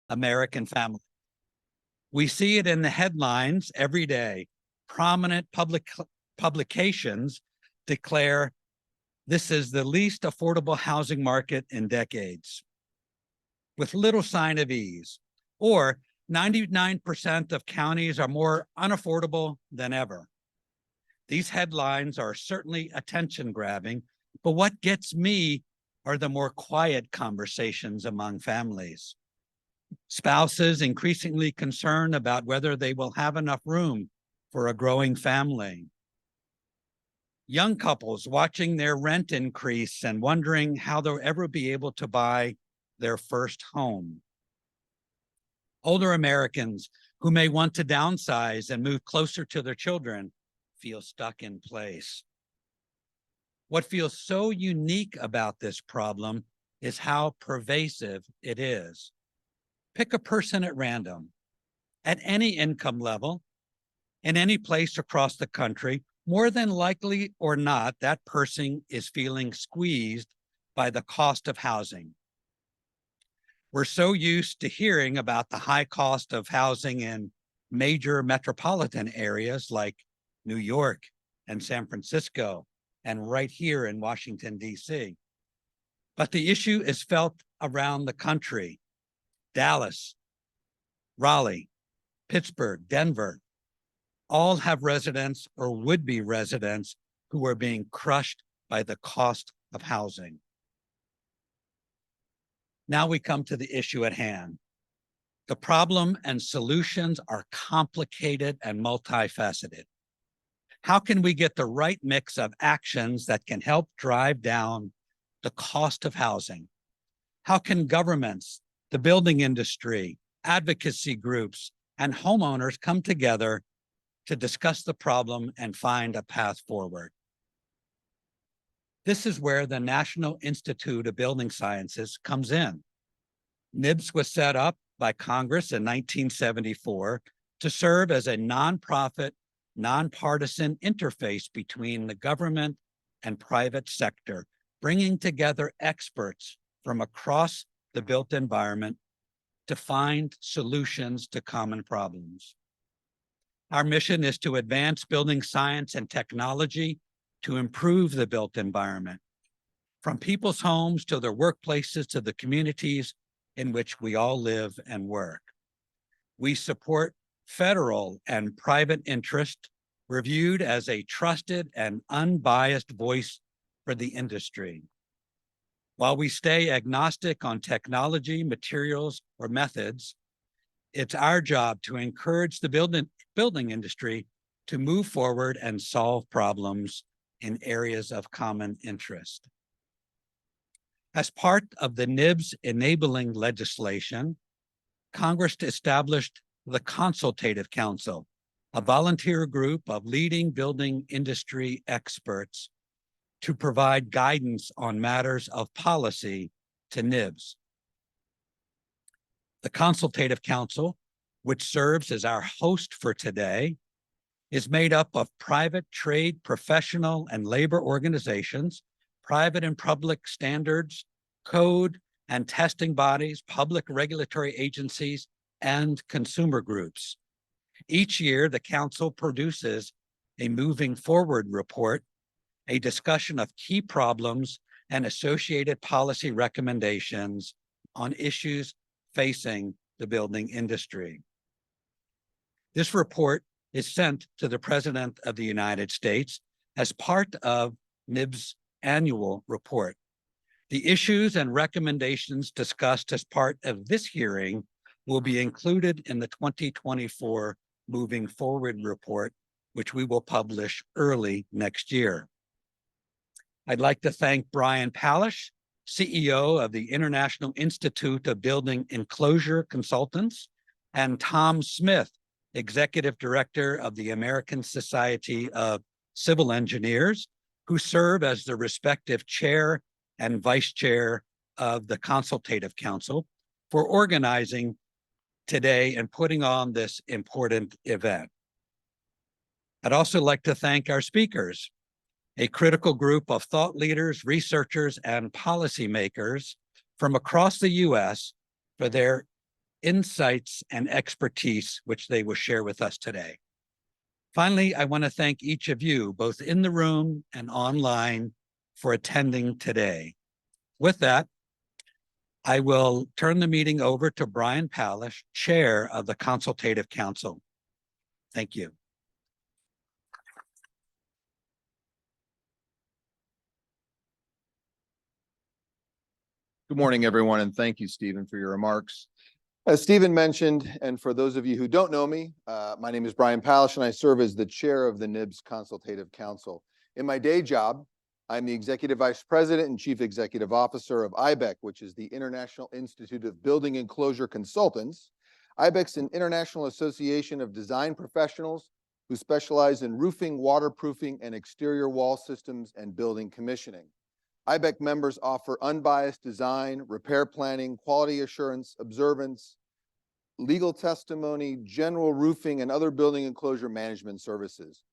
American family. We see it in the headlines every day. Prominent publications declare this is the least affordable housing market in decades, with little sign of ease, or 99% of counties are more unaffordable than ever. These headlines are certainly attention-grabbing, but what gets me are the more quiet conversations among families. Spouses increasingly concerned about whether they will have enough room for a growing family. Young couples watching their rent increase and wondering how they'll ever be able to buy their first home. Older Americans who may want to downsize and move closer to their children feel stuck in place. What feels so unique about this problem is how pervasive it is. Pick a person at random, at any income level, in any place across the country. More than likely or not, that person is feeling squeezed by the cost of housing. We're so used to hearing about the high cost of housing in major metropolitan areas like New York and San Francisco, and right here in Washington, D.C. But the issue is felt around the country. Dallas, Raleigh, Pittsburgh, Denver, all have residents or would-be residents who are being crushed by the cost of housing. Now we come to the issue at hand. The problem and solutions are complicated and multifaceted. How can we get the right mix of actions that can help drive down the cost of housing? How can governments, the building industry, advocacy groups, and homeowners come together to discuss the problem and find a path forward? This is where the National Institute of Building Sciences comes in. NIBS was set up by Congress in 1974 to serve as a nonprofit, nonpartisan interface between the government and private sector, bringing together experts from across the built environment to find solutions to common problems. Our mission is to advance building science and technology to improve the built environment, from people's homes to their workplaces to the communities in which we all live and work. We support federal and private interest, reviewed as a trusted and unbiased voice for the industry. While we stay agnostic on technology, materials, or methods, it's our job to encourage the building industry to move forward and solve problems in areas of common interest. As part of the NIBS enabling legislation, Congress established the Consultative Council, a volunteer group of leading building industry experts to provide guidance on matters of policy to NIBS. The Consultative Council, which serves as our host for today, is made up of private trade, professional, and labor organizations, private and public standards, code and testing bodies, public regulatory agencies, and consumer groups. Each year, the Council produces a moving forward report, a discussion of key problems and associated policy recommendations on issues facing the building industry. This report is sent to the President of the United States as part of NIBS' annual report. The issues and recommendations discussed as part of this hearing will be included in the 2024 Moving Forward report, which we will publish early next year. I'd like to thank Brian Pallasch, CEO of the International Institute of Building Enclosure Consultants, and Tom Smith, Executive Director of the American Society of Civil Engineers, who serve as the respective chair and vice chair of the Consultative Council, for organizing today and putting on this important event. I'd also like to thank our speakers, a critical group of thought leaders, researchers, and policymakers from across the U.S. for their insights, and expertise, which they will share with us today. Finally, I want to thank each of you, both in the room and online, for attending today. With that, I will turn the meeting over to Brian Pallasch, Chair of the Consultative Council. Thank you. Good morning, everyone, and thank you, Stephen, for your remarks. As Stephen mentioned, and for those of you who don't know me, my name is Brian Pallasch, and I serve as the chair of the NIBS Consultative Council. In my day job, I'm the Executive Vice President and Chief Executive Officer of IIBEC, which is the International Institute of Building Enclosure Consultants. IIBEC's an international association of design professionals who specialize in roofing, waterproofing, and exterior wall systems and building commissioning. IIBEC members offer unbiased design, repair planning, quality assurance, observance, legal testimony, general roofing, and other building enclosure management services.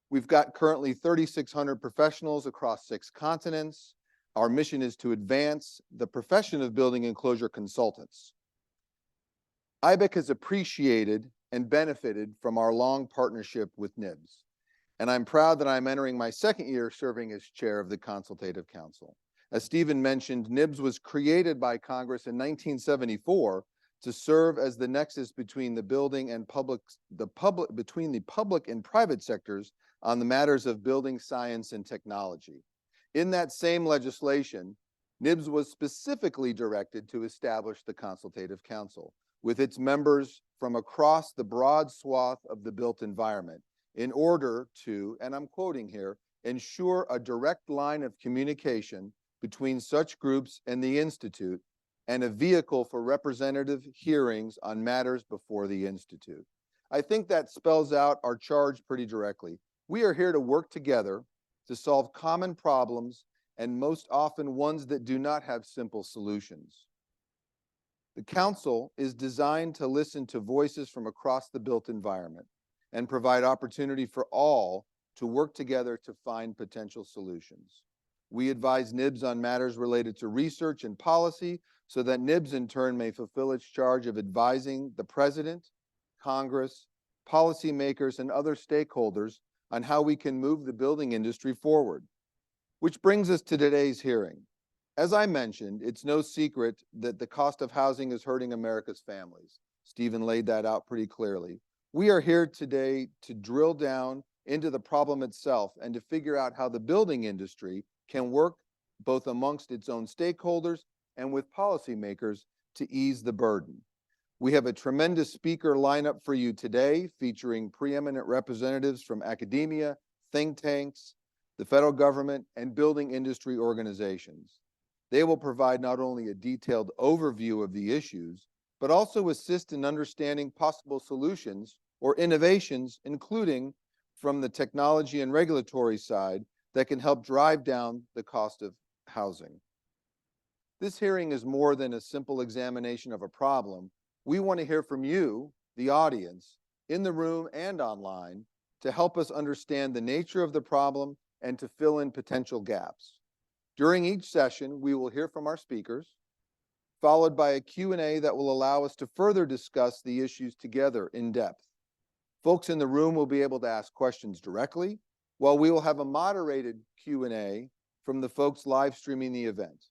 We've got currently 3,600 professionals across 6 continents. Our mission is to advance the profession of building enclosure consultants. IIBEC has appreciated and benefited from our long partnership with NIBS. And I'm proud that I'm entering my 2nd year serving as chair of the Consultative Council. As Stephen mentioned, NIBS was created by Congress in 1974 to serve as the nexus between the building and between the public and private sectors on the matters of building science and technology. In that same legislation, NIBS was specifically directed to establish the Consultative Council with its members from across the broad swath of the built environment, in order to, and I'm quoting here, ensure a direct line of communication between such groups and the Institute and a vehicle for representative hearings on matters before the Institute. I think that spells out our charge pretty directly. We are here to work together to solve common problems, and most often ones that do not have simple solutions. The Council is designed to listen to voices from across the built environment and provide opportunity for all to work together to find potential solutions. We advise NIBS on matters related to research and policy so that NIBS in turn may fulfill its charge of advising the President, Congress, policymakers, and other stakeholders on how we can move the building industry forward. Which brings us to today's hearing. As I mentioned, it's no secret that the cost of housing is hurting America's families. Stephen laid that out pretty clearly. We are here today to drill down into the problem itself and to figure out how the building industry can work both amongst its own stakeholders and with policymakers to ease the burden. We have a tremendous speaker lineup for you today, featuring preeminent representatives from academia, think tanks, the federal government, and building industry organizations. They will provide not only a detailed overview of the issues, but also assist in understanding possible solutions or innovations, including from the technology and regulatory side, that can help drive down the cost of housing. This hearing is more than a simple examination of a problem. We want to hear from you, the audience, in the room and online, to help us understand the nature of the problem and to fill in potential gaps. During each session, we will hear from our speakers, followed by a Q&A that will allow us to further discuss the issues together in depth. Folks in the room will be able to ask questions directly, while we will have a moderated Q&A from the folks live streaming the event.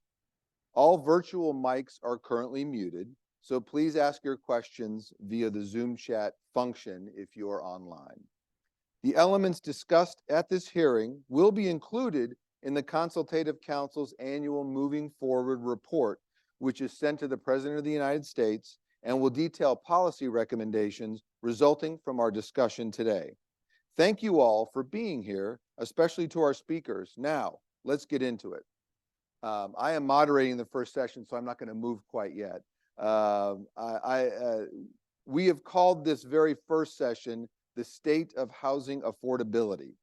All virtual mics are currently muted, so please ask your questions via the Zoom chat function if you are online. The elements discussed at this hearing will be included in the Consultative Council's annual Moving Forward report, which is sent to the President of the United States and will detail policy recommendations resulting from our discussion today. Thank you all for being here, especially to our speakers. Now, let's get into it. I am moderating the first session, so I'm not going to move quite yet. We have called this very first session the State of Housing Affordability.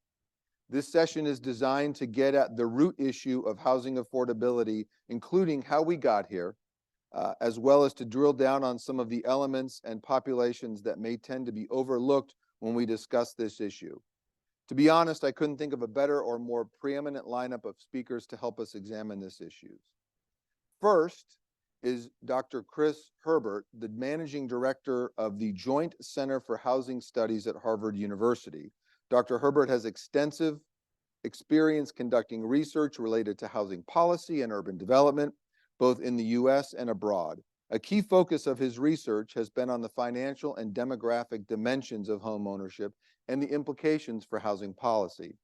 This session is designed to get at the root issue of housing affordability, including how we got here, as well as to drill down on some of the elements and populations that may tend to be overlooked when we discuss this issue. To be honest, I couldn't think of a better or more preeminent lineup of speakers to help us examine this issue. First, is Dr. Chris Herbert, the Managing Director of the Joint Center for Housing Studies at Harvard University. Dr. Herbert has extensive experience conducting research related to housing policy and urban development, both in the U.S. and abroad. A key focus of his research has been on the financial and demographic dimensions of home ownership and the implications for housing policy.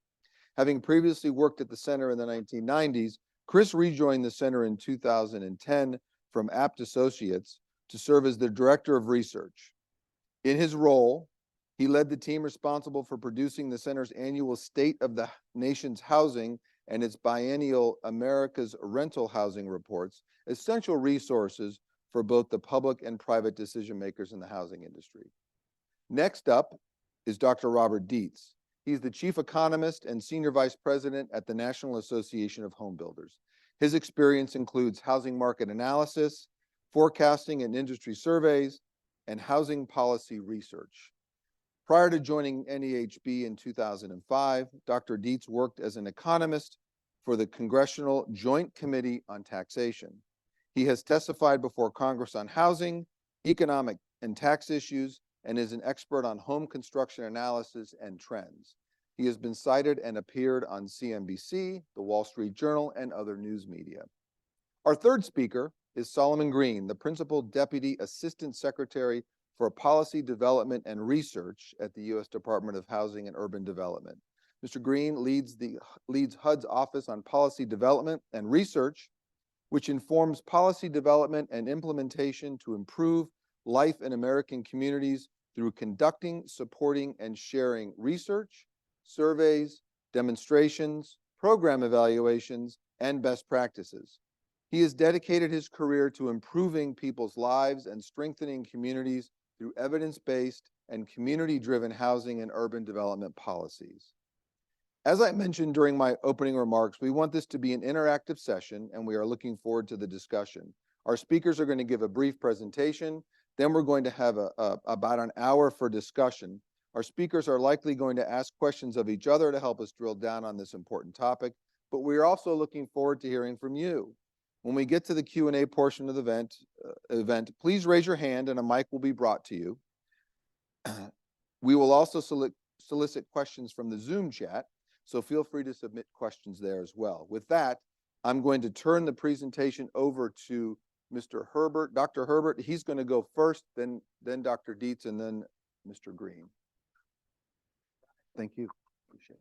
Having previously worked at the center in the 1990s, Chris rejoined the center in 2010 from Apt Associates to serve as the Director of Research. In his role, he led the team responsible for producing the center's annual State of the Nation's Housing and its biennial America's Rental Housing Reports, essential resources for both the public and private decision makers in the housing industry. Next up is Dr. Robert Dietz. He's the Chief Economist and Senior Vice President at the National Association of Home Builders. His experience includes housing market analysis, forecasting and industry surveys, and housing policy research. Prior to joining NAHB in 2005, Dr. Dietz worked as an economist for the Congressional Joint Committee on Taxation. He has testified before Congress on housing, economic and tax issues, and is an expert on home construction analysis and trends. He has been cited and appeared on CNBC, The Wall Street Journal, and other news media. Our third speaker is Solomon Greene, the Principal Deputy Assistant Secretary for Policy Development and Research at the U.S. Department of Housing and Urban Development. Mr. Greene leads HUD's Office on Policy Development and Research, which informs policy development and implementation to improve life in American communities through conducting, supporting, and sharing research, surveys, demonstrations, program evaluations, and best practices. He has dedicated his career to improving people's lives and strengthening communities through evidence-based and community-driven housing and urban development policies. As I mentioned during my opening remarks, we want this to be an interactive session, and we are looking forward to the discussion. Our speakers are going to give a brief presentation, then we're going to have about an hour for discussion. Our speakers are likely going to ask questions of each other to help us drill down on this important topic, but we are also looking forward to hearing from you. When we get to the Q&A portion of the event, please raise your hand and a mic will be brought to you. We will also solicit questions from the Zoom chat, so feel free to submit questions there as well. With that, I'm going to turn the presentation over to Mr. Herbert, Dr. Herbert. He's going to go first, then Dr. Dietz, and then Mr. Greene. Thank you. Appreciate it.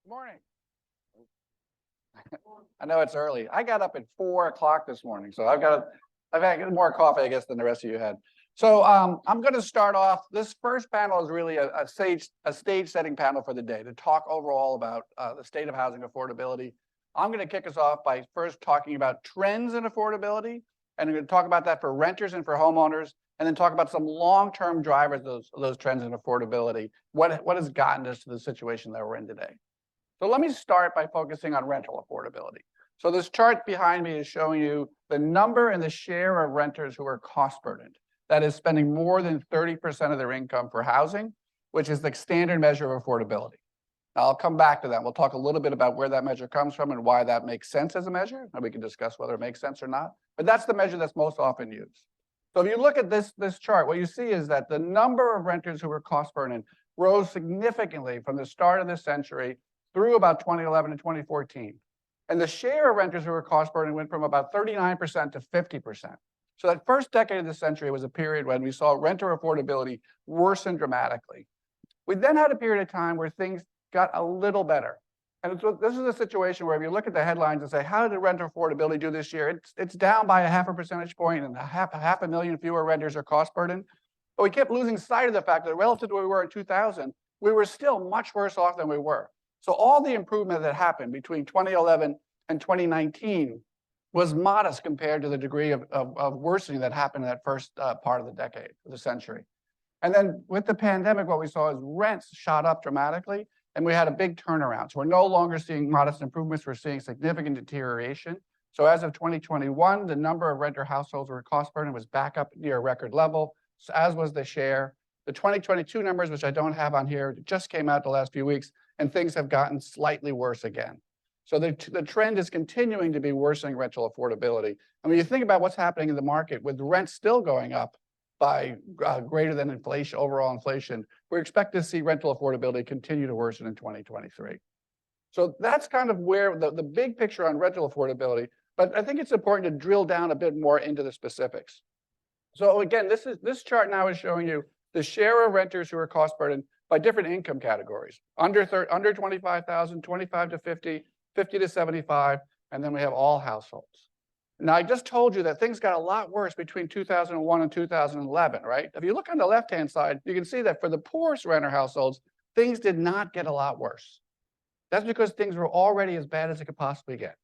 Good morning. I know it's early. I got up at 4 o'clock this morning, so I've had more coffee, I guess, than the rest of you had. So I'm going to start off. This first panel is really a stage-setting panel for the day to talk overall about the state of housing affordability. I'm going to kick us off by first talking about trends in affordability, and I'm going to talk about that for renters and for homeowners, and then talk about some long-term drivers of those trends in affordability. What has gotten us to the situation that we're in today? So let me start by focusing on rental affordability. So this chart behind me is showing you the number and the share of renters who are cost burdened. That is spending more than 30% of their income for housing, which is the standard measure of affordability. Now, I'll come back to that. We'll talk a little bit about where that measure comes from and why that makes sense as a measure. And we can discuss whether it makes sense or not. But that's the measure that's most often used. So if you look at this chart, what you see is that the number of renters who are cost burdened rose significantly from the start of this century through about 2011 and 2014. And the share of renters who were cost burdened went from about 39% to 50%. So that first decade of the century was a period when we saw renter affordability worsen dramatically. We then had a period of time where things got a little better. And so this is a situation where if you look at the headlines and say, how did renter affordability do this year? It's down by 0.5 percentage point and half a million fewer renters are cost burdened. But we kept losing sight of the fact that relative to where we were in 2000, we were still much worse off than we were. So all the improvement that happened between 2011 and 2019 was modest compared to the degree of worsening that happened in that first part of the decade, of the century. And then with the pandemic, what we saw is rents shot up dramatically, and we had a big turnaround. So we're no longer seeing modest improvements, we're seeing significant deterioration. So as of 2021, the number of renter households who were cost burdened was back up near a record level, so as was the share. The 2022 numbers, which I don't have on here, just came out the last few weeks, and things have gotten slightly worse again. So the trend is continuing to be worsening rental affordability. And when you think about what's happening in the market with rents still going up by greater than inflation, overall inflation, we expect to see rental affordability continue to worsen in 2023. So that's kind of where the big picture on rental affordability, but I think it's important to drill down a bit more into the specifics. So again, this chart now is showing you the share of renters who are cost burdened by different income categories, under 25,000, 25 to 50, 50 to 75, and then we have all households. Now, I just told you that things got a lot worse between 2001 and 2011, right? If you look on the left-hand side, you can see that for the poorest renter households, things did not get a lot worse. That's because things were already as bad as it could possibly get.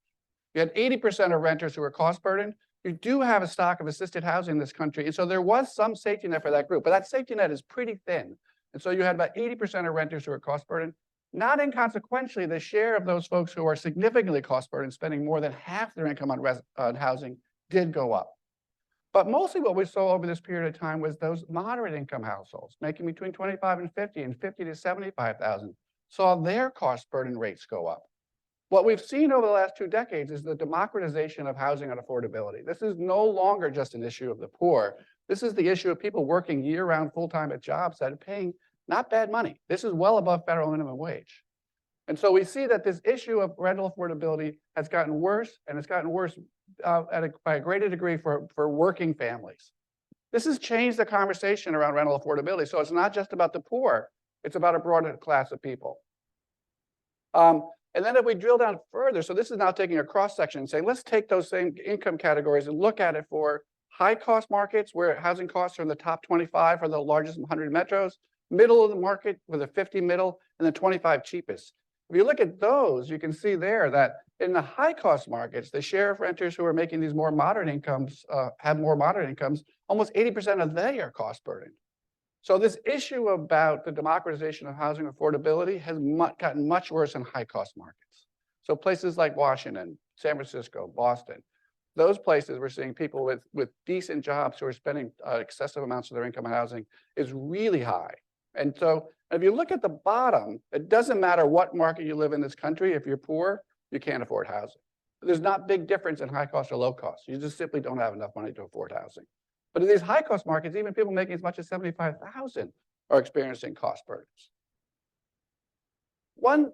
You had 80% of renters who were cost burdened. You do have a stock of assisted housing in this country, and so there was some safety net for that group, but that safety net is pretty thin. And so you had about 80% of renters who are cost burdened. Not inconsequentially, the share of those folks who are significantly cost burdened, spending more than half their income on housing, did go up. But mostly what we saw over this period of time was those moderate income households making between 25 and 50 and 50 to 75,000 saw their cost burden rates go up. What we've seen over the last 2 decades is the democratization of housing and affordability. This is no longer just an issue of the poor. This is the issue of people working year-round full-time at jobs that are paying not bad money. This is well above federal minimum wage. And so we see that this issue of rental affordability has gotten worse, and it's gotten worse by a greater degree for working families. This has changed the conversation around rental affordability. So it's not just about the poor, it's about a broader class of people. And then if we drill down further, so this is now taking a cross-section and saying, let's take those same income categories and look at it for high-cost markets where housing costs are in the top 25 for the largest 100 metros, middle of the market with the 50 middle, and the 25 cheapest. If you look at those, you can see there that in the high-cost markets, the share of renters who are making these more moderate incomes, have more moderate incomes, almost 80% of they are cost burdened. So this issue about the democratization of housing affordability has gotten much worse in high-cost markets. So places like Washington, San Francisco, Boston, those places we're seeing people with decent jobs who are spending excessive amounts of their income on housing is really high. And so if you look at the bottom, it doesn't matter what market you live in this country. If you're poor, you can't afford housing. There's not big difference in high cost or low cost. You just simply don't have enough money to afford housing. But in these high cost markets, even people making as much as 75,000 are experiencing cost burdens. One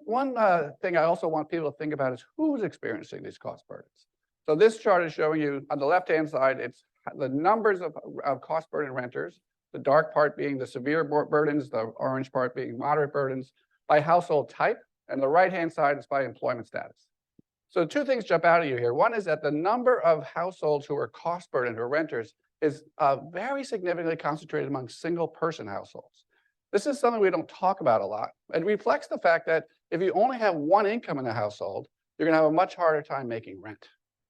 thing I also want people to think about is who's experiencing these cost burdens. So this chart is showing you on the left-hand side, it's the numbers of cost burden renters, the dark part being the severe burdens, the orange part being moderate burdens by household type, and the right-hand side is by employment status. So 2 things jump out at you here. One is that the number of households who are cost burdened or renters is very significantly concentrated among single-person households. This is something we don't talk about a lot. It reflects the fact that if you only have one income in a household, you're going to have a much harder time making rent.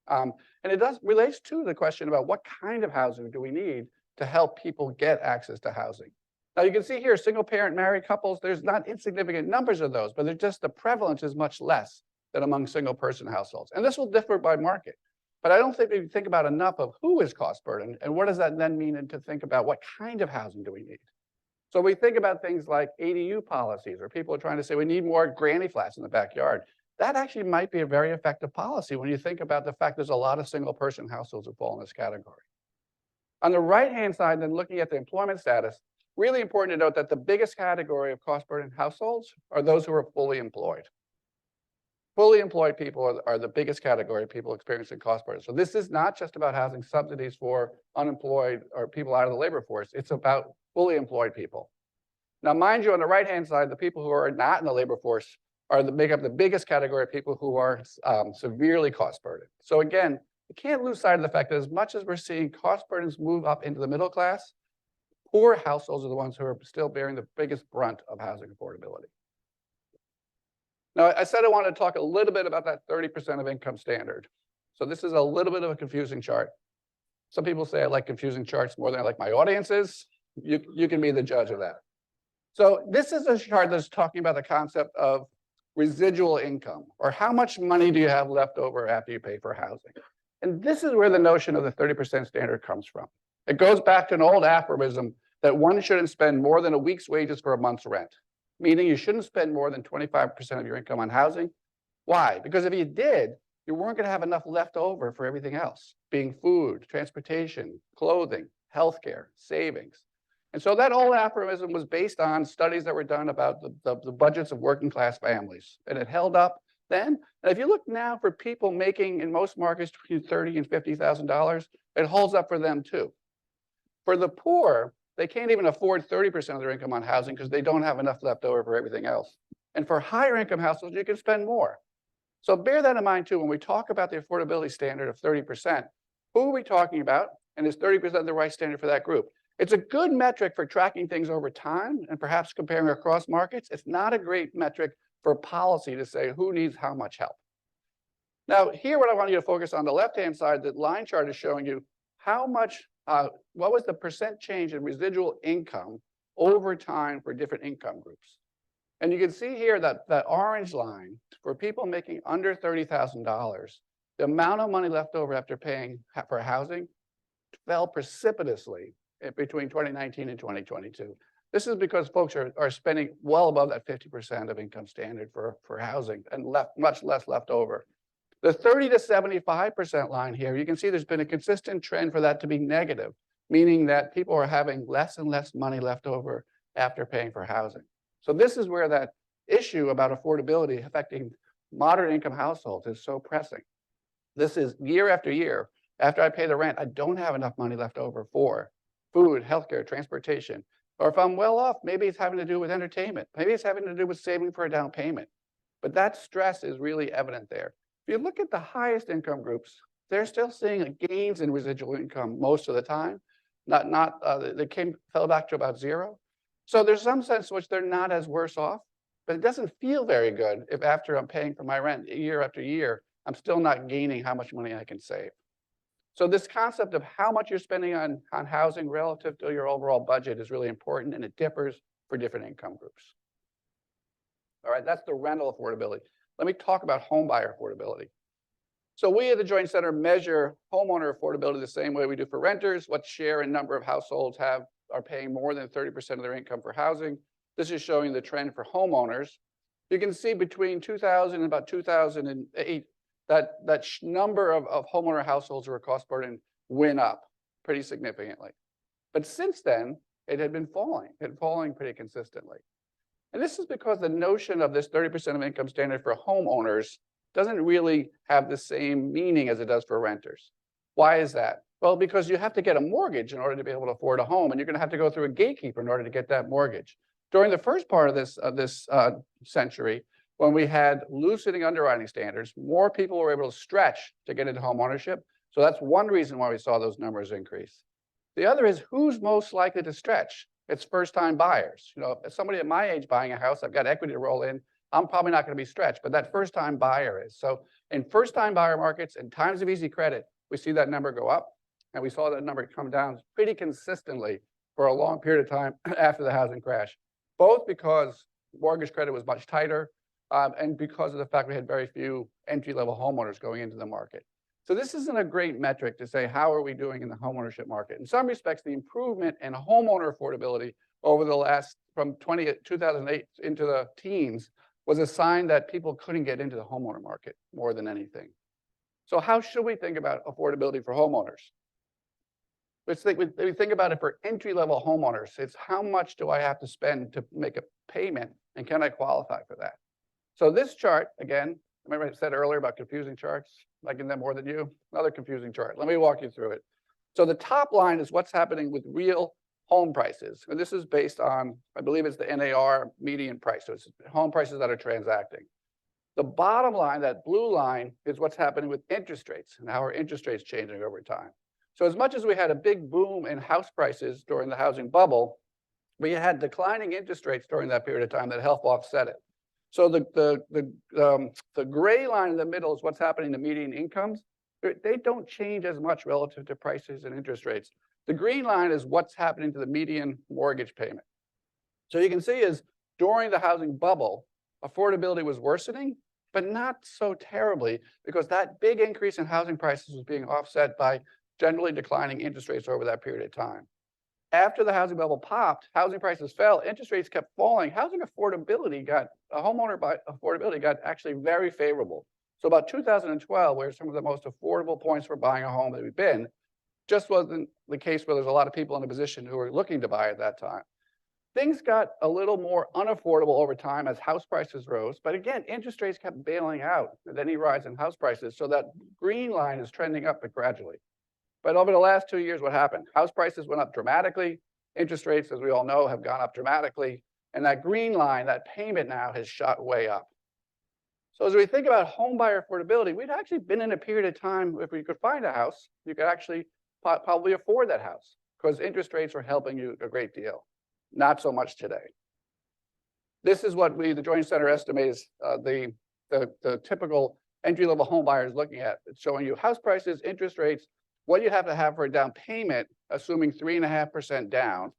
And it relates to the question about what kind of housing do we need to help people get access to housing. Now you can see here, single-parent married couples, there's not insignificant numbers of those, but the prevalence is much less than among single-person households. And this will differ by market. But I don't think we think about enough of who is cost burdened and what does that then mean and to think about what kind of housing do we need. So we think about things like ADU policies, or people are trying to say we need more granny flats in the backyard. That actually might be a very effective policy when you think about the fact there's a lot of single-person households who fall in this category. On the right-hand side, then looking at the employment status, really important to note that the biggest category of cost burdened households are those who are fully employed. Fully employed people are the biggest category of people experiencing cost burden. So this is not just about housing subsidies for unemployed or people out of the labor force. It's about fully employed people. Now, mind you, on the right-hand side, the people who are not in the labor force make up the biggest category of people who are severely cost burdened. So again, you can't lose sight of the fact that as much as we're seeing cost burdens move up into the middle class, poor households are the ones who are still bearing the biggest brunt of housing affordability. Now, I said I wanted to talk a little bit about that 30% of income standard. So this is a little bit of a confusing chart. Some people say I like confusing charts more than I like my audiences. You can be the judge of that. So this is a chart that's talking about the concept of residual income, or how much money do you have left over after you pay for housing. And this is where the notion of the 30% standard comes from. It goes back to an old aphorism that one shouldn't spend more than a week's wages for a month's rent, meaning you shouldn't spend more than 25% of your income on housing Why? Because if you did, you weren't going to have enough left over for everything else, being food, transportation, clothing, healthcare, savings. And so that old aphorism was based on studies that were done about the budgets of working class families. And it held up then. And if you look now for people making in most markets between $30,000 and $50,000, it holds up for them too. For the poor, they can't even afford 30% of their income on housing because they don't have enough left over for everything else. And for higher income households, you can spend more. So bear that in mind too, when we talk about the affordability standard of 30%, who are we talking about? And is 30% the right standard for that group? It's a good metric for tracking things over time and perhaps comparing across markets. It's not a great metric for policy to say who needs how much help. Now, here, what I want you to focus on the left-hand side, the line chart is showing you how much, what was the percent change in residual income over time for different income groups. And you can see here that that orange line, for people making under $30,000, the amount of money left over after paying for housing fell precipitously between 2019 and 2022. This is because folks are spending well above that 50% of income standard for housing and much less left over. The 30 to 75% line here, you can see there's been a consistent trend for that to be negative, meaning that people are having less and less money left over after paying for housing. So this is where that issue about affordability affecting moderate income households is so pressing. This is year after year. After I pay the rent, I don't have enough money left over for food, healthcare, transportation. Or if I'm well off, maybe it's having to do with entertainment. Maybe it's having to do with saving for a down payment. But that stress is really evident there. If you look at the highest income groups, they're still seeing gains in residual income most of the time. They fell back to about zero. So there's some sense in which they're not as worse off, but it doesn't feel very good if after I'm paying for my rent year after year, I'm still not gaining how much money I can save. So this concept of how much you're spending on housing relative to your overall budget is really important, and it differs for different income groups. All right, that's the rental affordability. Let me talk about home buyer affordability. So we at the Joint Center measure homeowner affordability the same way we do for renters. What share and number of households are paying more than 30% of their income for housing. This is showing the trend for homeowners. You can see between 2000 and about 2008, that number of homeowner households who are cost burden went up pretty significantly. But since then, it had been falling pretty consistently. And this is because the notion of this 30% of income standard for homeowners doesn't really have the same meaning as it does for renters. Why is that? Well, because you have to get a mortgage in order to be able to afford a home, and you're going to have to go through a gatekeeper in order to get that mortgage. During the first part of this century, when we had loosening underwriting standards, more people were able to stretch to get into home ownership. So that's one reason why we saw those numbers increase. The other is who's most likely to stretch? It's first-time buyers. You know, if somebody at my age buying a house, I've got equity to roll in, I'm probably not going to be stretched, but that first-time buyer is. So in first-time buyer markets and times of easy credit, we see that number go up, and we saw that number come down pretty consistently for a long period of time after the housing crash, both because mortgage credit was much tighter and because of the fact we had very few entry-level homeowners going into the market. So this isn't a great metric to say how are we doing in the homeownership market. In some respects, the improvement in homeowner affordability over the last, from 2008 into the teens, was a sign that people couldn't get into the homeowner market more than anything. So how should we think about affordability for homeowners? We think about it for entry-level homeowners. It's how much do I have to spend to make a payment, and can I qualify for that? So this chart, again, remember I said earlier about confusing charts, liking them more than you? Another confusing chart. Let me walk you through it. So the top line is what's happening with real home prices. And this is based on, I believe it's the NAR median price. So it's home prices that are transacting. The bottom line, that blue line, is what's happening with interest rates and how are interest rates changing over time. So as much as we had a big boom in house prices during the housing bubble, we had declining interest rates during that period of time that helped offset it. So the gray line in the middle is what's happening to median incomes. They don't change as much relative to prices and interest rates. The green line is what's happening to the median mortgage payment. So you can see is during the housing bubble, affordability was worsening, but not so terribly because that big increase in housing prices was being offset by generally declining interest rates over that period of time. After the housing bubble popped, housing prices fell, interest rates kept falling, homeowner affordability got actually very favorable. So about 2012, where some of the most affordable points for buying a home that we've been, just wasn't the case where there's a lot of people in a position who were looking to buy at that time. Things got a little more unaffordable over time as house prices rose, but again, interest rates kept bailing out at any rise in house prices, so that green line is trending up gradually. But over the last 2 years, what happened? House prices went up dramatically. Interest rates, as we all know, have gone up dramatically. And that green line, that payment now has shot way up. So as we think about home buyer affordability, we'd actually been in a period of time, if we could find a house, you could actually probably afford that house because interest rates were helping you a great deal. Not so much today. This is what the Joint Center estimates the typical entry-level home buyer is looking at. It's showing you house prices, interest rates, what you have to have for a down payment, assuming 3.5% down,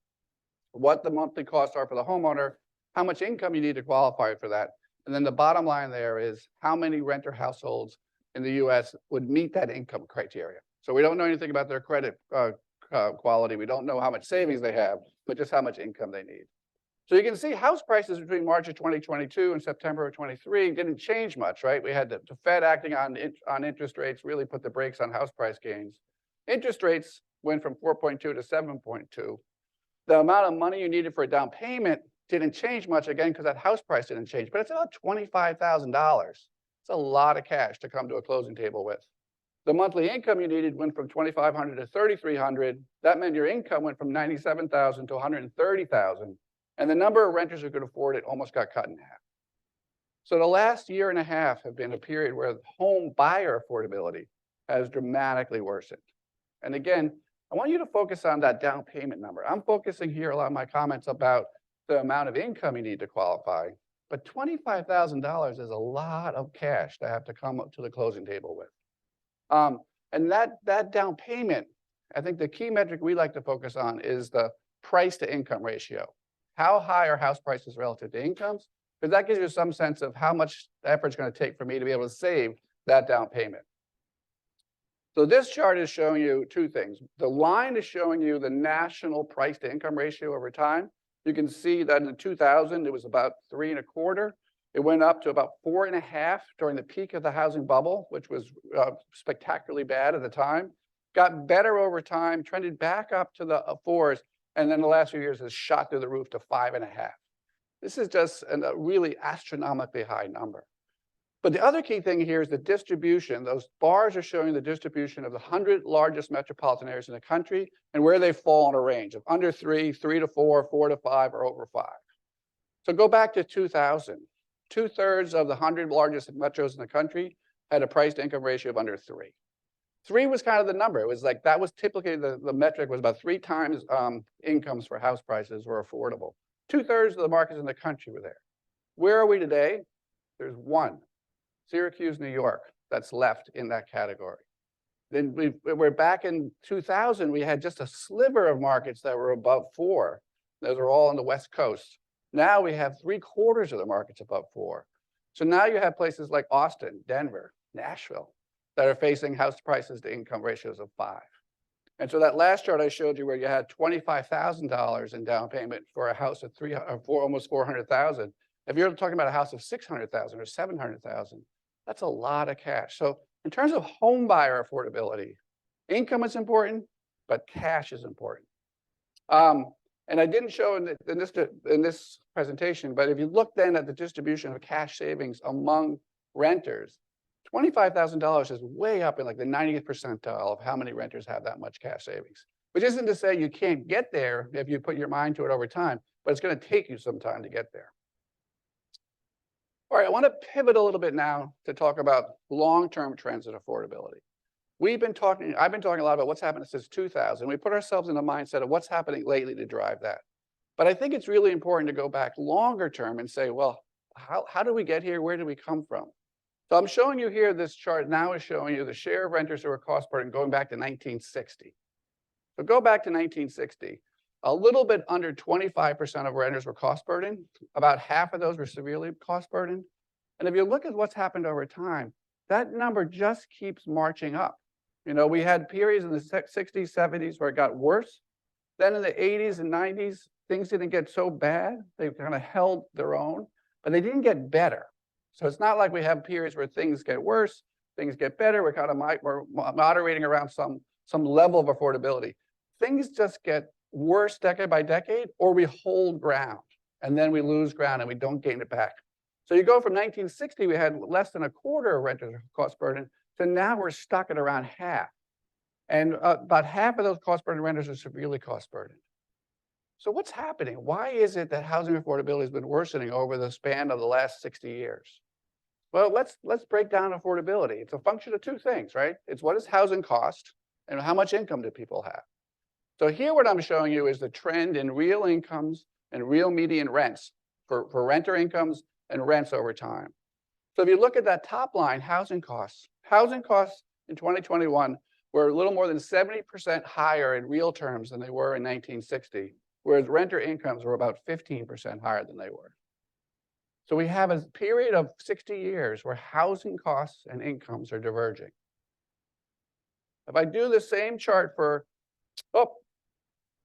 what the monthly costs are for the homeowner, how much income you need to qualify for that. And then the bottom line there is how many renter households in the US would meet that income criteria. So we don't know anything about their credit quality. We don't know how much savings they have, but just how much income they need. So you can see house prices between March of 2022 and September of 23 didn't change much, right? We had the Fed acting on interest rates really put the brakes on house price gains. Interest rates went from 4.2 to 7.2. The amount of money you needed for a down payment didn't change much again because that house price didn't change, but it's about $25,000. It's a lot of cash to come to a closing table with. The monthly income you needed went from $2,500 to $3,300. That meant your income went from $97,000 to $130,000. And the number of renters who could afford it almost got cut in half. So the last year and a half have been a period where home buyer affordability has dramatically worsened. And again, I want you to focus on that down payment number. I'm focusing here a lot of my comments about the amount of income you need to qualify, but $25,000 is a lot of cash to have to come up to the closing table with. And that down payment, I think the key metric we like to focus on is the price to income ratio. How high are house prices relative to incomes? Because that gives you some sense of how much effort it's going to take for me to be able to save that down payment. So this chart is showing you two things. The line is showing you the national price to income ratio over time. You can see that in 2000, it was about 3.25. It went up to about 4.5 during the peak of the housing bubble, which was spectacularly bad at the time. Got better over time, trended back up to the 4s, and then the last few years has shot through the roof to 5.5. This is just a really astronomically high number. But the other key thing here is the distribution. Those bars are showing the distribution of the 100 largest metropolitan areas in the country and where they fall in a range of under 3, 3 to 4, 4 to 5, or over 5. So go back to 2000. 2/3 of the 100 largest metros in the country had a price to income ratio of under 3. 3 was kind of the number. It was like that was typically the metric was about 3 times incomes for house prices were affordable. 2/3 of the markets in the country were there. Where are we today? There's 1. Syracuse, New York, that's left in that category. Then we're back in 2000, we had just a sliver of markets that were above 4. Those are all on the West Coast. Now we have 3/4 of the markets above 4. So now you have places like Austin, Denver, Nashville that are facing house prices to income ratios of 5. And so that last chart I showed you where you had $25,000 in down payment for a house of almost 400,000. If you're talking about a house of 600,000 or 700,000, that's a lot of cash. So in terms of home buyer affordability, income is important, but cash is important. And I didn't show in this presentation, but if you look then at the distribution of cash savings among renters, $25,000 is way up in like the 90th percentile of how many renters have that much cash savings. Which isn't to say you can't get there if you put your mind to it over time, but it's going to take you some time to get there. All right, I want to pivot a little bit now to talk about long-term trends in affordability. I've been talking a lot about what's happened since 2000. We put ourselves in the mindset of what's happening lately to drive that. But I think it's really important to go back longer term and say, well, how do we get here? Where do we come from? So I'm showing you here, this chart now is showing you the share of renters who are cost burdened going back to 1960. So go back to 1960. A little bit under 25% of renters were cost burdened. About half of those were severely cost burdened. And if you look at what's happened over time, that number just keeps marching up. You know, we had periods in the 60s, 70s where it got worse. Then in the 80s and 90s, things didn't get so bad. They kind of held their own, but they didn't get better. So it's not like we have periods where things get worse, things get better. We're kind of we're moderating around some level of affordability. Things just get worse decade by decade, or we hold ground and then we lose ground and we don't gain it back. So you go from 1960, we had less than a quarter of renters cost burden, to now we're stuck at around half. And about half of those cost burden renters are severely cost burdened. So what's happening? Why is it that housing affordability has been worsening over the span of the last 60 years? Well, let's break down affordability. It's a function of two things, right? It's what does housing cost and how much income do people have? So here what I'm showing you is the trend in real incomes and real median rents for renter incomes and rents over time. So if you look at that top line, housing costs in 2021 were a little more than 70% higher in real terms than they were in 1960, whereas renter incomes were about 15% higher than they were. So we have a period of 60 years where housing costs and incomes are diverging. If I do the same chart for,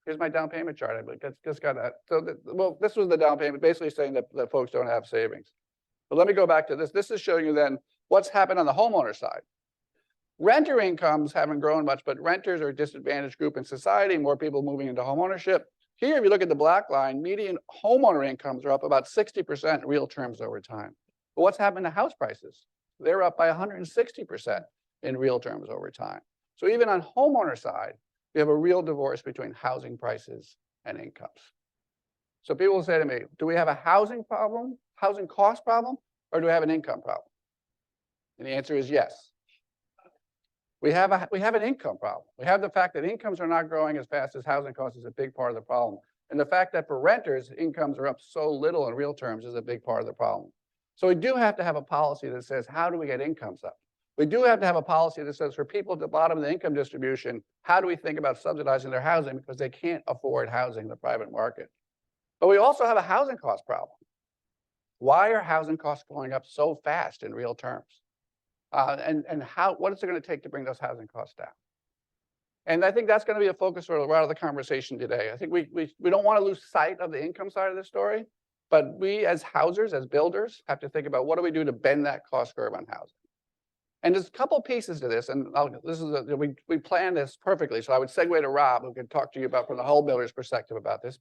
here's my down payment chart. I just got that. So, well, this was the down payment, basically saying that folks don't have savings. But let me go back to this. This is showing you then what's happened on the homeowner side. Renter incomes haven't grown much, but renters are a disadvantaged group in society, more people moving into homeownership. Here, if you look at the black line, median homeowner incomes are up about 60% in real terms over time. But what's happened to house prices? They're up by 160% in real terms over time. So even on homeowner side, we have a real divorce between housing prices and incomes. So people will say to me, do we have a housing problem, housing cost problem, or do we have an income problem? And the answer is yes. We have an income problem. We have the fact that incomes are not growing as fast as housing costs is a big part of the problem. And the fact that for renters, incomes are up so little in real terms is a big part of the problem. So we do have to have a policy that says, how do we get incomes up? We do have to have a policy that says for people at the bottom of the income distribution, how do we think about subsidizing their housing because they can't afford housing in the private market? But we also have a housing cost problem. Why are housing costs going up so fast in real terms? And what is it going to take to bring those housing costs down? And I think that's going to be a focus for a lot of the conversation today. I think we don't want to lose sight of the income side of the story, but we as housers, as builders, have to think about what do we do to bend that cost curve on housing. And there's a couple pieces to this, and we planned this perfectly. So I would segue to Rob, who can talk to you about from the whole builder's perspective about this.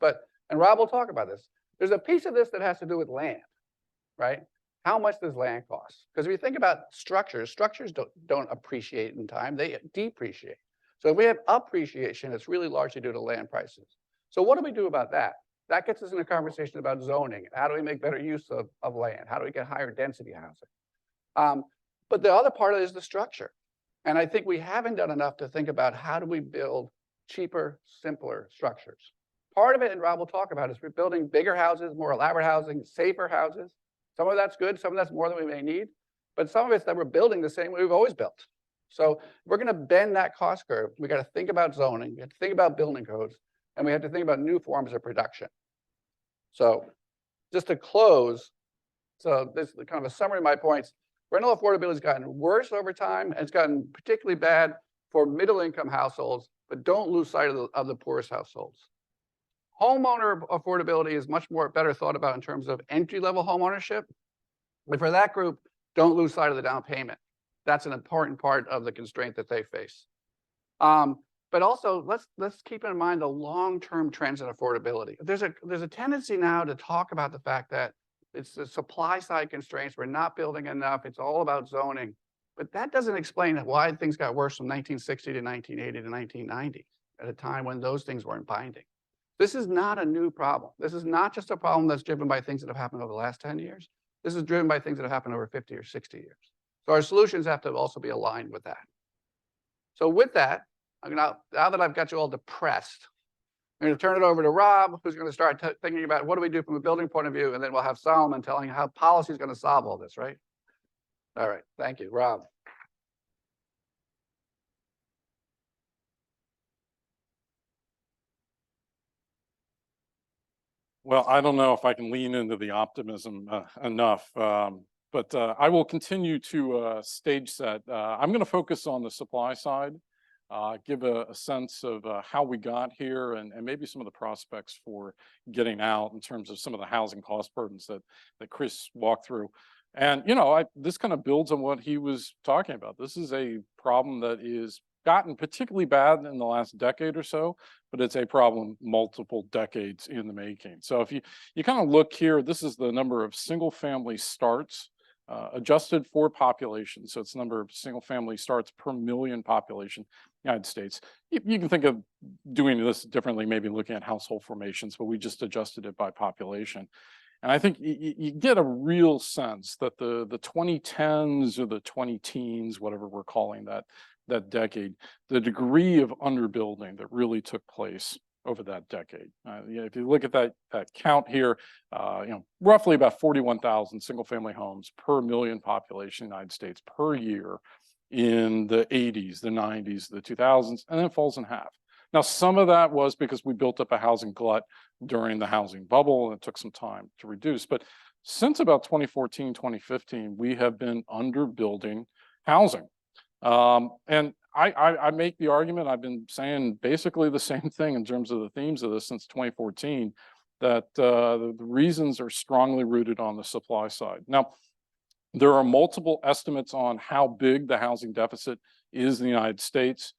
And Rob will talk about this. There's a piece of this that has to do with land, right? How much does land cost? Because if you think about structures don't appreciate in time, they depreciate. So if we have appreciation, it's really largely due to land prices. So what do we do about that? That gets us in a conversation about zoning. How do we make better use of land? How do we get higher density housing? But the other part of it is the structure. And I think we haven't done enough to think about how do we build cheaper, simpler structures. Part of it, and Rob will talk about, is we're building bigger houses, more elaborate housing, safer houses. Some of that's good, some of that's more than we may need, but some of it's that we're building the same way we've always built. So if we're going to bend that cost curve, we got to think about zoning, we have to think about building codes, and we have to think about new forms of production. So just to close, so this is kind of a summary of my points. Rental affordability has gotten worse over time, and it's gotten particularly bad for middle-income households, but don't lose sight of the poorest households. Homeowner affordability is much more better thought about in terms of entry-level home ownership. But for that group, don't lose sight of the down payment. That's an important part of the constraint that they face. But also, let's keep in mind the long-term trends in affordability. There's a tendency now to talk about the fact that it's the supply side constraints. We're not building enough. It's all about zoning. But that doesn't explain why things got worse from 1960 to 1980 to 1990, at a time when those things weren't binding. This is not a new problem. This is not just a problem that's driven by things that have happened over the last 10 years. This is driven by things that have happened over 50 or 60 years. So our solutions have to also be aligned with that. So with that, now that I've got you all depressed, I'm going to turn it over to Rob, who's going to start thinking about what do we do from a building point of view, and then we'll have Solomon telling how policy is going to solve all this, right? All right, thank you, Rob. Well, I don't know if I can lean into the optimism enough, but I will continue to stage set. I'm going to focus on the supply side give a sense of how we got here and maybe some of the prospects for getting out in terms of some of the housing cost burdens that Chris walked through. And, you know, this kind of builds on what he was talking about. This is a problem that is gotten particularly bad in the last decade or so, but it's a problem multiple decades in the making. So if you kind of look here, this is the number of single family starts adjusted for population. So it's the number of single family starts per million population, United States. You can think of doing this differently, maybe looking at household formations, but we just adjusted it by population. And I think you get a real sense that the 2010s or the 20-teens, whatever we're calling that decade, the degree of underbuilding that really took place over that decade. If you look at that count here, roughly about 41,000 single-family homes per million population in the United States per year in the 80s, the 90s, the 2000s, and then it falls in half. Now, some of that was because we built up a housing glut during the housing bubble, and it took some time to reduce. But since about 2014, 2015, we have been underbuilding housing. And I make the argument, I've been saying basically the same thing in terms of the themes of this since 2014, that the reasons are strongly rooted on the supply side. Now, there are multiple estimates on how big the housing deficit is in the United States.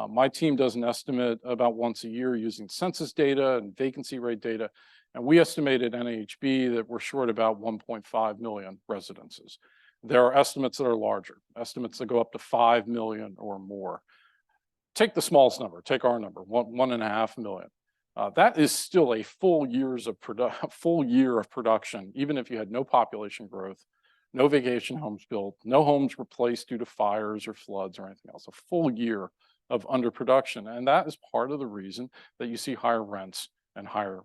My team does an estimate about once a year using census data and vacancy rate data. And we estimate at NAHB that we're short about 1.5 million residences. There are estimates that are larger, estimates that go up to 5 million or more. Take the smallest number, take our number, 1.5 million. That is still a full year of production, even if you had no population growth, no vacation homes built, no homes replaced due to fires or floods or anything else, a full year of underproduction. And that is part of the reason that you see higher rents and higher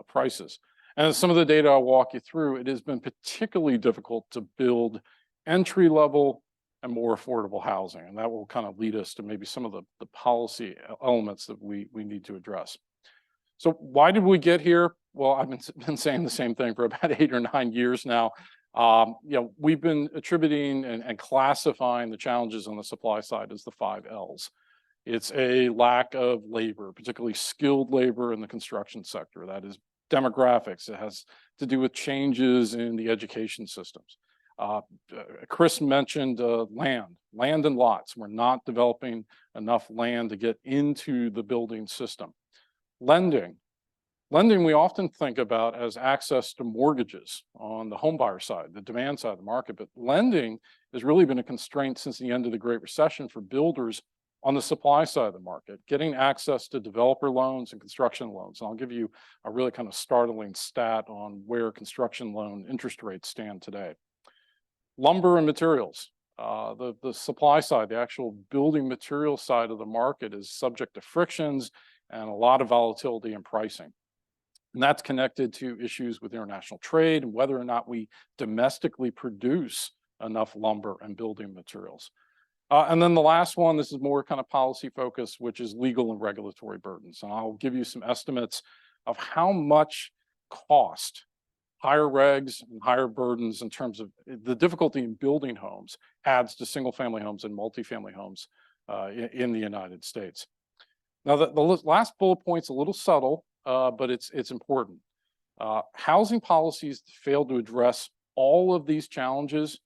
prices. And some of the data I'll walk you through, it has been particularly difficult to build entry-level and more affordable housing. And that will kind of lead us to maybe some of the policy elements that we need to address. So why did we get here? Well, I've been saying the same thing for about 8 or 9 years now. We've been attributing and classifying the challenges on the supply side as the 5 L's. It's a lack of labor, particularly skilled labor in the construction sector. That is demographics. It has to do with changes in the education systems. Chris mentioned land and lots. We're not developing enough land to get into the building system. Lending we often think about as access to mortgages on the home buyer side, the demand side of the market, but lending has really been a constraint since the end of the Great Recession for builders on the supply side of the market, getting access to developer loans and construction loans. And I'll give you a really kind of startling stat on where construction loan interest rates stand today. Lumber and materials. The supply side, the actual building material side of the market is subject to frictions and a lot of volatility in pricing. And that's connected to issues with international trade and whether or not we domestically produce enough lumber and building materials. And then the last one, this is more kind of policy focused, which is legal and regulatory burdens. And I'll give you some estimates of how much cost higher regs and higher burdens in terms of the difficulty in building homes adds to single family homes and multifamily homes in the United States. Now, the last bullet point's a little subtle, but it's important. Housing policies that fail to address all of these challenges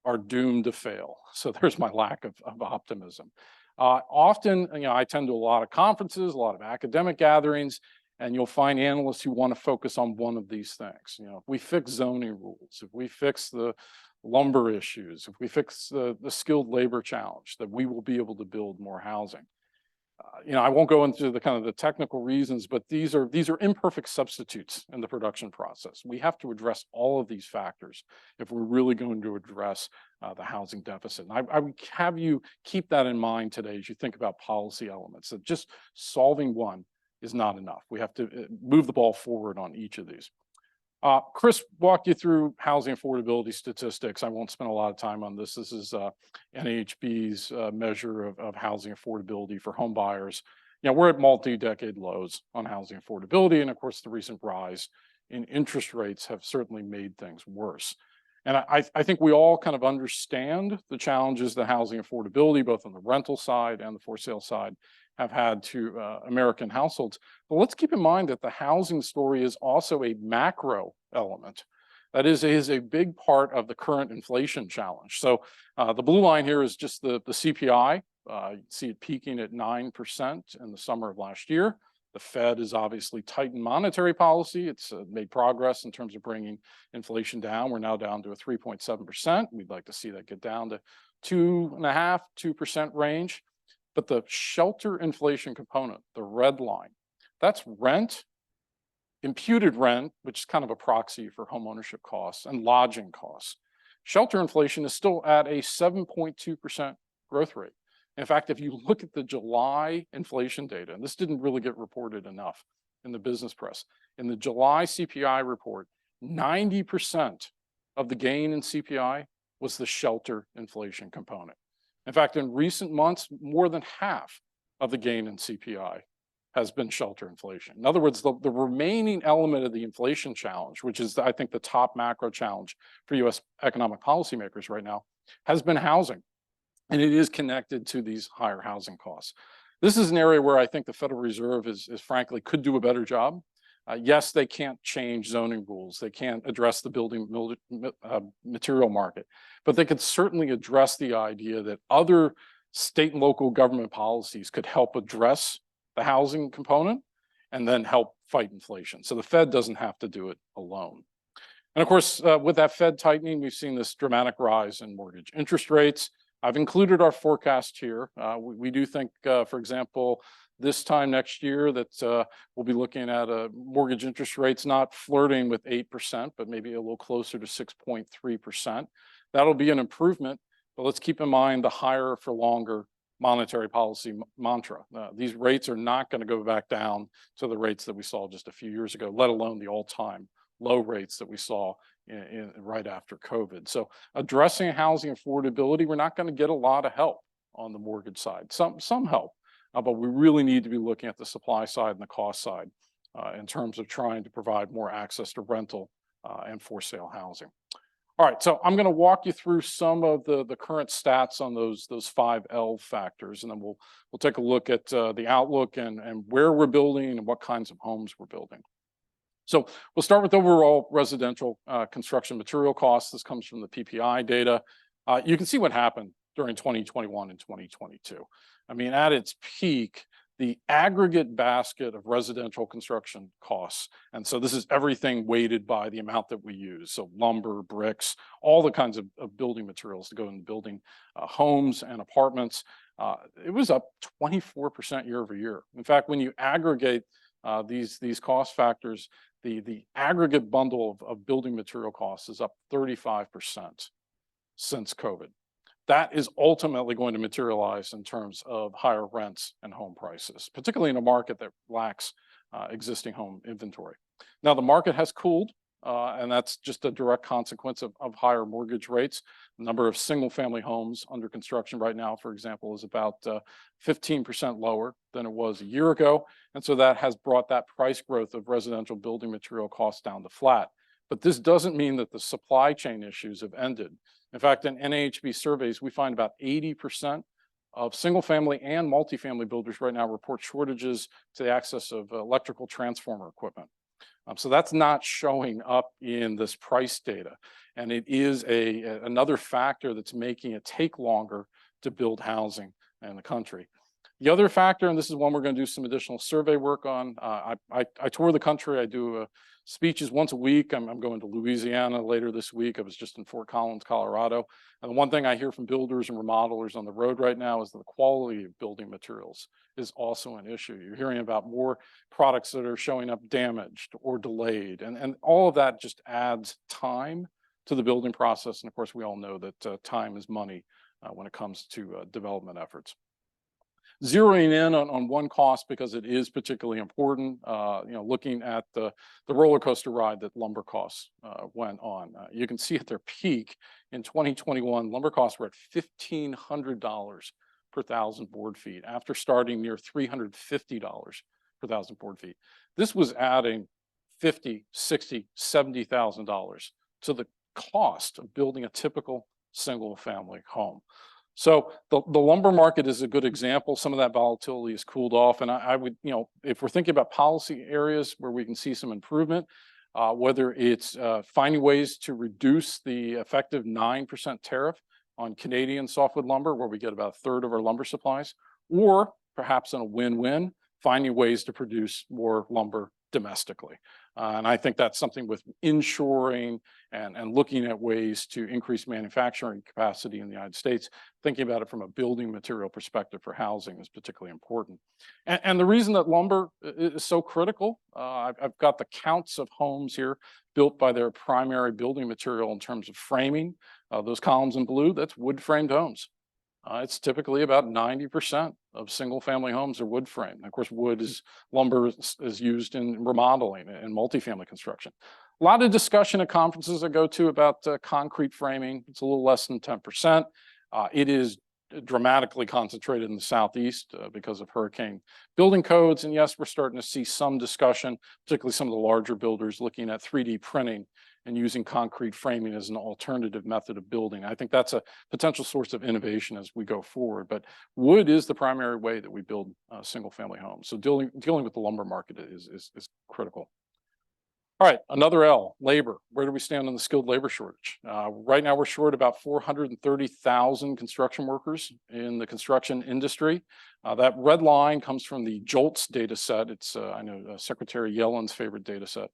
are doomed to fail. So there's my lack of optimism. Often, I attend to a lot of conferences, a lot of academic gatherings, and you'll find analysts who want to focus on one of these things. If we fix zoning rules, if we fix the lumber issues, if we fix the skilled labor challenge, that we will be able to build more housing. I won't go into the kind of the technical reasons, but these are imperfect substitutes in the production process. We have to address all of these factors if we're really going to address the housing deficit. And I would have you keep that in mind today as you think about policy elements, that just solving one is not enough. We have to move the ball forward on each of these. Chris walked you through housing affordability statistics. I won't spend a lot of time on this. This is NAHB's measure of housing affordability for home buyers. We're at multi-decade lows on housing affordability. And of course, the recent rise in interest rates have certainly made things worse. And I think we all kind of understand the challenges that housing affordability, both on the rental side and the for sale side, have had to American households. But let's keep in mind that the housing story is also a macro element. That is a big part of the current inflation challenge. So the blue line here is just the CPI. You see it peaking at 9% in the summer of last year. The Fed has obviously tightened monetary policy. It's made progress in terms of bringing inflation down. We're now down to a 3.7%. We'd like to see that get down to 2.5%, 2% range. But the shelter inflation component, the red line, that's rent, imputed rent, which is kind of a proxy for home ownership costs, and lodging costs. Shelter inflation is still at a 7.2% growth rate. In fact, if you look at the July inflation data, and this didn't really get reported enough in the business press, in the July CPI report, 90% of the gain in CPI was the shelter inflation component. In fact, in recent months, more than half of the gain in CPI has been shelter inflation. In other words, the remaining element of the inflation challenge, which is, I think, the top macro challenge for US economic policymakers right now, has been housing. And it is connected to these higher housing costs. This is an area where I think the Federal Reserve is frankly could do a better job. Yes, they can't change zoning rules. They can't address the building material market, but they could certainly address the idea that other state and local government policies could help address the housing component and then help fight inflation. So the Fed doesn't have to do it alone. And of course, with that Fed tightening, we've seen this dramatic rise in mortgage interest rates. I've included our forecast here. We do think, for example, this time next year that we'll be looking at mortgage interest rates not flirting with 8%, but maybe a little closer to 6.3%. That'll be an improvement, but let's keep in mind the higher for longer monetary policy mantra. These rates are not going to go back down to the rates that we saw just a few years ago, let alone the all-time low rates that we saw right after COVID. So addressing housing affordability, we're not going to get a lot of help on the mortgage side. Some help, but we really need to be looking at the supply side and the cost side in terms of trying to provide more access to rental and for sale housing. All right, so I'm going to walk you through some of the current stats on those 5 L factors, and then we'll take a look at the outlook and where we're building and what kinds of homes we're building. So we'll start with overall residential construction material costs. This comes from the PPI data. You can see what happened during 2021 and 2022. I mean, at its peak, the aggregate basket of residential construction costs, and so this is everything weighted by the amount that we use, so lumber, bricks, all the kinds of building materials to go in building homes and apartments, it was up 24% year over year. In fact, when you aggregate these cost factors, the aggregate bundle of building material costs is up 35% since COVID. That is ultimately going to materialize in terms of higher rents and home prices, particularly in a market that lacks existing home inventory. Now, the market has cooled, and that's just a direct consequence of higher mortgage rates. The number of single family homes under construction right now, for example, is about 15% lower than it was a year ago. And so that has brought that price growth of residential building material costs down to flat. But this doesn't mean that the supply chain issues have ended. In fact, in NAHB surveys, we find about 80% of single family and multifamily builders right now report shortages to the access of electrical transformer equipment. So that's not showing up in this price data. And it is another factor that's making it take longer to build housing in the country. The other factor, and this is one we're going to do some additional survey work on, I tour the country. I do speeches once a week. I'm going to Louisiana later this week. I was just in Fort Collins, Colorado. And the one thing I hear from builders and remodelers on the road right now is that the quality of building materials is also an issue. You're hearing about more products that are showing up damaged or delayed. And all of that just adds time to the building process. And of course, we all know that time is money when it comes to development efforts. Zeroing in on one cost because it is particularly important, looking at the roller coaster ride that lumber costs went on. You can see at their peak in 2021, lumber costs were at $1,500 per thousand board feet after starting near $350 per thousand board feet. This was adding $50,000, $60,000, $70,000 to the cost of building a typical single family home. So the lumber market is a good example. Some of that volatility has cooled off. And I would, if we're thinking about policy areas where we can see some improvement, whether it's finding ways to reduce the effective 9% tariff on Canadian softwood lumber, where we get about a third of our lumber supplies, or perhaps in a win-win, finding ways to produce more lumber domestically. And I think that's something with inshoring and looking at ways to increase manufacturing capacity in the United States, thinking about it from a building material perspective for housing is particularly important. And the reason that lumber is so critical, I've got the counts of homes here built by their primary building material in terms of framing. Those columns in blue, that's wood framed homes. It's typically about 90% of single family homes are wood framed. Of course, lumber is used in remodeling and multifamily construction. A lot of discussion at conferences I go to about concrete framing. It's a little less than 10%. It is dramatically concentrated in the Southeast because of hurricane building codes. And yes, we're starting to see some discussion, particularly some of the larger builders looking at 3D printing and using concrete framing as an alternative method of building. I think that's a potential source of innovation as we go forward. But wood is the primary way that we build single family homes. So dealing with the lumber market is critical. All right, another L, labor. Where do we stand on the skilled labor shortage? Right now, we're short about 430,000 construction workers in the construction industry. That red line comes from the JOLTS data set. It's, I know, Secretary Yellen's favorite data set.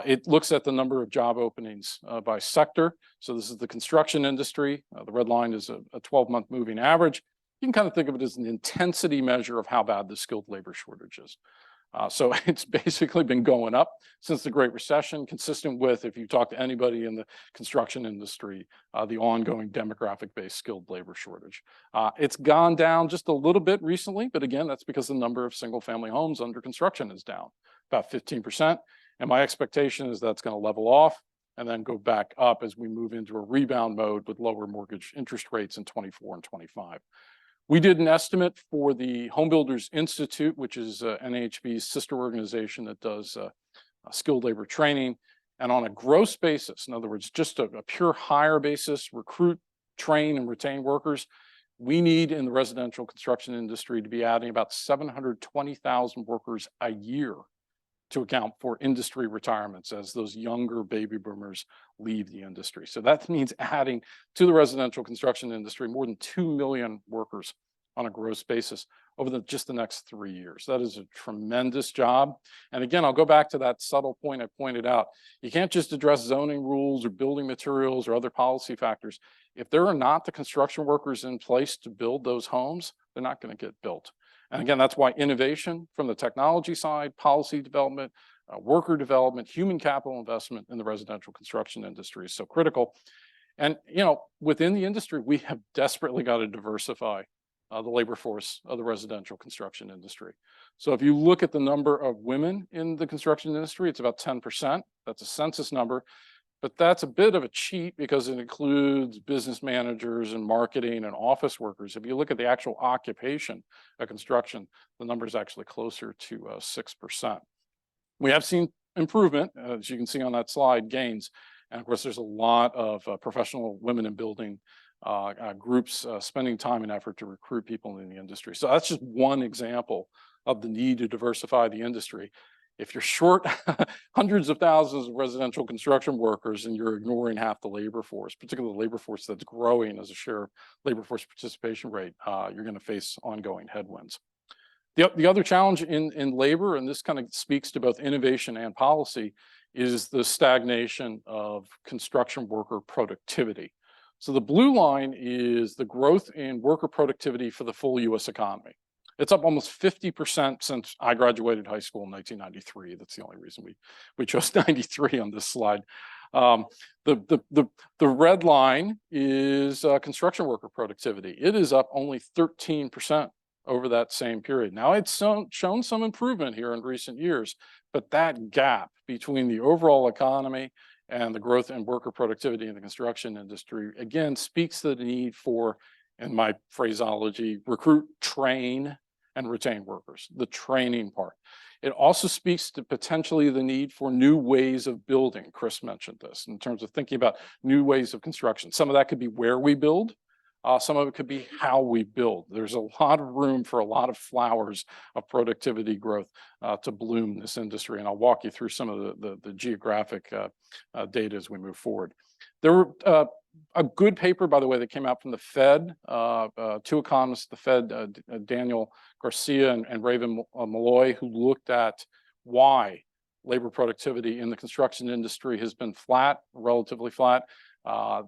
It looks at the number of job openings by sector. So this is the construction industry. The red line is a 12-month moving average. You can kind of think of it as an intensity measure of how bad the skilled labor shortage is. So it's basically been going up since the Great Recession, consistent with, if you talk to anybody in the construction industry, the ongoing demographic-based skilled labor shortage. It's gone down just a little bit recently, but again, that's because the number of single-family homes under construction is down about 15%. And my expectation is that's going to level off and then go back up as we move into a rebound mode with lower mortgage interest rates in 24 and 25. We did an estimate for the Home Builders Institute, which is NAHB's sister organization that does skilled labor training. And on a gross basis, in other words, just a pure hire basis, recruit, train, and retain workers, we need in the residential construction industry to be adding about 720,000 workers a year to account for industry retirements as those younger baby boomers leave the industry. So that means adding to the residential construction industry more than 2 million workers on a gross basis over just the next 3 years. That is a tremendous job. And again, I'll go back to that subtle point I pointed out. You can't just address zoning rules or building materials or other policy factors. If there are not the construction workers in place to build those homes, they're not going to get built. And again, that's why innovation from the technology side, policy development, worker development, human capital investment in the residential construction industry is so critical. And, within the industry, we have desperately got to diversify the labor force of the residential construction industry. So if you look at the number of women in the construction industry, it's about 10%. That's a census number. But that's a bit of a cheat because it includes business managers and marketing and office workers. If you look at the actual occupation of construction, the number is actually closer to 6%. We have seen improvement, as you can see on that slide, gains. And of course, there's a lot of professional women in building groups spending time and effort to recruit people in the industry. So that's just one example of the need to diversify the industry. If you're short hundreds of thousands of residential construction workers and you're ignoring half the labor force, particularly the labor force that's growing as a share of labor force participation rate, you're going to face ongoing headwinds. The other challenge in labor, and this kind of speaks to both innovation and policy, is the stagnation of construction worker productivity. So the blue line is the growth in worker productivity for the full U.S. economy. It's up almost 50% since I graduated high school in 1993. That's the only reason we chose 93 on this slide. The red line is construction worker productivity. It is up only 13% over that same period. Now, it's shown some improvement here in recent years, but that gap between the overall economy and the growth in worker productivity in the construction industry, again, speaks to the need for, in my phraseology, recruit, train, and retain workers, the training part. It also speaks to potentially the need for new ways of building. Chris mentioned this in terms of thinking about new ways of construction. Some of that could be where we build. Some of it could be how we build. There's a lot of room for a lot of flowers of productivity growth to bloom this industry. And I'll walk you through some of the geographic data as we move forward. There were a good paper, by the way, that came out from the Fed, two economists, the Fed, Daniel Garcia and Raven Malloy, who looked at why labor productivity in the construction industry has been flat, relatively flat.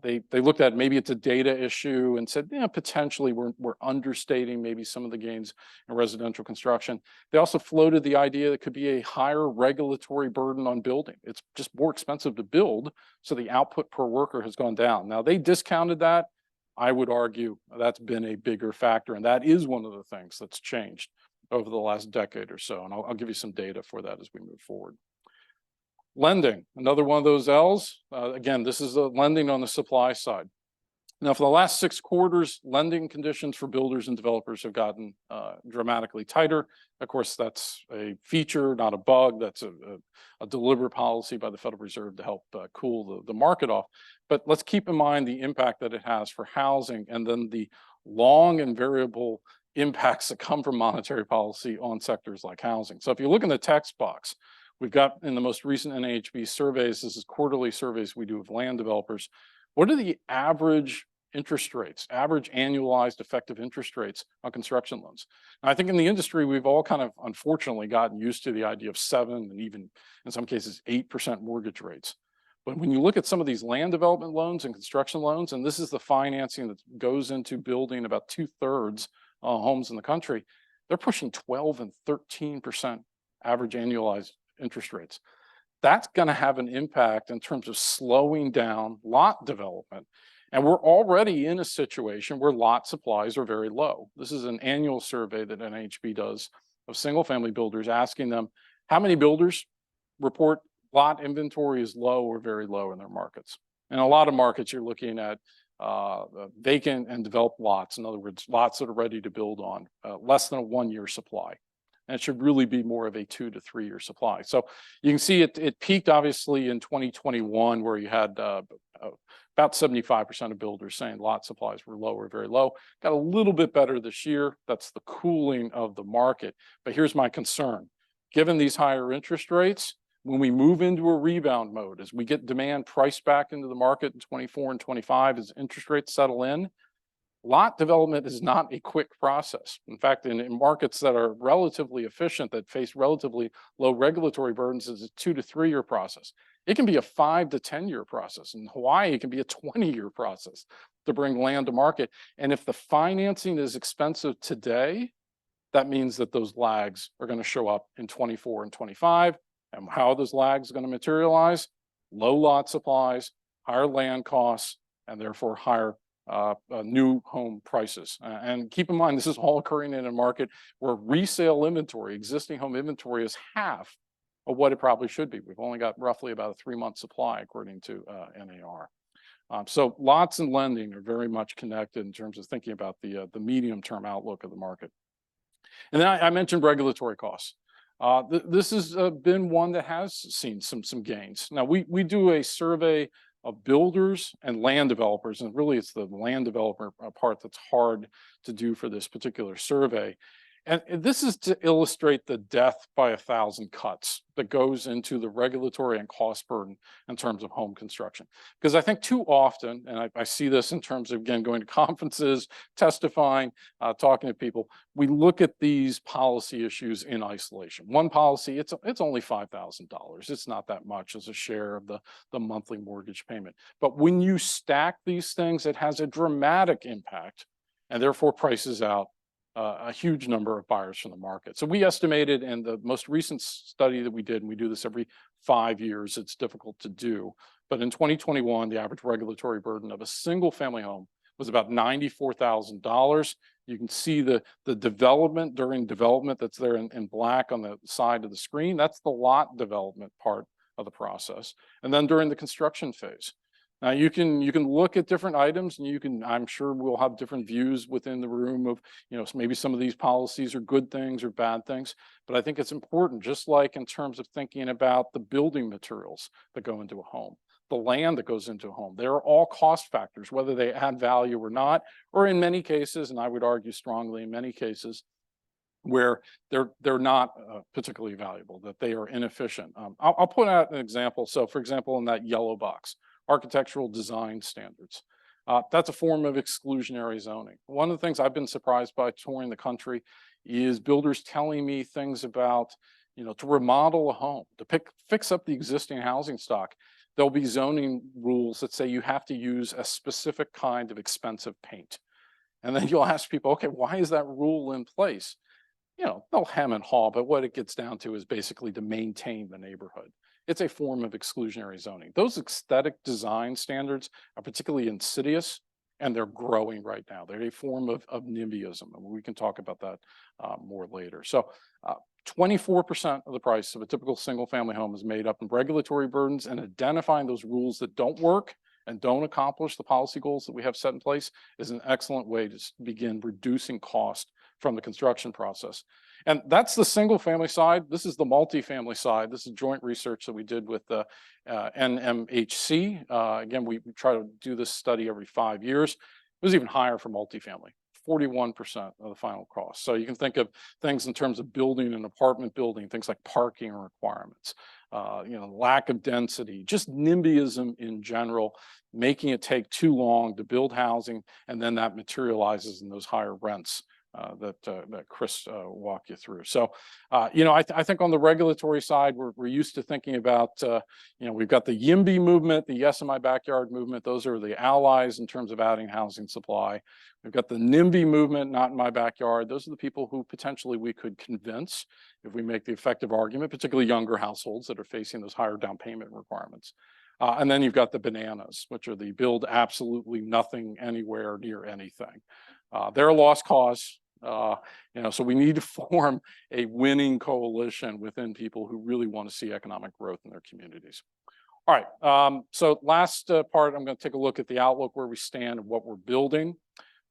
They looked at maybe it's a data issue and said, yeah, potentially we're understating maybe some of the gains in residential construction. They also floated the idea that could be a higher regulatory burden on building. It's just more expensive to build, so the output per worker has gone down. Now they discounted that. I would argue that's been a bigger factor, and that is one of the things that's changed over the last decade or so. And I'll give you some data for that as we move forward. Lending, another one of those L's. Again, this is lending on the supply side. Now, for the last 6 quarters, lending conditions for builders and developers have gotten dramatically tighter. Of course, that's a feature, not a bug. That's a deliberate policy by the Federal Reserve to help cool the market off. But let's keep in mind the impact that it has for housing, and then the long and variable impacts that come from monetary policy on sectors like housing. So if you look in the text box, we've got in the most recent NAHB surveys, this is quarterly surveys we do of land developers, what are the average interest rates, average annualized effective interest rates on construction loans? Now, I think in the industry, we've all kind of unfortunately gotten used to the idea of 7 and even in some cases 8% mortgage rates. But when you look at some of these land development loans and construction loans, and this is the financing that goes into building about 2/3 homes in the country, they're pushing 12 and 13% average annualized interest rates. That's going to have an impact in terms of slowing down lot development. And we're already in a situation where lot supplies are very low. This is an annual survey that NAHB does of single family builders, asking them how many builders report lot inventory is low or very low in their markets. In a lot of markets, you're looking at vacant and developed lots. In other words, lots that are ready to build on, less than a 1-year supply. And it should really be more of a 2 to 3 year supply. So you can see it peaked obviously in 2021, where you had about 75% of builders saying lot supplies were low or very low. Got a little bit better this year. That's the cooling of the market. But here's my concern. Given these higher interest rates, when we move into a rebound mode, as we get demand priced back into the market in 24 and 25, as interest rates settle in, lot development is not a quick process. In fact, in markets that are relatively efficient, that face relatively low regulatory burdens, it's a 2 to 3 year process. It can be a 5 to 10 year process. In Hawaii, it can be a 20-year process to bring land to market. And if the financing is expensive today, that means that those lags are going to show up in 24 and 25. And how are those lags going to materialize? Low lot supplies, higher land costs, and therefore higher new home prices. And keep in mind, this is all occurring in a market where resale inventory, existing home inventory, is half of what it probably should be. We've only got roughly about a 3-month supply, according to NAR. So lots and lending are very much connected in terms of thinking about the medium-term outlook of the market. And then I mentioned regulatory costs. This has been one that has seen some gains. Now, we do a survey of builders and land developers, and really it's the land developer part that's hard to do for this particular survey. And this is to illustrate the death by 1,000 cuts that goes into the regulatory and cost burden in terms of home construction. Because I think too often, and I see this in terms of, again, going to conferences, testifying, talking to people, we look at these policy issues in isolation. One policy, it's only $5,000. It's not that much as a share of the monthly mortgage payment. But when you stack these things, it has a dramatic impact, and therefore prices out a huge number of buyers from the market. So we estimated in the most recent study that we did, and we do this every 5 years, it's difficult to do, but in 2021, the average regulatory burden of a single family home was about $94,000. You can see the development during development that's there in black on the side of the screen. That's the lot development part of the process. And then during the construction phase. Now you can look at different items and I'm sure we'll have different views within the room of, maybe some of these policies are good things or bad things, but I think it's important, just like in terms of thinking about the building materials that go into a home, the land that goes into a home. They're all cost factors, whether they add value or not, or in many cases, and I would argue strongly in many cases, where they're not particularly valuable, that they are inefficient. I'll put out an example. So for example, in that yellow box, architectural design standards. That's a form of exclusionary zoning. One of the things I've been surprised by touring the country is builders telling me things about, to remodel a home, to fix up the existing housing stock. There'll be zoning rules that say you have to use a specific kind of expensive paint. And then you'll ask people, okay, why is that rule in place? They'll hem and haw, but what it gets down to is basically to maintain the neighborhood. It's a form of exclusionary zoning. Those aesthetic design standards are particularly insidious, and they're growing right now. They're a form of NIBSism, and we can talk about that more later. So 24% of the price of a typical single-family home is made up in regulatory burdens, and identifying those rules that don't work and don't accomplish the policy goals that we have set in place is an excellent way to begin reducing cost from the construction process. And that's the single family side. This is the multifamily side. This is joint research that we did with the NMHC. Again, we try to do this study every 5 years. It was even higher for multifamily, 41% of the final cost. So you can think of things in terms of building an apartment building, things like parking requirements, lack of density, just NIMBYism in general, making it take too long to build housing, and then that materializes in those higher rents that Chris walked you through. So, I think on the regulatory side, we're used to thinking about, we've got the YIMBY movement, the Yes in My Backyard movement. Those are the allies in terms of adding housing supply. We've got the NIMBY movement, Not in My Backyard. Those are the people who potentially we could convince if we make the effective argument, particularly younger households that are facing those higher down payment requirements. And then you've got the bananas, which are the build absolutely nothing anywhere near anything. They're a lost cause. So we need to form a winning coalition within people who really want to see economic growth in their communities. All right, so last part, I'm going to take a look at the outlook, where we stand and what we're building.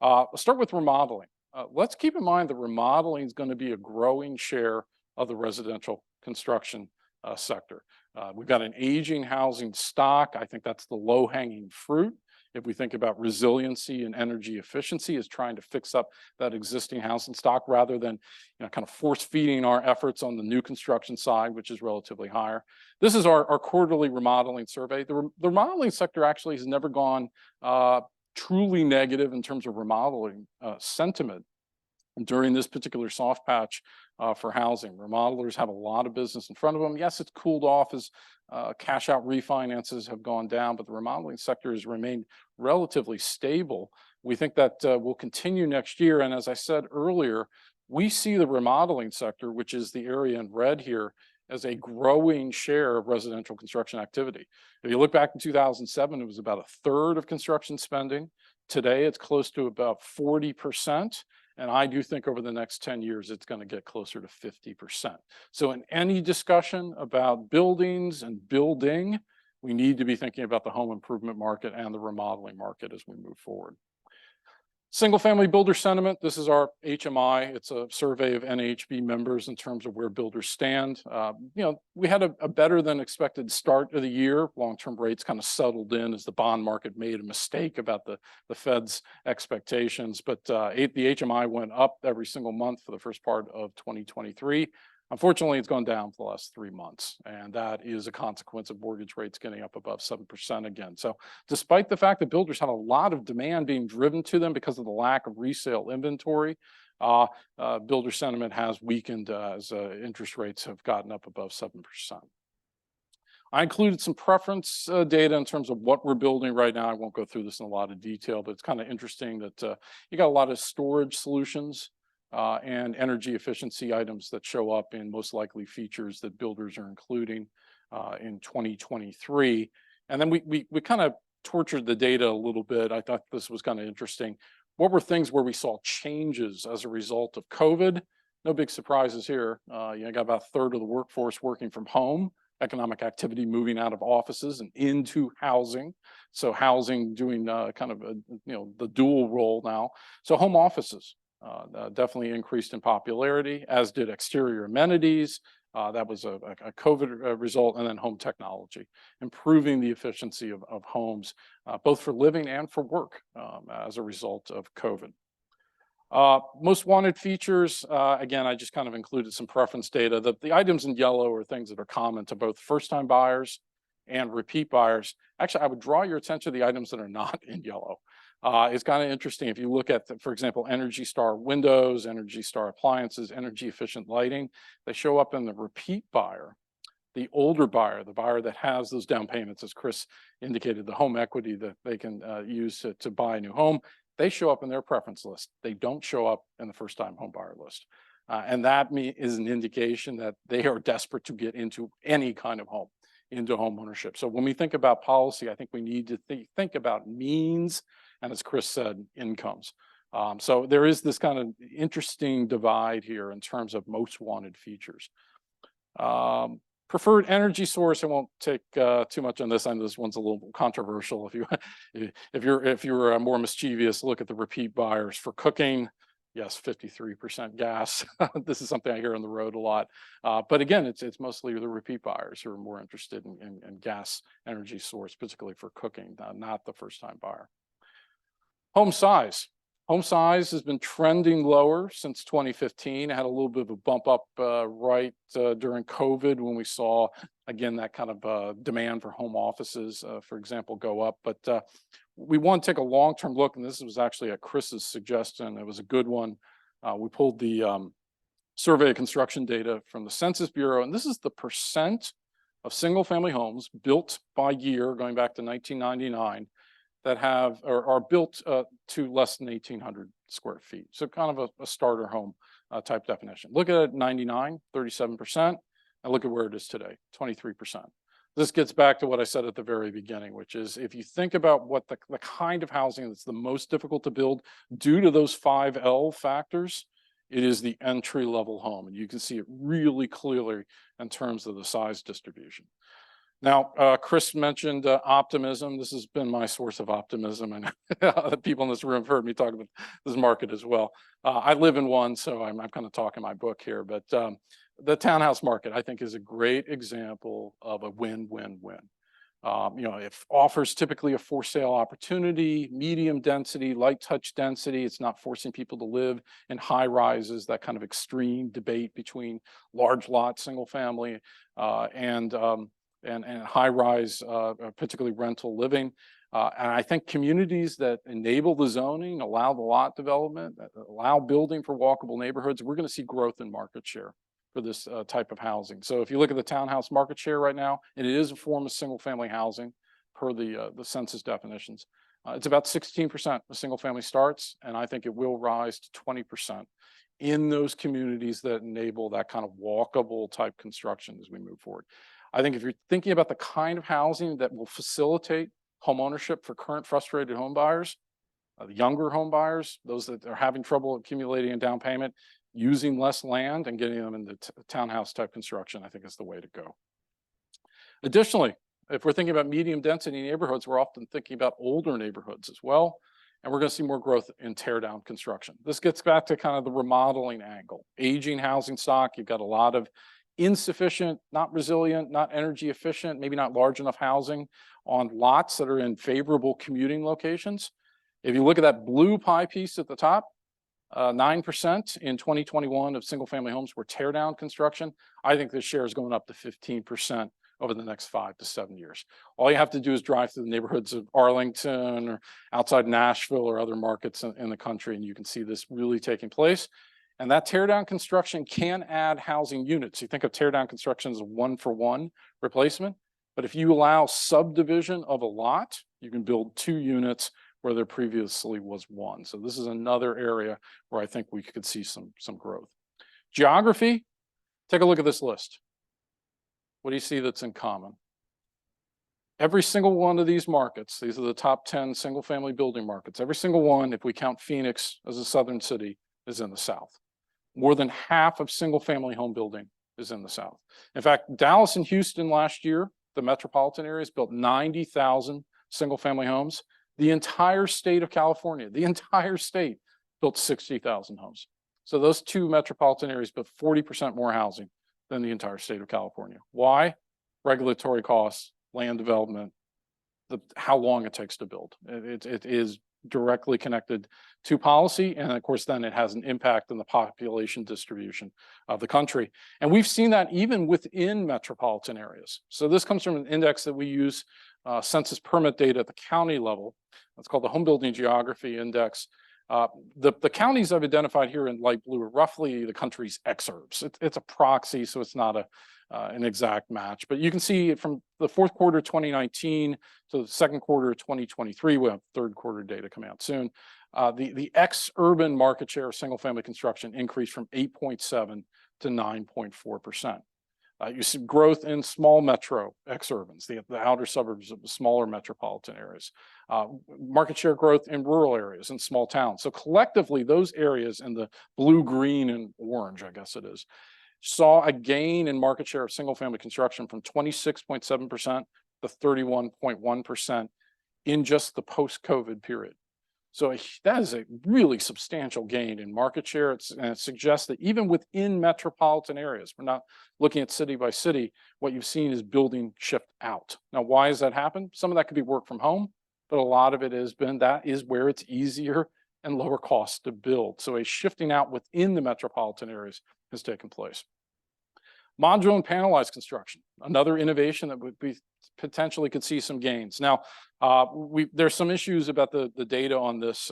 Let's start with remodeling. Let's keep in mind that remodeling is going to be a growing share of the residential construction sector. We've got an aging housing stock. I think that's the low-hanging fruit. If we think about resiliency and energy efficiency as trying to fix up that existing housing stock, rather than kind of force feeding our efforts on the new construction side, which is relatively higher. This is our quarterly remodeling survey. The remodeling sector actually has never gone truly negative in terms of remodeling sentiment during this particular soft patch for housing. Remodelers have a lot of business in front of them. Yes, it's cooled off as cash out refinances have gone down, but the remodeling sector has remained relatively stable. We think that will continue next year. And as I said earlier, we see the remodeling sector, which is the area in red here, as a growing share of residential construction activity. If you look back in 2007, it was about a third of construction spending. Today, it's close to about 40%. And I do think over the next 10 years, it's going to get closer to 50%. So in any discussion about buildings and building, we need to be thinking about the home improvement market and the remodeling market as we move forward. Single family builder sentiment. This is our HMI. It's a survey of NAHB members in terms of where builders stand. We had a better than expected start of the year. Long-term rates kind of settled in as the bond market made a mistake about the Fed's expectations. But the HMI went up every single month for the first part of 2023. Unfortunately, it's gone down for the last 3 months, and that is a consequence of mortgage rates getting up above 7% again. So despite the fact that builders had a lot of demand being driven to them because of the lack of resale inventory, builder sentiment has weakened as interest rates have gotten up above 7%. I included some preference data in terms of what we're building right now. I won't go through this in a lot of detail, but it's kind of interesting that you got a lot of storage solutions and energy efficiency items that show up in most likely features that builders are including in 2023. And then we kind of tortured the data a little bit. I thought this was kind of interesting. What were things where we saw changes as a result of COVID? No big surprises here. You got about a third of the workforce working from home economic activity moving out of offices and into housing. So housing doing kind of the dual role now. So home offices definitely increased in popularity, as did exterior amenities. That was a COVID result, and then home technology, improving the efficiency of homes, both for living and for work as a result of COVID. Most wanted features, again, I just kind of included some preference data. The items in yellow are things that are common to both first-time buyers and repeat buyers. Actually, I would draw your attention to the items that are not in yellow. It's kind of interesting if you look at, for example, Energy Star windows, Energy Star appliances, energy efficient lighting, they show up in the repeat buyer, the older buyer, the buyer that has those down payments, as Chris indicated, the home equity that they can use to buy a new home. They show up in their preference list. They don't show up in the first-time home buyer list. And that is an indication that they are desperate to get into any kind of home, into home ownership. So when we think about policy, I think we need to think about means, and as Chris said, incomes. So there is this kind of interesting divide here in terms of most wanted features. Preferred energy source, I won't take too much on this. I know this one's a little controversial. If you're more mischievous, look at the repeat buyers for cooking. Yes, 53% gas. This is something I hear on the road a lot. But again, it's mostly the repeat buyers who are more interested in gas energy source, particularly for cooking, not the first-time buyer. Home size. Home size has been trending lower since 2015. It had a little bit of a bump up right during COVID when we saw, again, that kind of demand for home offices, for example, go up. But we want to take a long-term look, and this was actually at Chris's suggestion. It was a good one. We pulled the survey of construction data from the Census Bureau, and this is the percent of single-family homes built by year going back to 1999 that have or are built to less than 1,800 square feet. So kind of a starter home type definition. Look at it, 99, 37%, and look at where it is today, 23%. This gets back to what I said at the very beginning, which is if you think about what the kind of housing that's the most difficult to build due to those 5L factors, it is the entry-level home. And you can see it really clearly in terms of the size distribution. Now, Chris mentioned optimism. This has been my source of optimism, and the people in this room have heard me talk about this market as well. I live in one, so I'm kind of talking my book here, but the townhouse market, I think, is a great example of a win-win-win. It offers typically a for sale opportunity, medium density, light touch density. It's not forcing people to live in high rises, that kind of extreme debate between large lot, single family, and high rise, particularly rental living. And I think communities that enable the zoning, allow the lot development, allow building for walkable neighborhoods, we're going to see growth in market share for this type of housing. So if you look at the townhouse market share right now, and it is a form of single family housing per the census definitions, it's about 16% of single family starts, and I think it will rise to 20% in those communities that enable that kind of walkable type construction as we move forward. I think if you're thinking about the kind of housing that will facilitate home ownership for current frustrated home buyers, the younger home buyers, those that are having trouble accumulating a down payment, using less land and getting them into townhouse type construction, I think is the way to go. Additionally, if we're thinking about medium density neighborhoods, we're often thinking about older neighborhoods as well. And we're going to see more growth in tear down construction. This gets back to kind of the remodeling angle. Aging housing stock, you've got a lot of insufficient, not resilient, not energy efficient, maybe not large enough housing on lots that are in favorable commuting locations. If you look at that blue pie piece at the top, 9% in 2021 of single family homes were tear down construction. I think this share is going up to 15% over the next 5 to 7 years. All you have to do is drive through the neighborhoods of Arlington or outside Nashville or other markets in the country, and you can see this really taking place. And that tear down construction can add housing units. You think of tear down construction as a 1-for-1 replacement, but if you allow subdivision of a lot, you can build 2 units where there previously was 1. So this is another area where I think we could see some growth. Geography, take a look at this list. What do you see that's in common? Every single one of these markets, these are the top 10 single family building markets, every single one, if we count Phoenix as a southern city, is in the South. More than half of single family home building is in the South. In fact, Dallas and Houston last year, the metropolitan areas built 90,000 single-family homes. The entire state of California, the entire state built 60,000 homes. So those two metropolitan areas built 40% more housing than the entire state of California. Why? Regulatory costs, land development, how long it takes to build. It is directly connected to policy. And of course, then it has an impact on the population distribution of the country. And we've seen that even within metropolitan areas. So this comes from an index that we use, census permit data at the county level. It's called the Home Building Geography Index. The counties I've identified here in light blue are roughly the country's exurbs. It's a proxy, so it's not an exact match. But you can see from the fourth quarter 2019 to the second quarter of 2023, we have third quarter data coming out soon. The ex-urban market share of single-family construction increased from 8.7 to 9.4%. You see growth in small metro ex-urbans, the outer suburbs of the smaller metropolitan areas. Market share growth in rural areas and small towns. So collectively, those areas in the blue, green, and orange, I guess it is, saw a gain in market share of single-family construction from 26.7% to 31.1% in just the post-COVID period. So that is a really substantial gain in market share. And it suggests that even within metropolitan areas, we're not looking at city by city, what you've seen is building shift out. Now, why has that happened? Some of that could be work from home, but a lot of it has been that is where it's easier and lower cost to build. So a shifting out within the metropolitan areas has taken place. Modular and panelized construction, another innovation that we potentially could see some gains. Now, there's some issues about the data on this.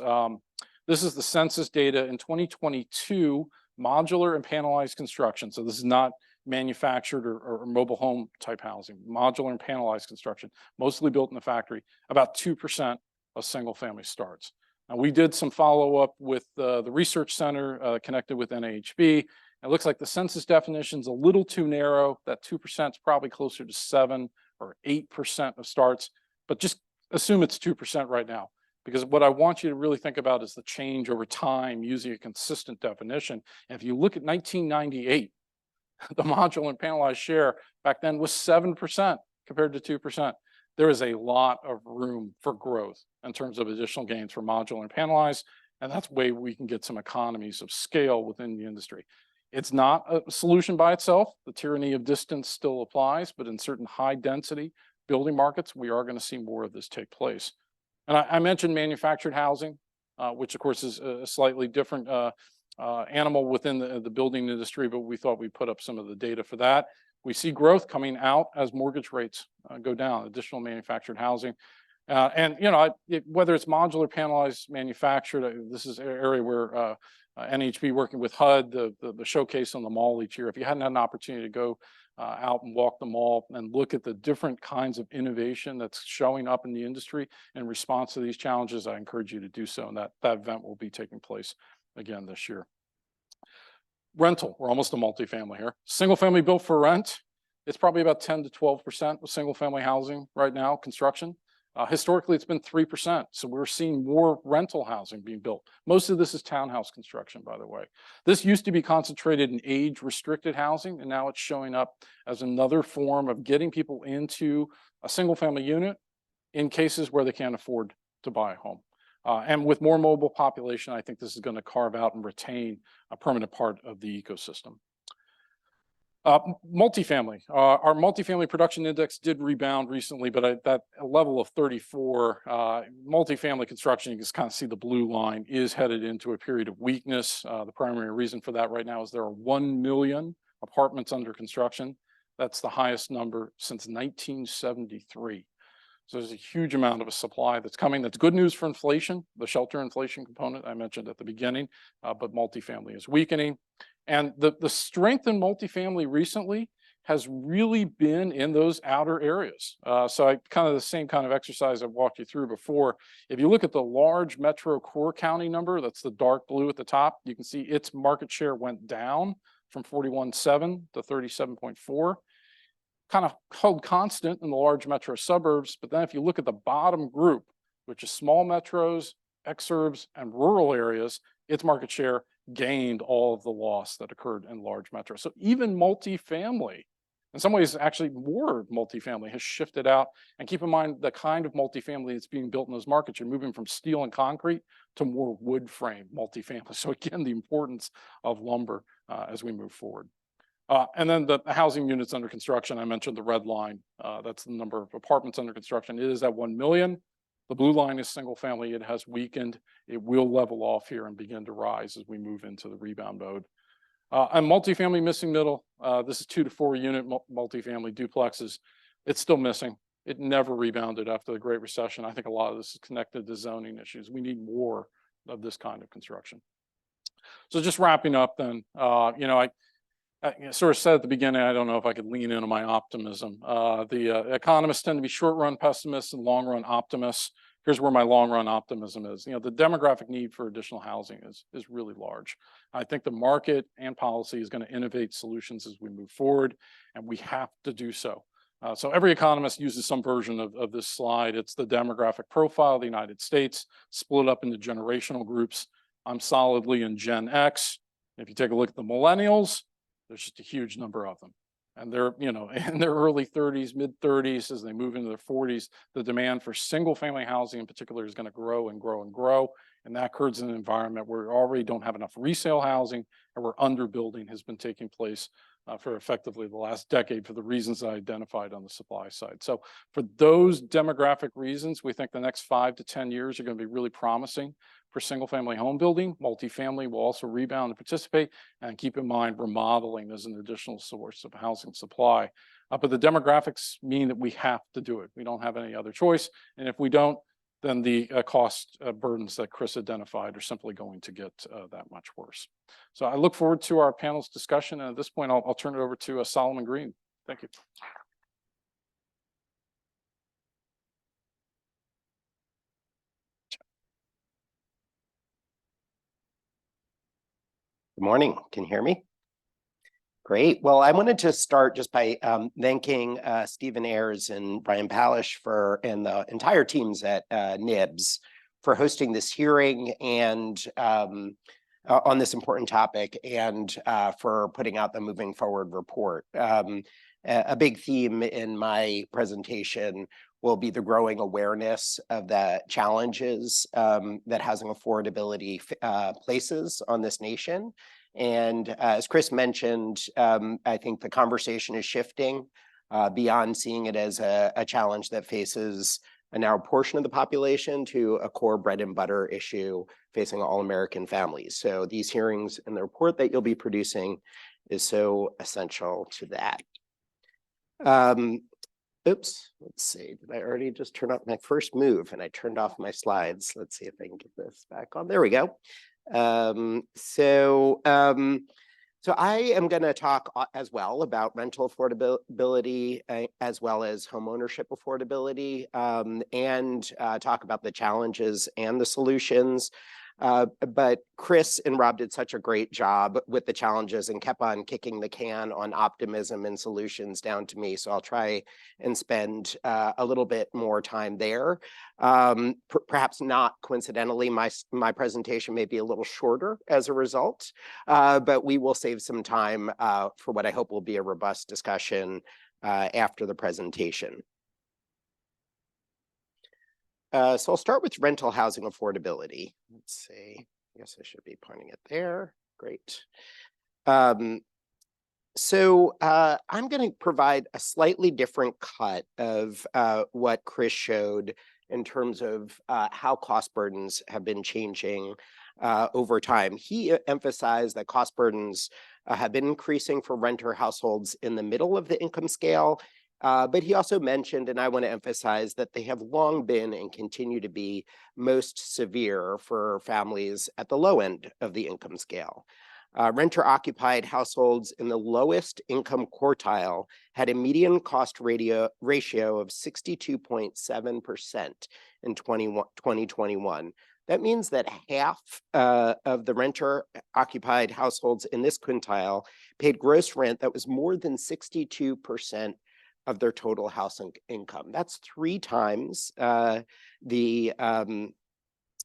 This is the census data in 2022, modular and panelized construction. So this is not manufactured or mobile home type housing, modular and panelized construction, mostly built in the factory, about 2% of single family starts. Now, we did some follow-up with the research center connected with NAHB. It looks like the census definition is a little too narrow. That 2% is probably closer to 7 or 8% of starts, but just assume it's 2% right now. Because what I want you to really think about is the change over time using a consistent definition. And if you look at 1998, the modular and panelized share back then was 7% compared to 2%. There is a lot of room for growth in terms of additional gains for modular and panelized, and that's where we can get some economies of scale within the industry. It's not a solution by itself. The tyranny of distance still applies, but in certain high density building markets, we are going to see more of this take place. And I mentioned manufactured housing, which of course is a slightly different animal within the building industry, but we thought we'd put up some of the data for that. We see growth coming out as mortgage rates go down, additional manufactured housing. And, you know, whether it's modular, panelized, manufactured, this is an area where NHB working with HUD, the showcase on the mall each year. If you hadn't had an opportunity to go out and walk the mall and look at the different kinds of innovation that's showing up in the industry in response to these challenges, I encourage you to do so. And that event will be taking place again this year. Rental, we're almost a multifamily here. Single family built for rent, it's probably about 10 to 12% of single family housing right now, construction. Historically, it's been 3%. So we're seeing more rental housing being built. Most of this is townhouse construction, by the way. This used to be concentrated in age-restricted housing, and now it's showing up as another form of getting people into a single-family unit in cases where they can't afford to buy a home. And with more mobile population, I think this is going to carve out and retain a permanent part of the ecosystem. Multifamily, our multifamily production index did rebound recently, but at that level of 34, multifamily construction, you can kind of see the blue line, is headed into a period of weakness. The primary reason for that right now is there are 1 million apartments under construction. That's the highest number since 1973. So there's a huge amount of a supply that's coming. That's good news for inflation, the shelter inflation component I mentioned at the beginning, but multifamily is weakening. And the strength in multifamily recently has really been in those outer areas. So the same kind of exercise I've walked you through before. If you look at the large metro core county number, that's the dark blue at the top, you can see its market share went down from 41.7 to 37.4. Kind of held constant in the large metro suburbs. But then if you look at the bottom group, which is small metros, exurbs, and rural areas, its market share gained all of the loss that occurred in large metros. So even multifamily, in some ways, actually more multifamily has shifted out. And keep in mind the kind of multifamily that's being built in those markets. You're moving from steel and concrete to more wood frame multifamily. So again, the importance of lumber as we move forward. And then the housing units under construction, I mentioned the red line. That's the number of apartments under construction. It is at 1 million. The blue line is single family. It has weakened. It will level off here and begin to rise as we move into the rebound mode. And multifamily missing middle. This is 2 to 4 unit multifamily duplexes. It's still missing. It never rebounded after the Great Recession. I think a lot of this is connected to zoning issues. We need more of this kind of construction. So just wrapping up then, I sort of said at the beginning, I don't know if I could lean into my optimism. The economists tend to be short run pessimists and long run optimists. Here's where my long run optimism is. The demographic need for additional housing is really large. I think the market and policy is going to innovate solutions as we move forward, and we have to do so. So every economist uses some version of this slide. It's the demographic profile of the United States, split up into generational groups. I'm solidly in Gen X. If you take a look at the millennials, there's just a huge number of them. And they're, in their early 30s, mid 30s, as they move into their 40s, the demand for single family housing in particular is going to grow and grow and grow. And that occurs in an environment where we already don't have enough resale housing and where underbuilding has been taking place for effectively the last decade for the reasons I identified on the supply side. So for those demographic reasons, we think the next 5 to 10 years are going to be really promising for single family home building. Multifamily will also rebound and participate. And keep in mind, remodeling is an additional source of housing supply. But the demographics mean that we have to do it. We don't have any other choice. And if we don't, then the cost burdens that Chris identified are simply going to get that much worse. So I look forward to our panel's discussion. And at this point, I'll turn it over to Solomon Greene. Thank you. Good morning. Can you hear me? Great. Well, I wanted to start just by thanking Stephen Ayers and Brian Pallasch and the entire teams at NIBS for hosting this hearing and on this important topic and for putting out the Moving Forward report. A big theme in my presentation will be the growing awareness of the challenges that housing affordability places on this nation. And as Chris mentioned, I think the conversation is shifting beyond seeing it as a challenge that faces a narrow portion of the population to a core bread and butter issue facing all American families. So these hearings and the report that you'll be producing is so essential to that. Oops, let's see, did I already just turn off my first move and I turned off my slides? Let's see if I can get this back on. There we go. So I am going to talk as well about rental affordability as well as homeownership affordability and talk about the challenges and the solutions. But Chris and Rob did such a great job with the challenges and kept on kicking the can on optimism and solutions down to me. So I'll try and spend a little bit more time there. Perhaps not coincidentally, my presentation may be a little shorter as a result, but we will save some time for what I hope will be a robust discussion after the presentation. So I'll start with rental housing affordability. Let's see, I guess I should be pointing it there. Great. So I'm going to provide a slightly different cut of what Chris showed in terms of how cost burdens have been changing over time. He emphasized that cost burdens have been increasing for renter households in the middle of the income scale. But he also mentioned, and I want to emphasize, that they have long been and continue to be most severe for families at the low end of the income scale. Renter-occupied households in the lowest income quartile had a median cost ratio of 62.7% in 2021. That means that half of the renter-occupied households in this quintile paid gross rent that was more than 62% of their total house income. That's 3 times the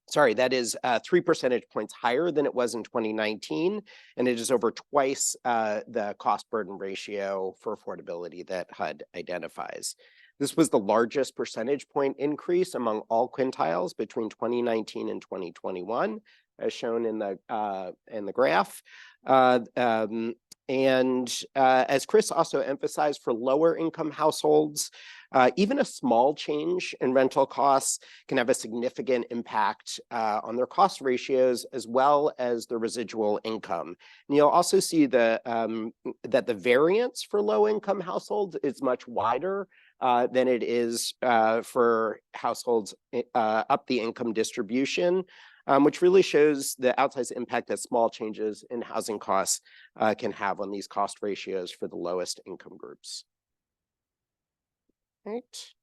Sorry, that is 3 percentage points higher than it was in 2019, and it is over twice the cost burden ratio for affordability that HUD identifies. This was the largest percentage point increase among all quintiles between 2019 and 2021, as shown in the graph. As Chris also emphasized, for lower income households, even a small change in rental costs can have a significant impact on their cost ratios as well as the residual income. And you'll also see that the variance for low income households is much wider than it is for households up the income distribution, which really shows the outsized impact that small changes in housing costs can have on these cost ratios for the lowest income groups. Right.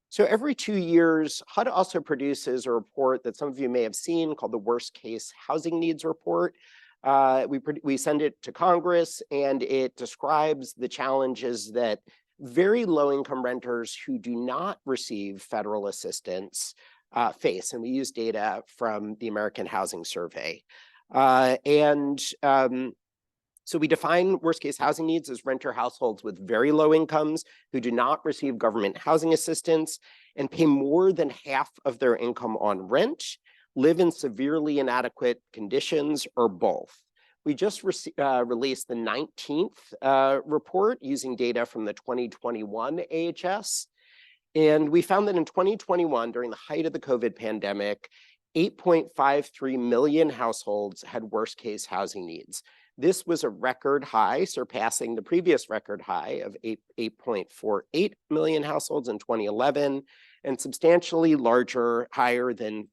So every 2 years, HUD also produces a report that some of you may have seen called the Worst Case Housing Needs Report. We send it to Congress, and it describes the challenges that very low-income renters who do not receive federal assistance face, and we use data from the American Housing Survey. So we define worst case housing needs as renter households with very low incomes who do not receive government housing assistance and pay more than half of their income on rent, live in severely inadequate conditions, or both. We just released the 19th report using data from the 2021 AHS. And we found that in 2021, during the height of the COVID pandemic, 8.53 million households had worst case housing needs. This was a record high, surpassing the previous record high of 8.48 million households in 2011, and substantially higher than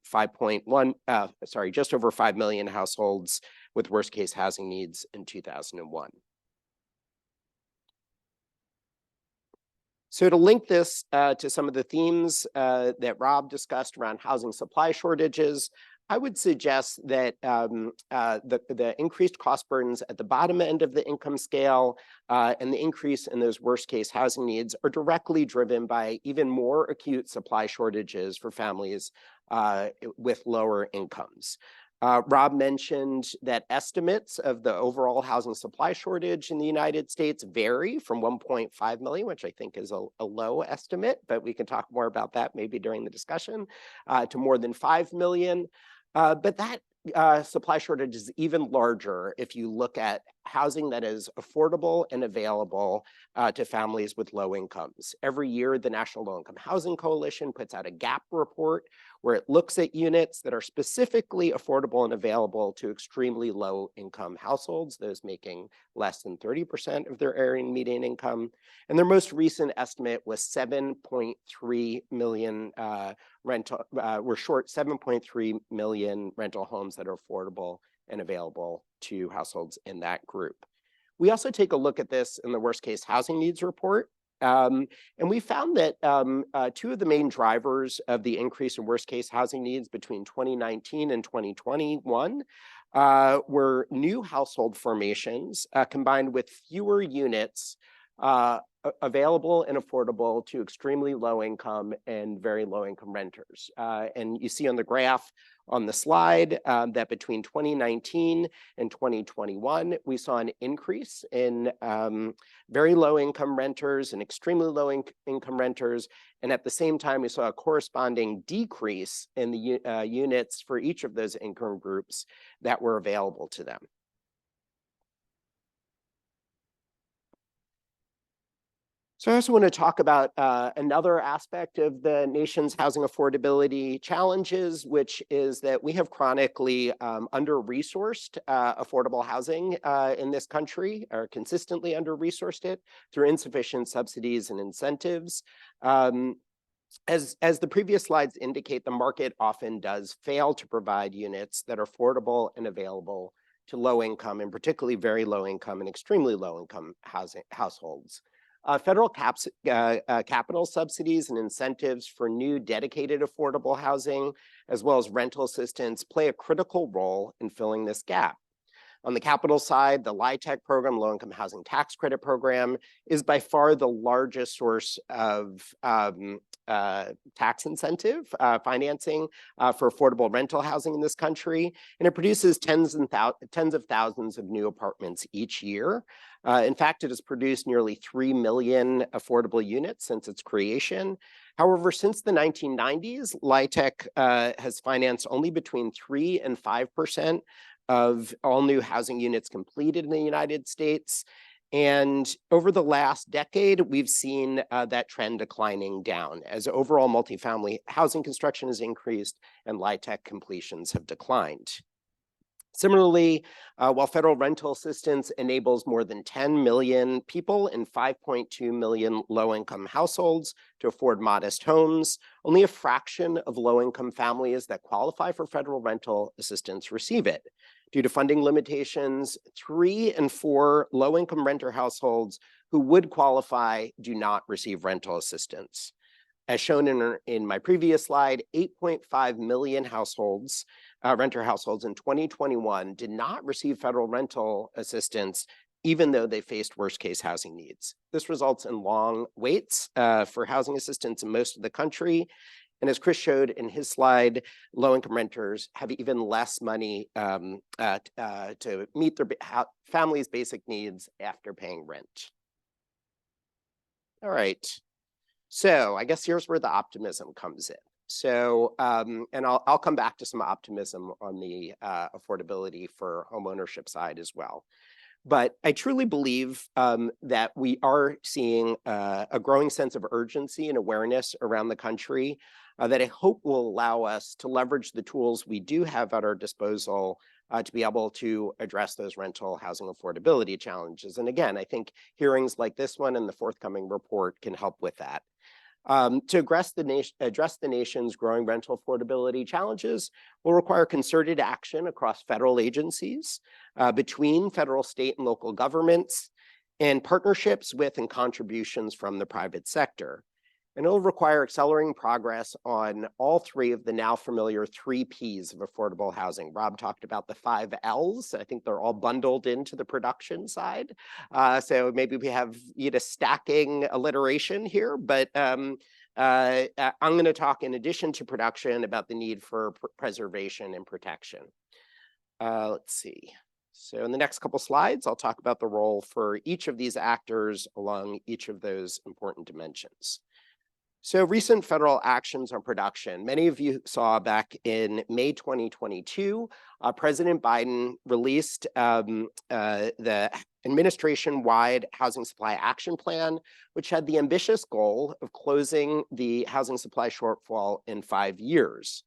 just over 5 million households with worst case housing needs in 2001. So to link this to some of the themes that Rob discussed around housing supply shortages, I would suggest that the increased cost burdens at the bottom end of the income scale and the increase in those worst case housing needs are directly driven by even more acute supply shortages for families with lower incomes. Rob mentioned that estimates of the overall housing supply shortage in the United States vary from 1.5 million, which I think is a low estimate, but we can talk more about that maybe during the discussion, to more than 5 million. But that supply shortage is even larger if you look at housing that is affordable and available to families with low incomes. Every year, the National Low Income Housing Coalition puts out a gap report where it looks at units that are specifically affordable and available to extremely low income households, those making less than 30% of their area median income. And their most recent estimate was 7.3 million we're short 7.3 million rental homes that are affordable and available to households in that group. We also take a look at this in the worst case housing needs report. And we found that two of the main drivers of the increase in worst case housing needs between 2019 and 2021 were new household formations combined with fewer units available and affordable to extremely low income and very low income renters. And you see on the graph on the slide that between 2019 and 2021, we saw an increase in very low income renters and extremely low income renters. And at the same time, we saw a corresponding decrease in the units for each of those income groups that were available to them. So I also want to talk about another aspect of the nation's housing affordability challenges, which is that we have chronically under-resourced affordable housing in this country, or consistently under-resourced it through insufficient subsidies and incentives. As the previous slides indicate, the market often does fail to provide units that are affordable and available to low income, and particularly very low income and extremely low income households. Federal capital subsidies and incentives for new dedicated affordable housing, as well as rental assistance, play a critical role in filling this gap. On the capital side, the LIHTC program, Low-Income Housing Tax Credit Program, is by far the largest source of tax incentive financing for affordable rental housing in this country. And it produces tens of thousands of new apartments each year. In fact, it has produced nearly 3 million affordable units since its creation. However, since the 1990s, LIHTC has financed only between 3 and 5% of all new housing units completed in the United States. And over the last decade, we've seen that trend declining down as overall multifamily housing construction has increased and LIHTC completions have declined. Similarly, while federal rental assistance enables more than 10 million people in 5.2 million low-income households to afford modest homes, only a fraction of low-income families that qualify for federal rental assistance receive it. Due to funding limitations, 3 in 4 low-income renter households who would qualify do not receive rental assistance. As shown in my previous slide, 8.5 million households, renter households in 2021 did not receive federal rental assistance, even though they faced worst-case housing needs. This results in long waits for housing assistance in most of the country. And as Chris showed in his slide, low-income renters have even less money to meet their family's basic needs after paying rent. All right. So I guess here's where the optimism comes in. So, and I'll come back to some optimism on the affordability for homeownership side as well. But I truly believe that we are seeing a growing sense of urgency and awareness around the country that I hope will allow us to leverage the tools we do have at our disposal to be able to address those rental housing affordability challenges. And again, I think hearings like this one and the forthcoming report can help with that. To address the nation's growing rental affordability challenges will require concerted action across federal agencies, between federal, state, and local governments, and partnerships with and contributions from the private sector. And it'll require accelerating progress on all 3 of the now familiar 3 Ps of affordable housing. Rob talked about the 5 Ls. I think they're all bundled into the production side. So maybe we have stacking alliteration here, but I'm going to talk in addition to production about the need for preservation and protection. Let's see. So in the next couple slides, I'll talk about the role for each of these actors along each of those important dimensions. So recent federal actions on production. Many of you saw back in May 2022, President Biden released the administration-wide Housing Supply Action Plan, which had the ambitious goal of closing the housing supply shortfall in 5 years.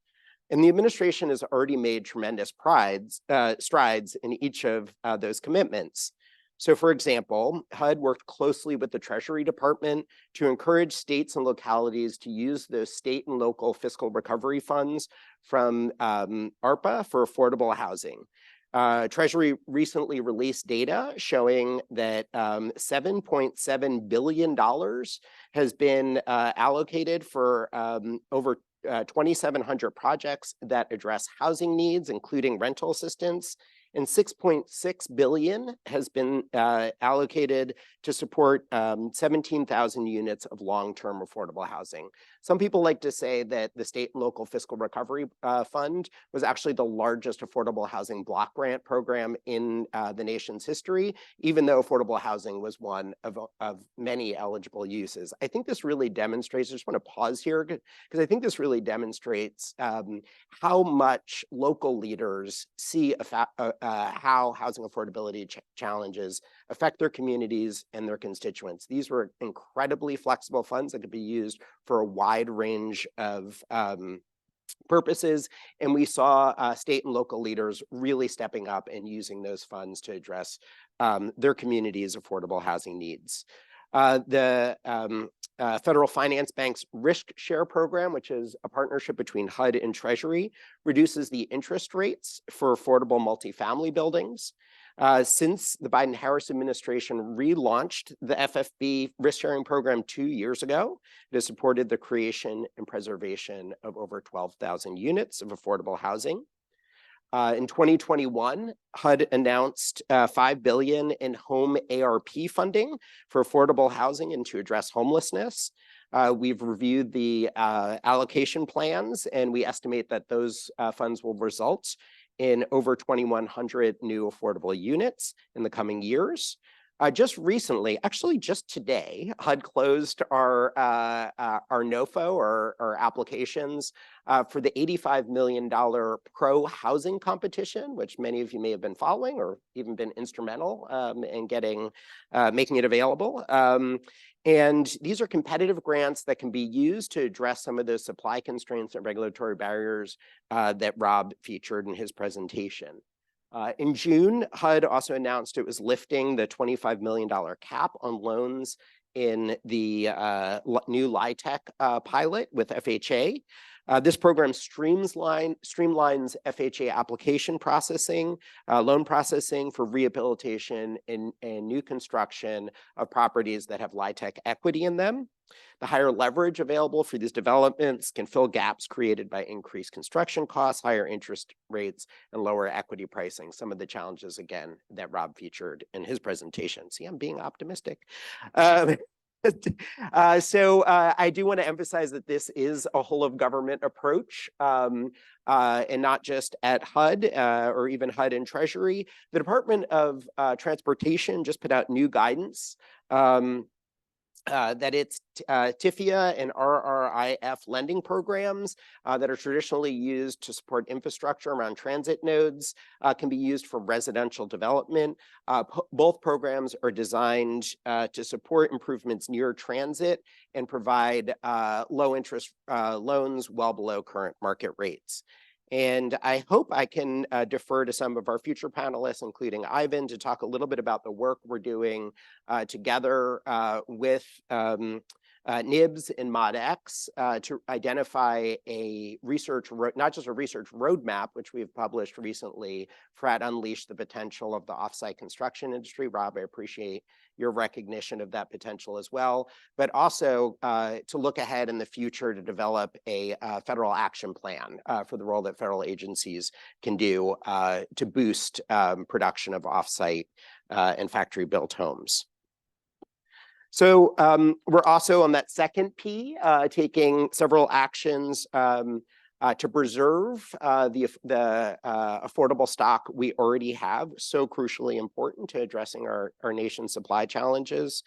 And the administration has already made tremendous strides in each of those commitments. So for example, HUD worked closely with the Treasury Department to encourage states and localities to use those state and local fiscal recovery funds from ARPA for affordable housing. Treasury recently released data showing that $7.7 billion has been allocated for over 2,700 projects that address housing needs, including rental assistance. And $6.6 billion has been allocated to support 17,000 units of long-term affordable housing. Some people like to say that the state and local fiscal recovery fund was actually the largest affordable housing block grant program in the nation's history, even though affordable housing was one of many eligible uses. I think this really demonstrates, I just want to pause here, because I think this really demonstrates how much local leaders see how housing affordability challenges affect their communities and their constituents. These were incredibly flexible funds that could be used for a wide range of purposes. And we saw state and local leaders really stepping up and using those funds to address their communities' affordable housing needs. The Federal Finance Bank's Risk Share Program, which is a partnership between HUD and Treasury, reduces the interest rates for affordable multifamily buildings. Since the Biden-Harris administration relaunched the FFB risk sharing program 2 years ago, it has supported the creation and preservation of over 12,000 units of affordable housing. In 2021, HUD announced $5 billion in home ARP funding for affordable housing and to address homelessness. We've reviewed the allocation plans, and we estimate that those funds will result in over 2,100 new affordable units in the coming years. Just recently, actually just today, HUD closed our NOFO or our applications for the $85 million Pro Housing competition, which many of you may have been following or even been instrumental in making it available. And these are competitive grants that can be used to address some of those supply constraints and regulatory barriers that Rob featured in his presentation. In June, HUD also announced it was lifting the $25 million cap on loans in the new LIHTC pilot with FHA. This program streamlines FHA application processing, loan processing for rehabilitation and new construction of properties that have LIHTC equity in them. The higher leverage available for these developments can fill gaps created by increased construction costs, higher interest rates, and lower equity pricing. Some of the challenges, again, that Rob featured in his presentation. See, I'm being optimistic. I do want to emphasize that this is a whole of government approach, and not just at HUD or even HUD and Treasury. The Department of Transportation just put out new guidance that its TIFIA and RRIF lending programs that are traditionally used to support infrastructure around transit nodes can be used for residential development. Both programs are designed to support improvements near transit and provide low interest loans well below current market rates. And I hope I can defer to some of our future panelists, including Ivan, to talk a little bit about the work we're doing together with NIBS and ModX to identify a research, not just a research roadmap, which we've published recently, for at Unleash the Potential of the Offsite Construction Industry. Rob, I appreciate your recognition of that potential as well, but also to look ahead in the future to develop a federal action plan for the role that federal agencies can do to boost production of offsite and factory-built homes. So we're also on that second P, taking several actions to preserve the affordable stock we already have, so crucially important to addressing our nation's supply challenges.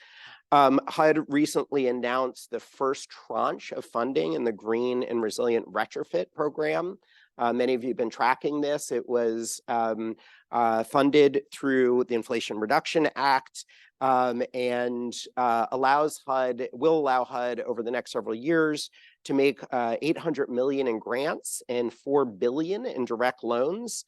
HUD recently announced the first tranche of funding in the Green and Resilient Retrofit program. Many of you have been tracking this. It was funded through the Inflation Reduction Act and will allow HUD over the next several years to make $800 million in grants and $4 billion in direct loans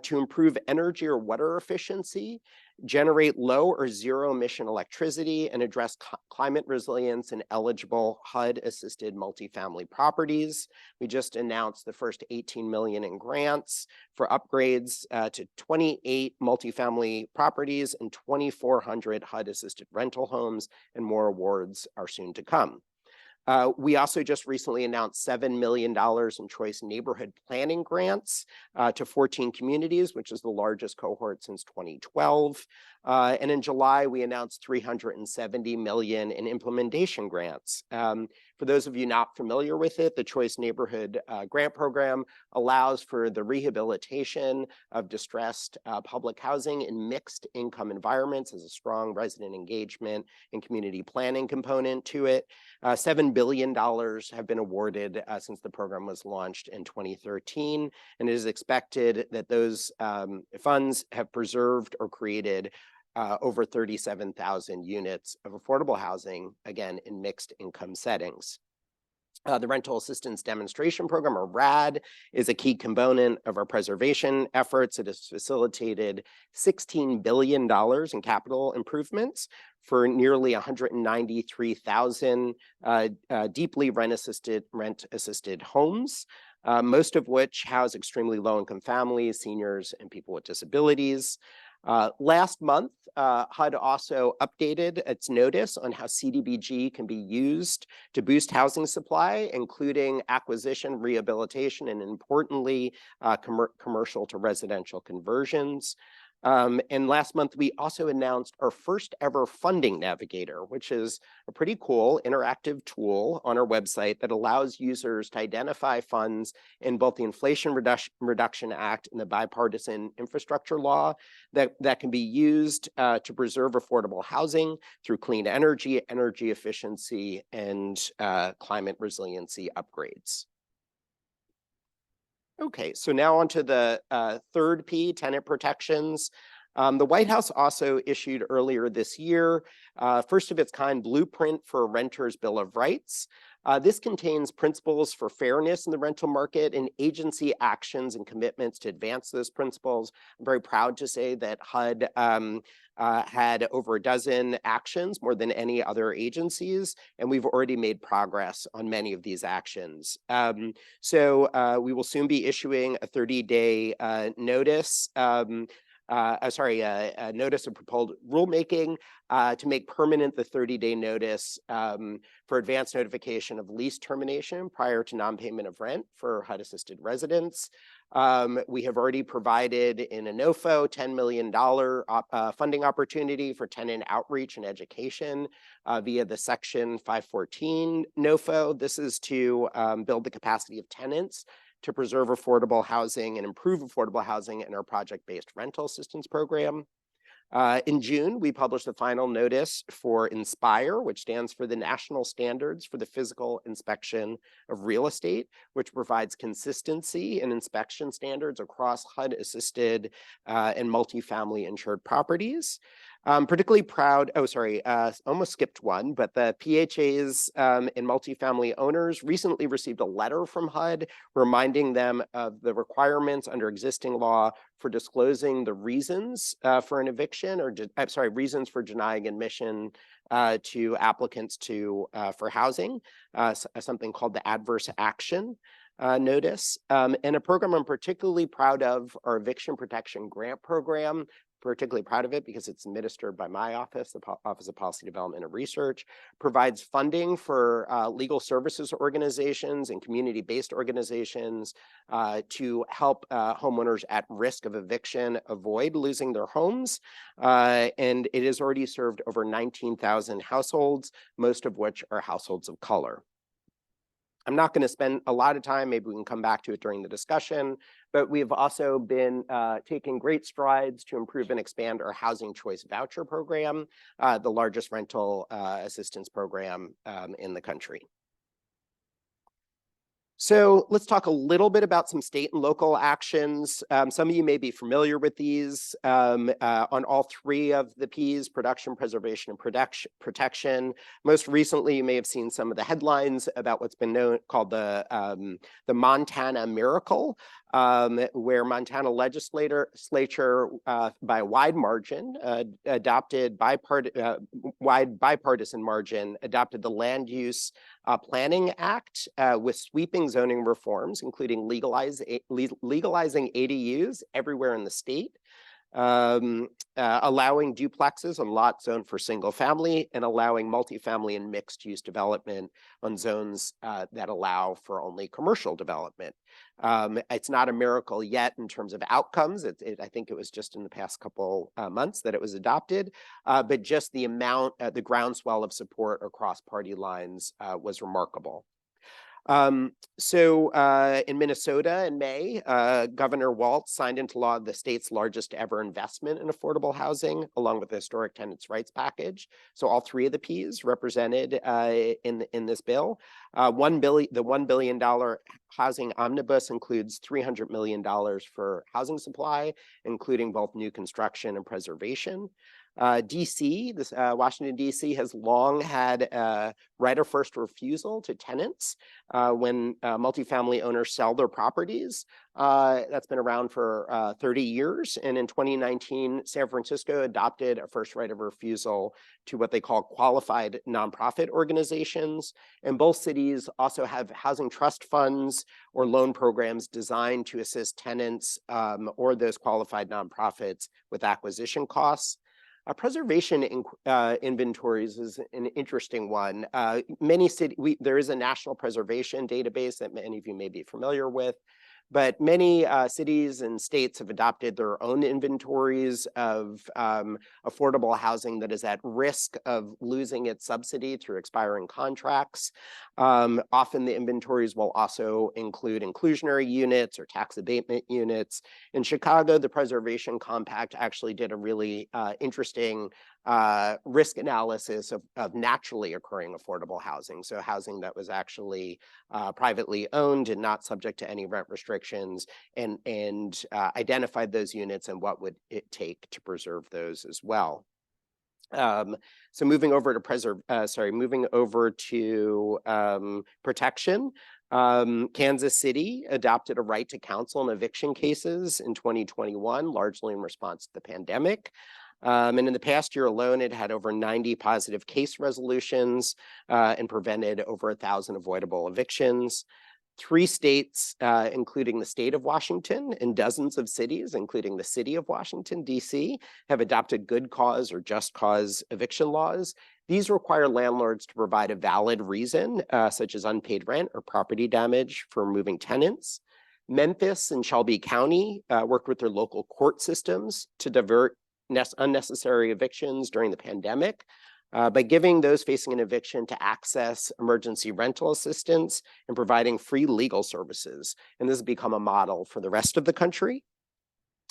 to improve energy or water efficiency, generate low or zero emission electricity, and address climate resilience in eligible HUD-assisted multifamily properties. We just announced the first $18 million in grants for upgrades to 28 multifamily properties and 2,400 HUD-assisted rental homes, and more awards are soon to come. We also just recently announced $7 million in Choice Neighborhood Planning grants to 14 communities, which is the largest cohort since 2012. And in July, we announced $370 million in implementation grants. For those of you not familiar with it, the Choice Neighborhood Grant Program allows for the rehabilitation of distressed public housing in mixed income environments as a strong resident engagement and community planning component to it. $7 billion have been awarded since the program was launched in 2013, and it is expected that those funds have preserved or created over 37,000 units of affordable housing, again, in mixed income settings. The Rental Assistance Demonstration Program, or RAD, is a key component of our preservation efforts. It has facilitated $16 billion in capital improvements for nearly 193,000 deeply rent-assisted homes, most of which house extremely low-income families, seniors, and people with disabilities. Last month, HUD also updated its notice on how CDBG can be used to boost housing supply, including acquisition, rehabilitation, and importantly, commercial to residential conversions. And last month, we also announced our first ever funding navigator, which is a pretty cool interactive tool on our website that allows users to identify funds in both the Inflation Reduction Act and the bipartisan infrastructure law that can be used to preserve affordable housing through clean energy, energy efficiency, and climate resiliency upgrades. Okay, so now on to the third P, tenant protections. The White House also issued earlier this year, first of its kind blueprint for a renter's Bill of Rights. This contains principles for fairness in the rental market and agency actions and commitments to advance those principles. I'm very proud to say that HUD had over a dozen actions, more than any other agencies, and we've already made progress on many of these actions. So we will soon be issuing a 30-day notice. A notice of proposed rulemaking to make permanent the 30-day notice for advance notification of lease termination prior to non-payment of rent for HUD-assisted residents. We have already provided in a NOFO $10 million funding opportunity for tenant outreach and education via the Section 514 NOFO. This is to build the capacity of tenants to preserve affordable housing and improve affordable housing in our project-based rental assistance program. In June, we published the final notice for INSPIRE, which stands for the National Standards for the Physical Inspection of Real Estate, which provides consistency in inspection standards across HUD-assisted and multifamily insured properties. Particularly proud, almost skipped one, but the PHAs and multifamily owners recently received a letter from HUD reminding them of the requirements under existing law for disclosing the reasons for an eviction, or reasons for denying admission to applicants for housing, something called the adverse action notice. And a program I'm particularly proud of, our eviction protection grant program. Particularly proud of it because it's administered by my office, the Office of Policy Development and Research, provides funding for legal services organizations and community-based organizations to help homeowners at risk of eviction avoid losing their homes. And it has already served over 19,000 households, most of which are households of color. I'm not going to spend a lot of time, maybe we can come back to it during the discussion, but we've also been taking great strides to improve and expand our Housing Choice Voucher program, the largest rental assistance program in the country. So let's talk a little bit about some state and local actions. Some of you may be familiar with these on all three of the P's, production, preservation, and protection. Most recently, you may have seen some of the headlines about what's been called the Montana Miracle, where Montana legislature by a wide margin adopted wide bipartisan margin adopted the Land Use Planning Act with sweeping zoning reforms, including legalizing ADUs everywhere in the state, allowing duplexes on lots zoned for single family, and allowing multifamily and mixed use development on zones that allow for only commercial development. It's not a miracle yet in terms of outcomes. I think it was just in the past couple months that it was adopted, but just the amount, the groundswell of support across party lines was remarkable. In Minnesota in May, Governor Walz signed into law the state's largest ever investment in affordable housing, along with the historic tenants' rights package. So all three of the P's represented in this bill. The $1 billion housing omnibus includes $300 million for housing supply, including both new construction and preservation. DC, Washington, DC has long had a right of first refusal to tenants when multifamily owners sell their properties. That's been around for 30 years. And in 2019, San Francisco adopted a first right of refusal to what they call qualified nonprofit organizations. And both cities also have housing trust funds or loan programs designed to assist tenants or those qualified nonprofits with acquisition costs. Preservation inventories is an interesting one. There is a national preservation database that many of you may be familiar with, but many cities and states have adopted their own inventories of affordable housing that is at risk of losing its subsidy through expiring contracts. Often the inventories will also include inclusionary units or tax abatement units. In Chicago, the Preservation Compact actually did a really interesting risk analysis of naturally occurring affordable housing. So housing that was actually privately owned and not subject to any rent restrictions, and identified those units and what would it take to preserve those as well. So moving over to protection. Kansas City adopted a right to counsel in eviction cases in 2021, largely in response to the pandemic. And in the past year alone, it had over 90 positive case resolutions and prevented over 1,000 avoidable evictions. 3 states, including the state of Washington, and dozens of cities, including the city of Washington, D.C., have adopted good cause or just cause eviction laws. These require landlords to provide a valid reason, such as unpaid rent or property damage, for removing tenants. Memphis and Shelby County worked with their local court systems to divert unnecessary evictions during the pandemic by giving those facing an eviction to access emergency rental assistance and providing free legal services. And this has become a model for the rest of the country.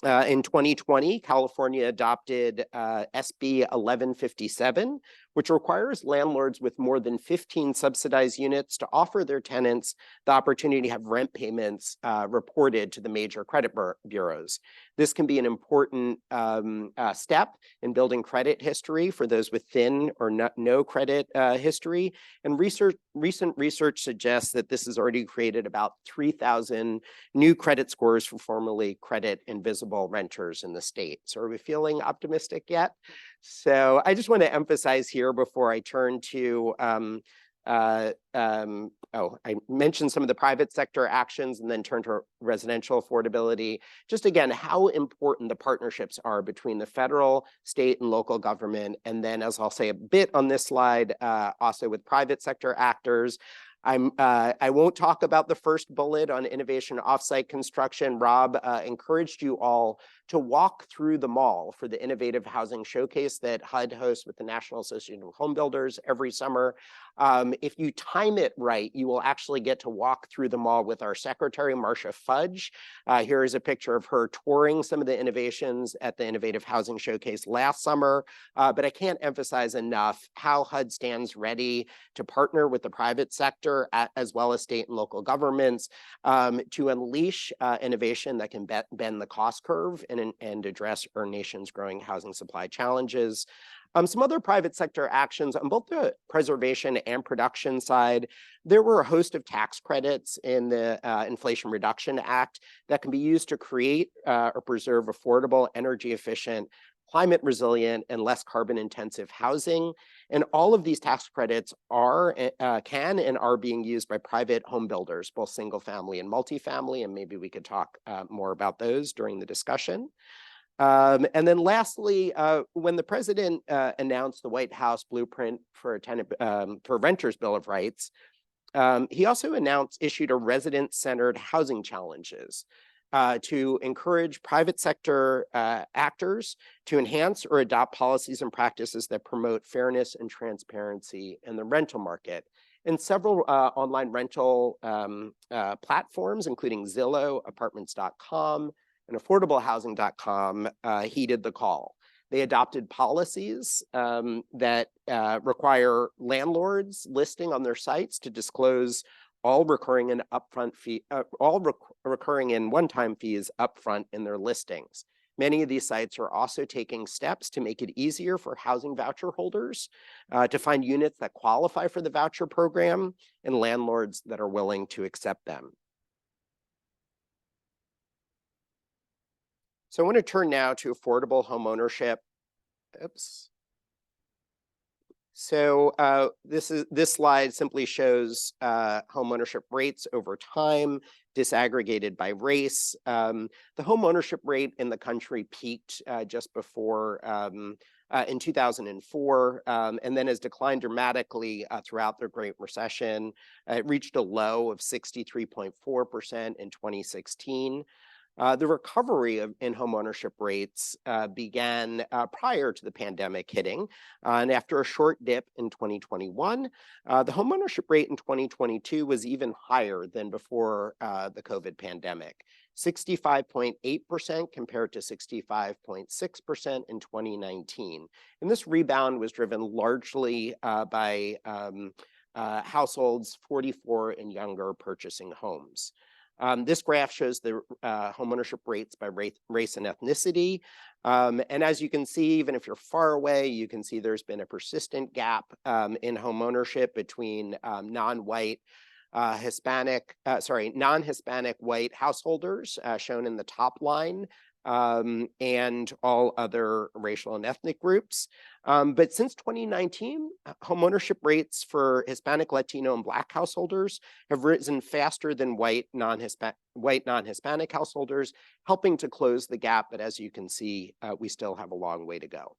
In 2020, California adopted SB 1157, which requires landlords with more than 15 subsidized units to offer their tenants the opportunity to have rent payments reported to the major credit bureaus. This can be an important step in building credit history for those with thin or no credit history. And recent research suggests that this has already created about 3,000 new credit scores for formerly credit invisible renters in the state. So are we feeling optimistic yet? So I just want to emphasize here before I turn to I mentioned some of the private sector actions and then turn to residential affordability. Just again, how important the partnerships are between the federal, state, and local government. And then, as I'll say a bit on this slide, also with private sector actors. I won't talk about the first bullet on innovation offsite construction. Rob encouraged you all to walk through the mall for the Innovative Housing Showcase that HUD hosts with the National Association of Home Builders every summer. If you time it right, you will actually get to walk through the mall with our secretary, Marcia Fudge. Here is a picture of her touring some of the innovations at the Innovative Housing Showcase last summer. But I can't emphasize enough how HUD stands ready to partner with the private sector as well as state and local governments to unleash innovation that can bend the cost curve and address our nation's growing housing supply challenges. Some other private sector actions on both the preservation and production side. There were a host of tax credits in the Inflation Reduction Act that can be used to create or preserve affordable, energy efficient, climate resilient, and less carbon intensive housing. And all of these tax credits can and are being used by private home builders, both single family and multifamily. And maybe we could talk more about those during the discussion. And then lastly, when the president announced the White House blueprint for renters' Bill of Rights, he also issued a resident-centered housing challenges to encourage private sector actors to enhance or adopt policies and practices that promote fairness and transparency in the rental market. And several online rental platforms, including Zillow, Apartments.com, and AffordableHousing.com, heeded the call. They adopted policies that require landlords listing on their sites to disclose all recurring and upfront fee, recurring and one-time fees upfront in their listings. Many of these sites are also taking steps to make it easier for housing voucher holders to find units that qualify for the voucher program and landlords that are willing to accept them. So I want to turn now to affordable homeownership. Oops. So this slide simply shows homeownership rates over time, disaggregated by race. The homeownership rate in the country peaked just before in 2004, and then has declined dramatically throughout the Great Recession. It reached a low of 63.4% in 2016. The recovery in homeownership rates began prior to the pandemic hitting, and after a short dip in 2021, the homeownership rate in 2022 was even higher than before the COVID pandemic, 65.8% compared to 65.6% in 2019. And this rebound was driven largely by households 44 and younger purchasing homes. This graph shows the homeownership rates by race and ethnicity. And as you can see, even if you're far away, you can see there's been a persistent gap in homeownership between non-white non-Hispanic white householders shown in the top line, and all other racial and ethnic groups. But since 2019, homeownership rates for Hispanic, Latino, and Black householders have risen faster than white non-Hispanic householders, helping to close the gap. But as you can see, we still have a long way to go.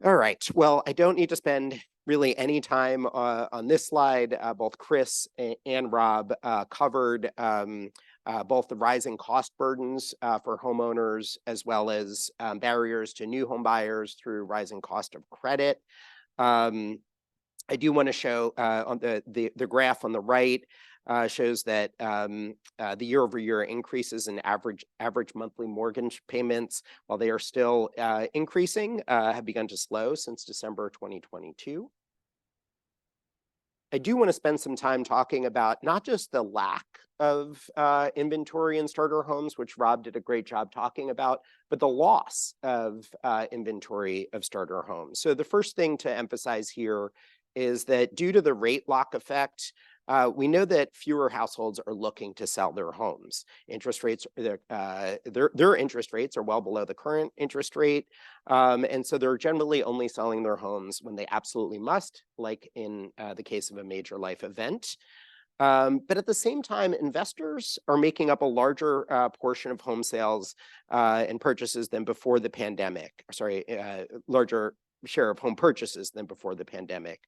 All right, well, I don't need to spend really any time on this slide. Both Chris and Rob covered both the rising cost burdens for homeowners, as well as barriers to new home buyers through rising cost of credit. I do want to show on the graph on the right shows that the year-over-year increases in average monthly mortgage payments, while they are still increasing, have begun to slow since December 2022. I do want to spend some time talking about not just the lack of inventory in starter homes, which Rob did a great job talking about, but the loss of inventory of starter homes. So the first thing to emphasize here is that due to the rate lock effect, we know that fewer households are looking to sell their homes. Interest rates, their interest rates are well below the current interest rate. And so they're generally only selling their homes when they absolutely must, like in the case of a major life event. But at the same time, investors are making up a larger portion of home sales and purchases than before the pandemic. Larger share of home purchases than before the pandemic.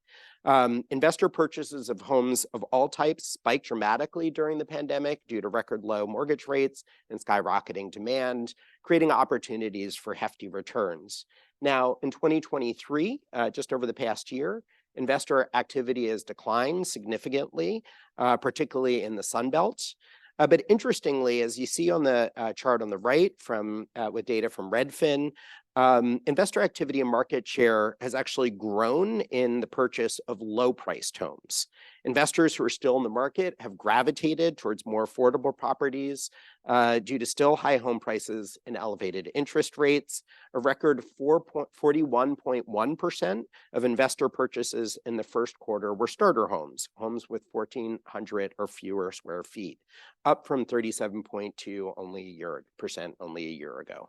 Investor purchases of homes of all types spiked dramatically during the pandemic due to record low mortgage rates and skyrocketing demand, creating opportunities for hefty returns. Now, in 2023, just over the past year, investor activity has declined significantly, particularly in the Sun Belt. But interestingly, as you see on the chart on the right with data from Redfin, investor activity and market share has actually grown in the purchase of low-priced homes. Investors who are still in the market have gravitated towards more affordable properties due to still high home prices and elevated interest rates. A record 41.1% of investor purchases in the first quarter were starter homes, homes with 1,400 or fewer square feet, up from 37.2% only a year ago.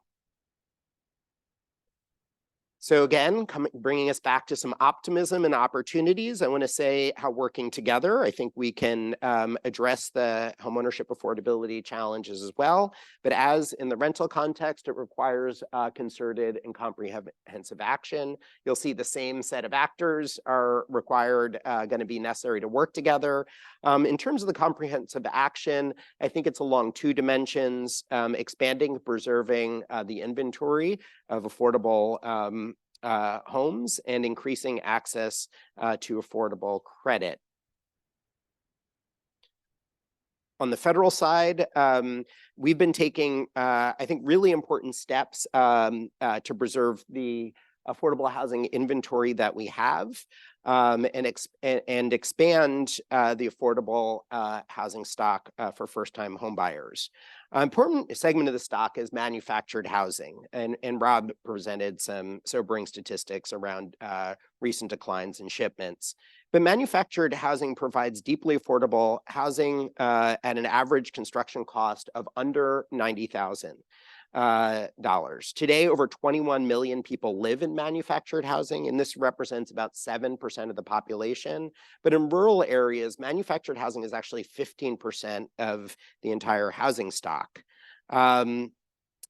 So again, bringing us back to some optimism and opportunities, I want to say how working together, I think we can address the homeownership affordability challenges as well. But as in the rental context, it requires concerted and comprehensive action. You'll see the same set of actors are required, going to be necessary to work together. In terms of the comprehensive action, I think it's along two dimensions: expanding, preserving the inventory of affordable homes and increasing access to affordable credit. On the federal side, we've been taking, I think, really important steps to preserve the affordable housing inventory that we have, and expand the affordable housing stock for first-time home buyers. An important segment of the stock is manufactured housing, and Rob presented some sobering statistics around recent declines in shipments. But manufactured housing provides deeply affordable housing at an average construction cost of under $90,000. Today, over 21 million people live in manufactured housing, and this represents about 7% of the population. But in rural areas, manufactured housing is actually 15% of the entire housing stock.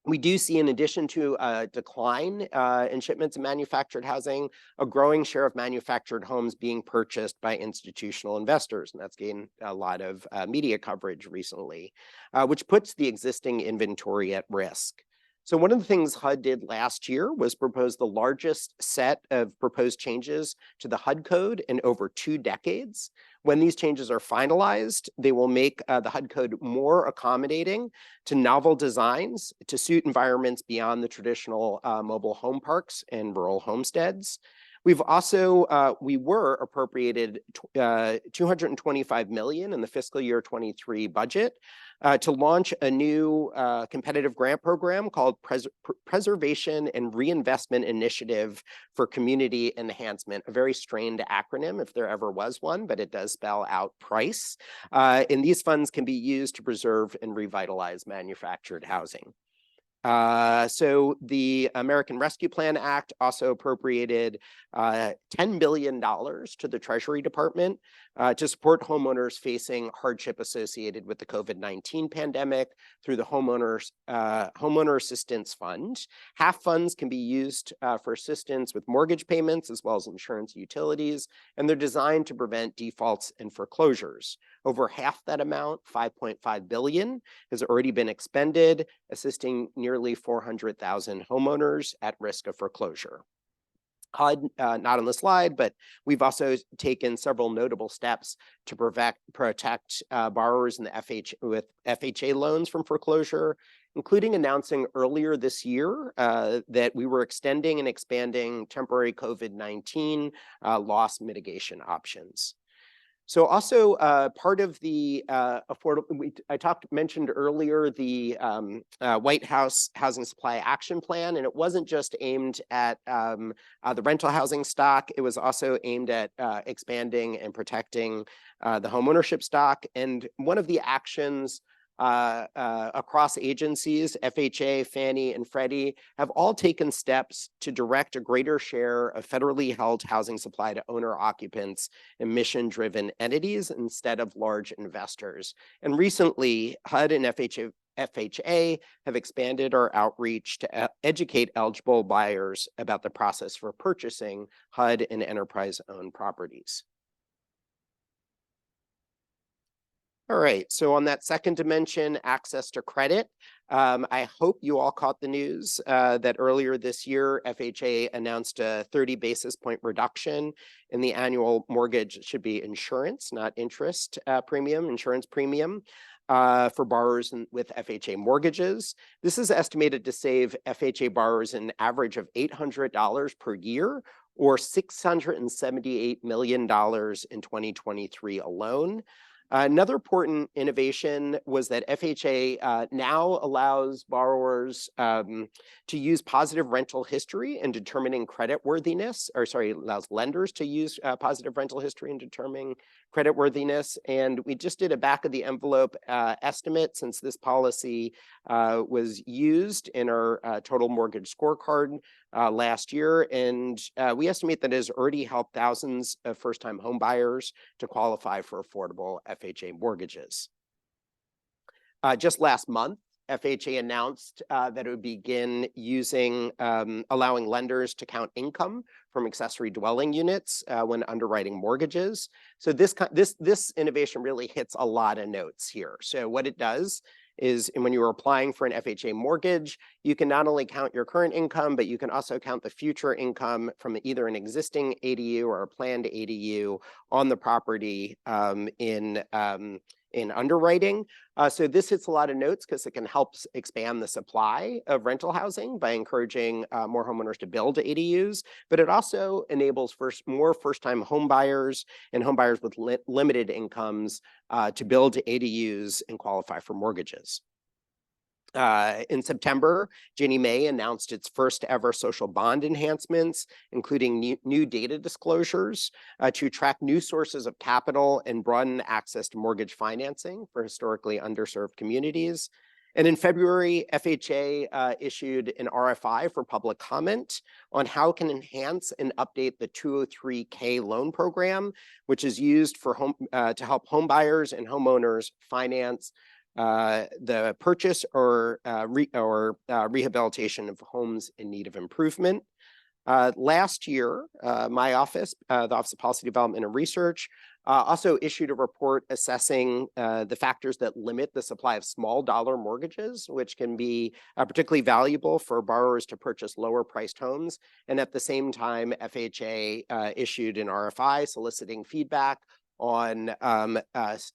We do see, in addition to a decline in shipments of manufactured housing, a growing share of manufactured homes being purchased by institutional investors, and that's gained a lot of media coverage recently, which puts the existing inventory at risk. So one of the things HUD did last year was propose the largest set of proposed changes to the HUD code in over 2 decades. When these changes are finalized, they will make the HUD code more accommodating to novel designs to suit environments beyond the traditional mobile home parks and rural homesteads. We've also, we were appropriated $225 million in the fiscal year 23 budget to launch a new competitive grant program called Preservation and Reinvestment Initiative for Community Enhancement, a very strained acronym if there ever was one, but it does spell out PRICE. And these funds can be used to preserve and revitalize manufactured housing. So the American Rescue Plan Act also appropriated $10 billion to the Treasury Department to support homeowners facing hardship associated with the COVID-19 pandemic through the Homeowner Assistance Fund. Half funds can be used for assistance with mortgage payments as well as insurance utilities, and they're designed to prevent defaults and foreclosures. Over half that amount, $5.5 billion, has already been expended, assisting nearly 400,000 homeowners at risk of foreclosure. HUD, not on the slide, but we've also taken several notable steps to protect borrowers in the with FHA loans from foreclosure, including announcing earlier this year that we were extending and expanding temporary COVID-19 loss mitigation options. So also part of the affordable, I mentioned earlier the White House Housing Supply Action Plan, and it wasn't just aimed at the rental housing stock, it was also aimed at expanding and protecting the homeownership stock. And one of the actions across agencies, FHA, Fannie, and Freddie, have all taken steps to direct a greater share of federally held housing supply to owner-occupants and mission-driven entities instead of large investors. And recently, HUD and FHA have expanded our outreach to educate eligible buyers about the process for purchasing HUD and enterprise-owned properties. All right, so on that second dimension, access to credit, I hope you all caught the news that earlier this year, FHA announced a 30 basis point reduction in the annual mortgage, it should be insurance, not interest premium, insurance premium for borrowers with FHA mortgages. This is estimated to save FHA borrowers an average of $800 per year, or $678 million in 2023 alone. Another important innovation was that FHA now allows borrowers to use positive rental history in determining creditworthiness, or sorry, allows lenders to use positive rental history in determining creditworthiness. And we just did a back of the envelope estimate since this policy was used in our total mortgage scorecard last year. And we estimate that it has already helped thousands of first-time home buyers to qualify for affordable FHA mortgages. Just last month, FHA announced that it would begin using, allowing lenders to count income from accessory dwelling units when underwriting mortgages. So this innovation really hits a lot of notes here. So what it does is when you are applying for an FHA mortgage, you can not only count your current income, but you can also count the future income from either an existing ADU or a planned ADU on the property in in underwriting. So this hits a lot of notes because it can help expand the supply of rental housing by encouraging more homeowners to build ADUs, but it also enables more first-time home buyers and home buyers with limited incomes to build ADUs and qualify for mortgages. In September, Ginnie Mae announced its first ever social bond enhancements, including new data disclosures to attract new sources of capital and broaden access to mortgage financing for historically underserved communities. And in February, FHA issued an RFI for public comment on how it can enhance and update the 203K loan program, which is used for to help home buyers and homeowners finance the purchase or rehabilitation of homes in need of improvement. Last year, my office, the Office of Policy Development and Research, also issued a report assessing the factors that limit the supply of small dollar mortgages, which can be particularly valuable for borrowers to purchase lower priced homes. And at the same time, FHA issued an RFI soliciting feedback on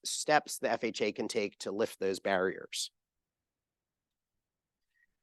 steps the FHA can take to lift those barriers.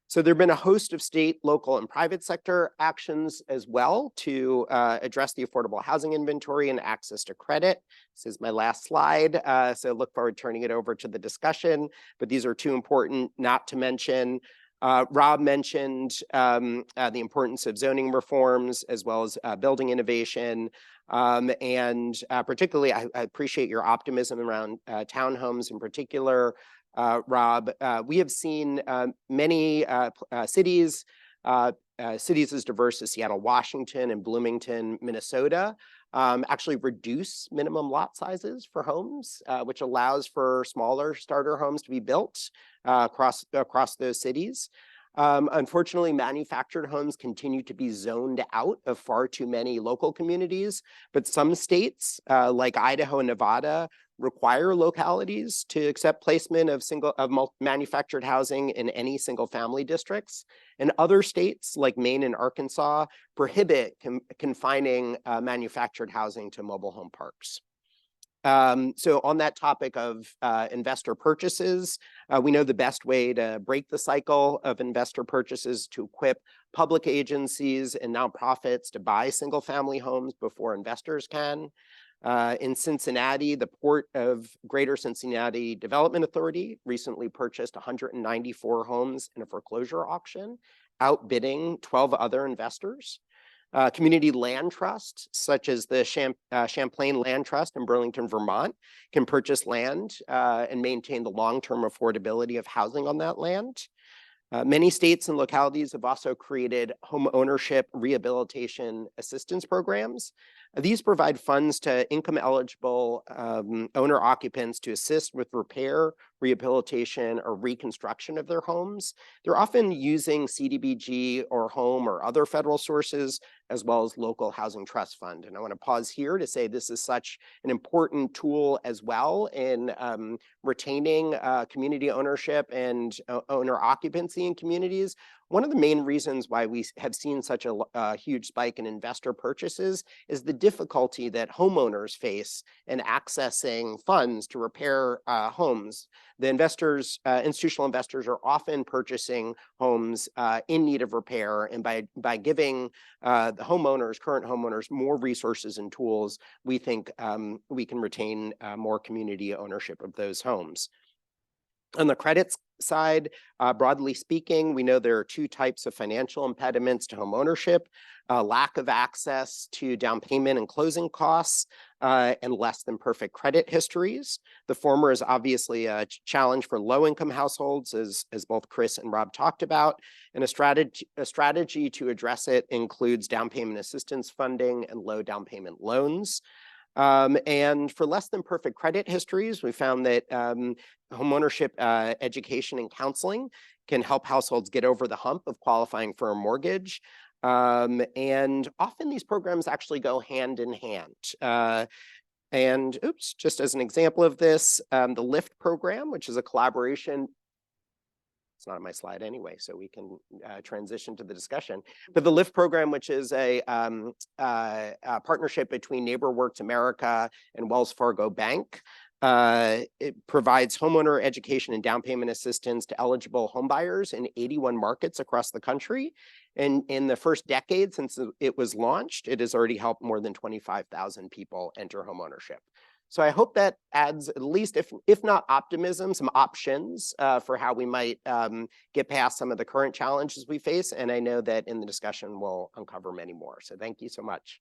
So there have been a host of state, local, and private sector actions as well to address the affordable housing inventory and access to credit. This is my last slide, so look forward to turning it over to the discussion, but these are too important not to mention. Rob mentioned the importance of zoning reforms as well as building innovation. And particularly, I appreciate your optimism around townhomes in particular. Rob, we have seen many cities as diverse as Seattle, Washington, and Bloomington, Minnesota, actually reduce minimum lot sizes for homes, which allows for smaller starter homes to be built across those cities. Unfortunately, manufactured homes continue to be zoned out of far too many local communities, but some states like Idaho and Nevada require localities to accept placement of manufactured housing in any single family districts. And other states like Maine and Arkansas prohibit confining manufactured housing to mobile home parks. So on that topic of investor purchases, we know the best way to break the cycle of investor purchases to equip public agencies and nonprofits to buy single family homes before investors can. In Cincinnati, the Port of Greater Cincinnati Development Authority recently purchased 194 homes in a foreclosure auction, outbidding 12 other investors. Community land trusts, such as the Champlain Land Trust in Burlington, Vermont, can purchase land and maintain the long-term affordability of housing on that land. Many states and localities have also created home ownership rehabilitation assistance programs. These provide funds to income-eligible owner occupants to assist with repair, rehabilitation, or reconstruction of their homes. They're often using CDBG or home or other federal sources, as well as local housing trust fund. And I want to pause here to say this is such an important tool as well in retaining community ownership and owner occupancy in communities. One of the main reasons why we have seen such a huge spike in investor purchases is the difficulty that homeowners face in accessing funds to repair homes. The institutional investors are often purchasing homes in need of repair, and by giving the current homeowners, more resources and tools, we think we can retain more community ownership of those homes. On the credit side, broadly speaking, we know there are two types of financial impediments to home ownership: lack of access to down payment and closing costs, and less than perfect credit histories. The former is obviously a challenge for low-income households, as both Chris and Rob talked about, and a strategy to address it includes down payment assistance funding and low down payment loans. And for less than perfect credit histories, we found that homeownership education and counseling can help households get over the hump of qualifying for a mortgage. And often these programs actually go hand in hand. And just as an example of this, the LIFT program, which is a collaboration. It's not on my slide anyway, so we can transition to the discussion. But the LIFT program, which is a partnership between NeighborWorks America and Wells Fargo Bank, It provides homeowner education and down payment assistance to eligible home buyers in 81 markets across the country. And in the first decade since it was launched, it has already helped more than 25,000 people enter homeownership. So I hope that adds at least, if not optimism, some options for how we might get past some of the current challenges we face. And I know that in the discussion, we'll uncover many more. So thank you so much.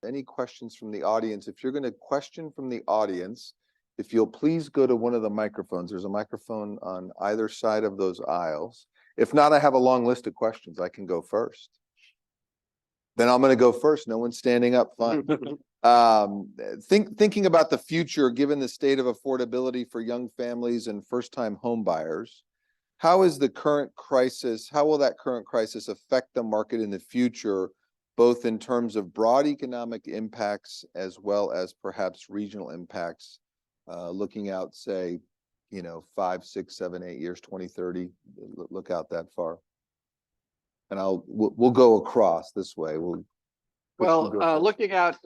Any questions from the audience? If you're going to question from the audience, if you'll please go to one of the microphones. There's a microphone on either side of those aisles. If not, I have a long list of questions. I can go first. Then I'm going to go first. No one's standing up. Fine. Thinking about the future, given the state of affordability for young families and first-time home buyers, how will that current crisis affect the market in the future, both in terms of broad economic impacts as well as perhaps regional impacts, looking out, say, 5, 6, 7, 8 years, 2030, look out that far. And we'll go across this way. Looking out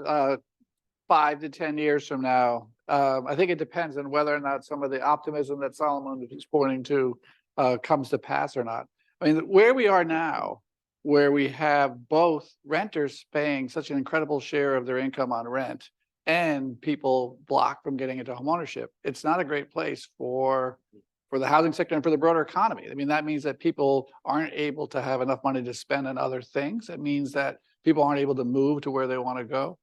5 to 10 years from now, I think it depends on whether or not some of the optimism that Solomon is pointing to comes to pass or not. I mean, where we are now, where we have both renters paying such an incredible share of their income on rent and people blocked from getting into homeownership, it's not a great place for the housing sector and for the broader economy. I mean, that means that people aren't able to have enough money to spend on other things. It means that people aren't able to move to where they want to go.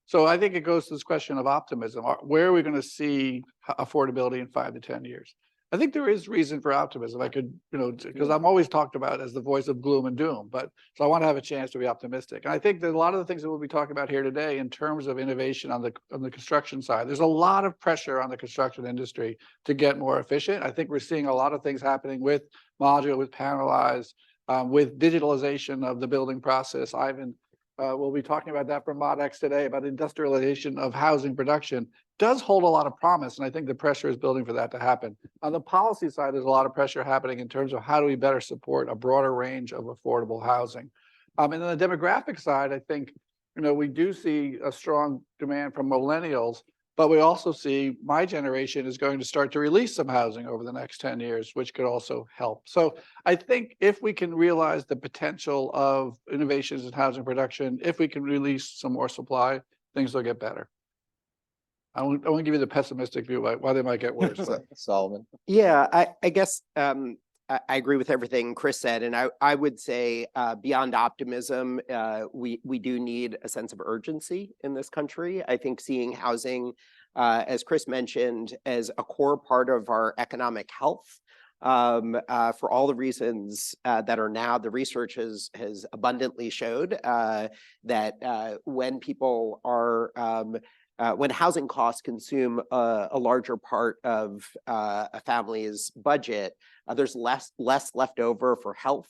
So I think it goes to this question of optimism. Where are we going to see affordability in 5 to 10 years? I think there is reason for optimism. I could, because I'm always talked about as the voice of gloom and doom, so I want to have a chance to be optimistic. And I think that a lot of the things that we'll be talking about here today in terms of innovation on the construction side, there's a lot of pressure on the construction industry to get more efficient. I think we're seeing a lot of things happening with modular, with panelized, with digitalization of the building process. Ivan we'll be talking about that from ModX today, about industrialization of housing production. Does hold a lot of promise, and I think the pressure is building for that to happen. On the policy side, there's a lot of pressure happening in terms of how do we better support a broader range of affordable housing. And on the demographic side, I think we do see a strong demand from millennials, but we also see my generation is going to start to release some housing over the next 10 years, which could also help. So I think if we can realize the potential of innovations in housing production, if we can release some more supply, things will get better. I won't give you the pessimistic view about why they might get worse. Solomon. Yeah, I guess I agree with everything Chris said, and I would say beyond optimism, we do need a sense of urgency in this country. I think seeing housing, as Chris mentioned, as a core part of our economic health, for all the reasons that are now, the research has abundantly showed that when people are when housing costs consume a larger part of a family's budget, there's less left over for health,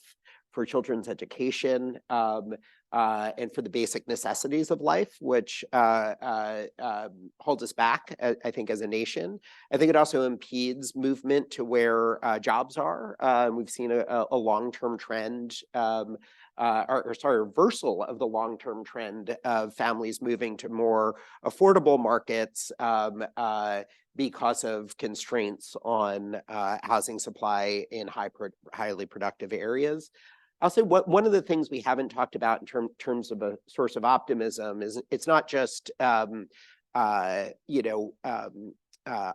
for children's education, and for the basic necessities of life, which holds us back, I think, as a nation. I think it also impedes movement to where jobs are. We've seen a long-term trend, reversal of the long-term trend of families moving to more affordable markets because of constraints on housing supply in highly productive areas. I'll say one of the things we haven't talked about in terms of a source of optimism is it's not just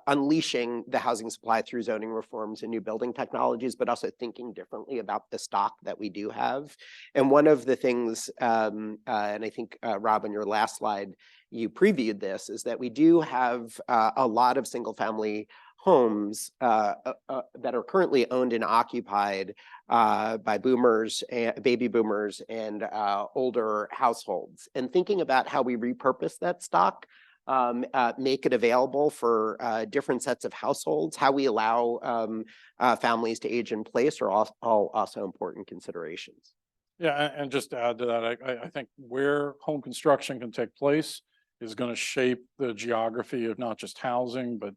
unleashing the housing supply through zoning reforms and new building technologies, but also thinking differently about the stock that we do have. And one of the things, and I think Rob, on your last slide, you previewed this, is that we do have a lot of single family homes that are currently owned and occupied by boomers, baby boomers, and older households. And thinking about how we repurpose that stock, make it available for different sets of households, how we allow families to age in place are all also important considerations. Yeah, and just to add to that, I think where home construction can take place is going to shape the geography of not just housing, but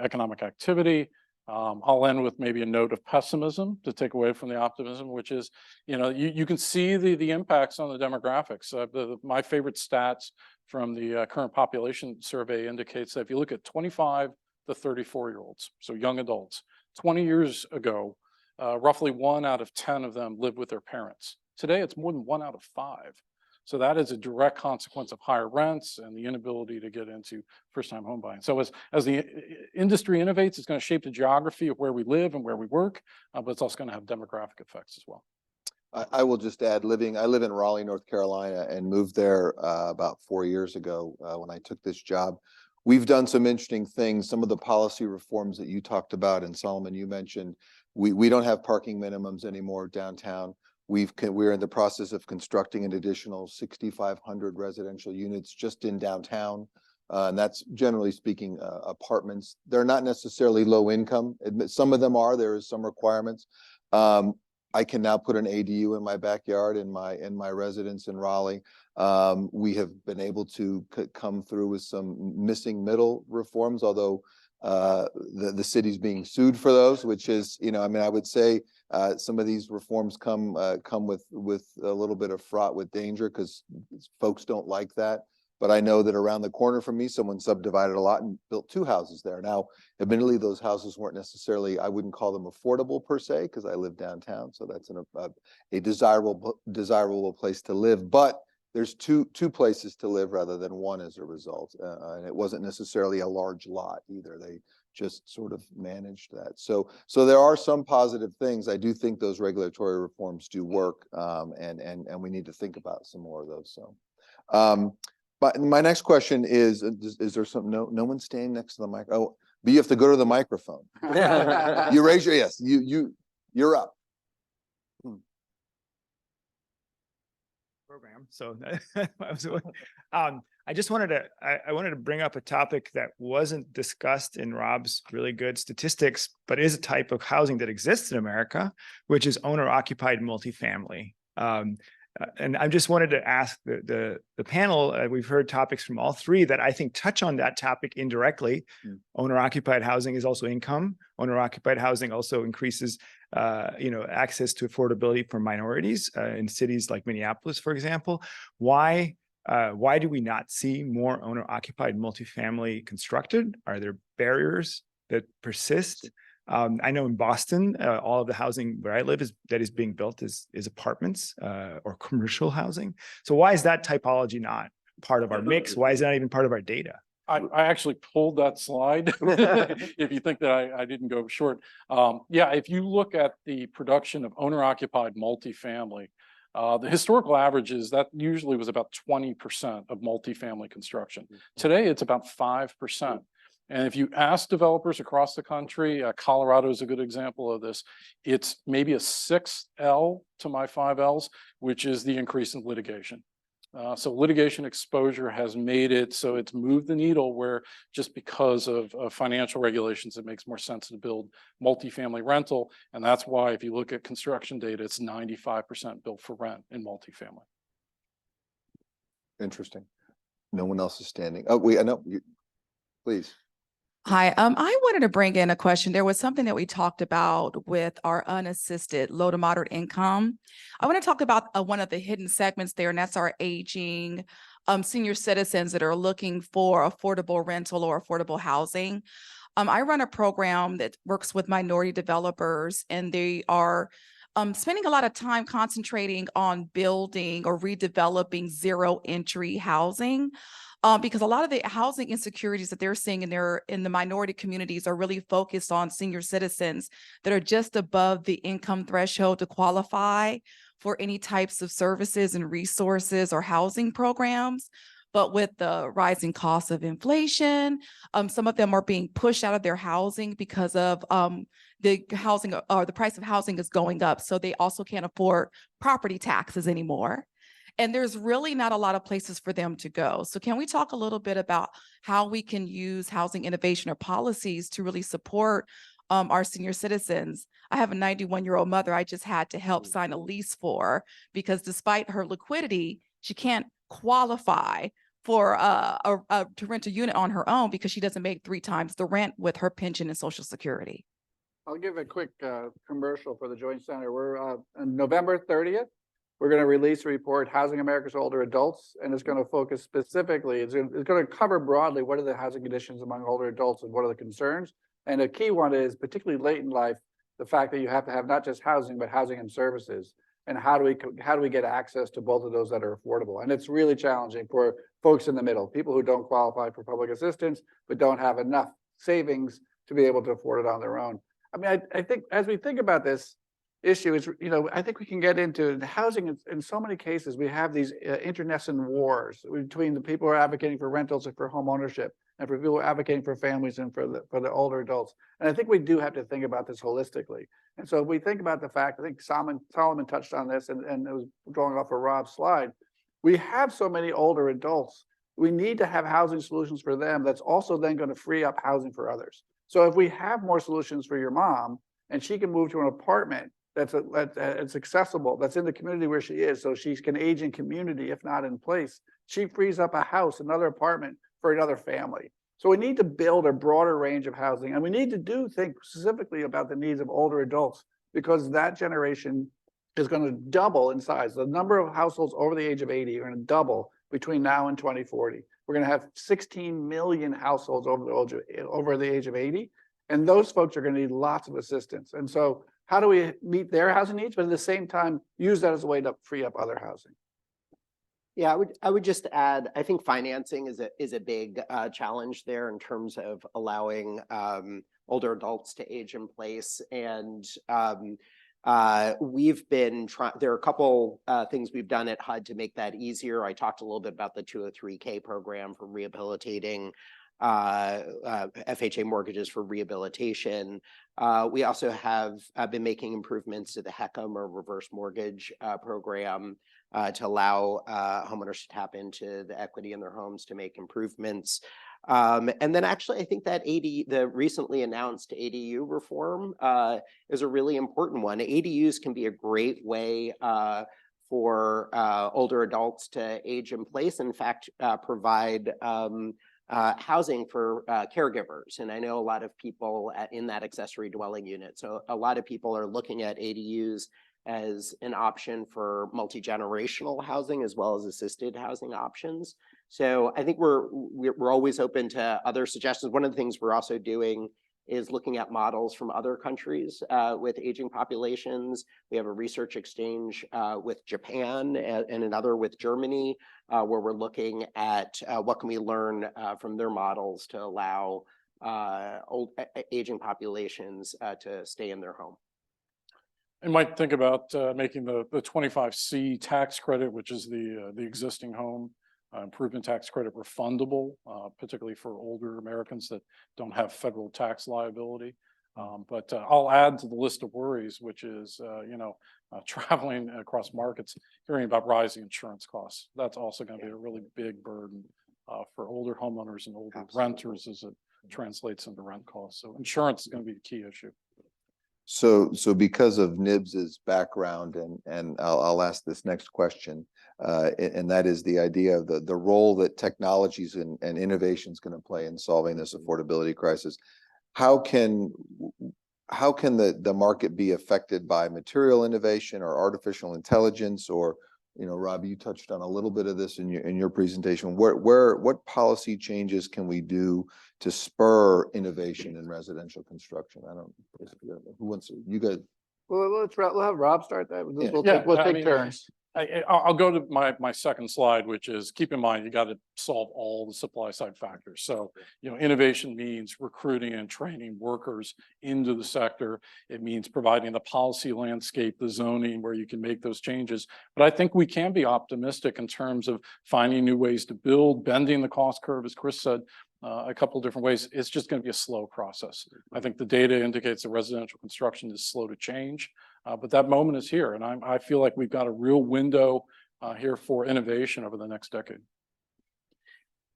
economic activity, I'll end with maybe a note of pessimism to take away from the optimism, which is, you can see the impacts on the demographics. My favorite stats from the current population survey indicates that if you look at 25 to 34-year-olds, so young adults, 20 years ago, roughly 1 out of 10 of them lived with their parents. Today, it's more than 1 out of 5. So that is a direct consequence of higher rents and the inability to get into first-time home buying. So as the industry innovates, it's going to shape the geography of where we live and where we work, but it's also going to have demographic effects as well. I will just add, I live in Raleigh, North Carolina, and moved there about 4 years ago when I took this job. We've done some interesting things. Some of the policy reforms that you talked about, and Solomon, you mentioned, we don't have parking minimums anymore downtown. We're in the process of constructing an additional 6,500 residential units just in downtown. And that's generally speaking apartments. They're not necessarily low income. Some of them are. There is some requirements. I can now put an ADU in my backyard in my residence in Raleigh. We have been able to come through with some missing middle reforms, although the city's being sued for those, which is, I would say some of these reforms come with a little bit of fraught with danger because folks don't like that. But I know that around the corner from me, someone subdivided a lot and built 2 houses there. Now, admittedly, those houses weren't necessarily, I wouldn't call them affordable per se, because I live downtown. So that's a desirable place to live. But there's two places to live rather than one as a result. And it wasn't necessarily a large lot either. They just sort of managed that. So there are some positive things. I do think those regulatory reforms do work, and we need to think about some more of those. So, but my next question is there something? No one's standing next to the mic. Oh, but you have to go to the microphone. You raise your yes. You're up. Program. So I just wanted to bring up a topic that wasn't discussed in Rob's really good statistics, but is a type of housing that exists in America, which is owner-occupied multifamily. And I just wanted to ask the panel, we've heard topics from all three that I think touch on that topic indirectly. Owner-occupied housing is also income. Owner-occupied housing also increases access to affordability for minorities in cities like Minneapolis, for example. Why do we not see more owner-occupied multifamily constructed? Are there barriers that persist? I know in Boston, all of the housing where I live that is being built is apartments or commercial housing. So why is that typology not part of our mix? Why is it not even part of our data? I actually pulled that slide if you think that I didn't go short. Yeah, if you look at the production of owner-occupied multifamily, the historical average is that usually was about 20% of multifamily construction. Today, it's about 5%. And if you ask developers across the country, Colorado is a good example of this. It's maybe a 6 L to my 5 Ls, which is the increase in litigation. So litigation exposure has made it so it's moved the needle where just because of financial regulations, it makes more sense to build multifamily rental. And that's why if you look at construction data, it's 95% built for rent in multifamily. Interesting. No one else is standing. Oh, I know. Please. Hi, I wanted to bring in a question. There was something that we talked about with our unassisted low to moderate income. I want to talk about one of the hidden segments there, and that's our aging senior citizens that are looking for affordable rental or affordable housing. I run a program that works with minority developers, and they are spending a lot of time concentrating on building or redeveloping zero entry housing. Because a lot of the housing insecurities that they're seeing in the minority communities are really focused on senior citizens that are just above the income threshold to qualify for any types of services and resources or housing programs. But with the rising cost of inflation, some of them are being pushed out of their housing because of the housing or the price of housing is going up. So they also can't afford property taxes anymore. And there's really not a lot of places for them to go. So can we talk a little bit about how we can use housing innovation or policies to really support our senior citizens? I have a 91-year-old mother I just had to help sign a lease for because despite her liquidity, she can't qualify for to rent a unit on her own because she doesn't make 3 times the rent with her pension and Social Security. I'll give a quick commercial for the Joint Center. We're on November 30th. We're going to release a report, Housing America's Older Adults, and it's going to focus specifically, it's going to cover broadly what are the housing conditions among older adults and what are the concerns. And a key one is, particularly late in life, the fact that you have to have not just housing, but housing and services. And how do we get access to both of those that are affordable? And it's really challenging for folks in the middle, people who don't qualify for public assistance, but don't have enough savings to be able to afford it on their own. I mean, I think as we think about this issue, is, I think we can get into the housing. In so many cases, we have these internecine wars between the people who are advocating for rentals and for home ownership, and for people who are advocating for families and for the older adults. And I think we do have to think about this holistically. And so if we think about the fact, I think Solomon touched on this, and it was going off of Rob's slide. We have so many older adults. We need to have housing solutions for them that's also then going to free up housing for others. So if we have more solutions for your mom, and she can move to an apartment that's accessible, that's in the community where she is, so she can age in community, if not in place, she frees up a house, another apartment for another family. So we need to build a broader range of housing, and we need to think specifically about the needs of older adults, because that generation is going to double in size. The number of households over the age of 80 are going to double between now and 2040. We're going to have 16 million households over the age of 80, and those folks are going to need lots of assistance. And so how do we meet their housing needs, but at the same time use that as a way to free up other housing? Yeah, I would just add, I think financing is a big challenge there in terms of allowing older adults to age in place. And we've been trying, there are a couple things we've done at HUD to make that easier. I talked a little bit about the 203K program for rehabilitating FHA mortgages for rehabilitation. We also have been making improvements to the HECM, or reverse mortgage program, to allow homeowners to tap into the equity in their homes to make improvements. And then actually, I think that the recently announced ADU reform is a really important one. ADUs can be a great way for older adults to age in place. In fact, provide housing for caregivers. And I know a lot of people in that accessory dwelling unit. So a lot of people are looking at ADUs as an option for multi-generational housing as well as assisted housing options. So I think we're always open to other suggestions. One of the things we're also doing is looking at models from other countries with aging populations. We have a research exchange with Japan and another with Germany, where we're looking at what can we learn from their models to allow aging populations to stay in their home. You might think about making the 25C tax credit, which is the existing home improvement tax credit, refundable, particularly for older Americans that don't have federal tax liability. But I'll add to the list of worries, which is, traveling across markets, hearing about rising insurance costs. That's also going to be a really big burden for older homeowners and older renters as it translates into rent costs. So insurance is going to be a key issue. So because of NIBS's background, and I'll ask this next question, and that is the idea of the role that technologies and innovation is going to play in solving this affordability crisis. How can the market be affected by material innovation or artificial intelligence? Or, Rob, you touched on a little bit of this in your presentation. What policy changes can we do to spur innovation in residential construction? I don't know who wants to. You guys. Well, we'll have Rob start that. Yeah, We'll take turns. I'll go to my second slide, which is, keep in mind, you got to solve all the supply side factors. So, innovation means recruiting and training workers into the sector. It means providing the policy landscape, the zoning where you can make those changes. But I think we can be optimistic in terms of finding new ways to build, bending the cost curve, as Chris said, a couple of different ways. It's just going to be a slow process. I think the data indicates that residential construction is slow to change. But that moment is here, and I feel like we've got a real window here for innovation over the next decade.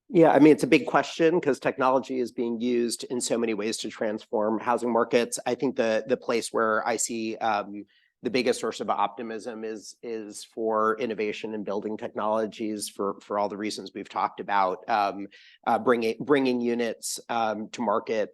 Yeah, I mean, it's a big question because technology is being used in so many ways to transform housing markets. I think the place where I see the biggest source of optimism is for innovation in building technologies for all the reasons we've talked about, bringing units to market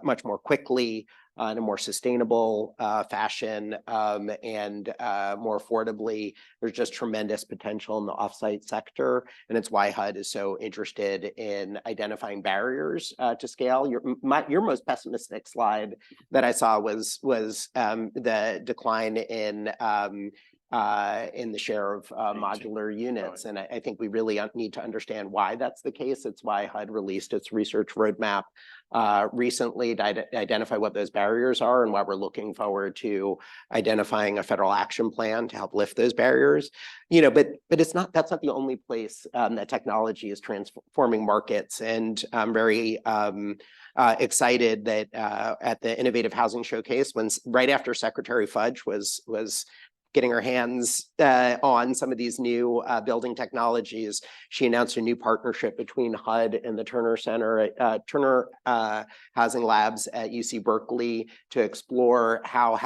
much more quickly, in a more sustainable fashion and more affordably. There's just tremendous potential in the offsite sector, and it's why HUD is so interested in identifying barriers to scale. Your most pessimistic slide that I saw was the decline in the share of modular units. And I think we really need to understand why that's the case. It's why HUD released its research roadmap recently to identify what those barriers are, and why we're looking forward to identifying a federal action plan to help lift those barriers. But that's not the only place that technology is transforming markets. And I'm very excited that at the Innovative Housing Showcase, right after Secretary Fudge was getting her hands on some of these new building technologies, she announced a new partnership between HUD and the Turner Housing Labs at UC Berkeley to explore how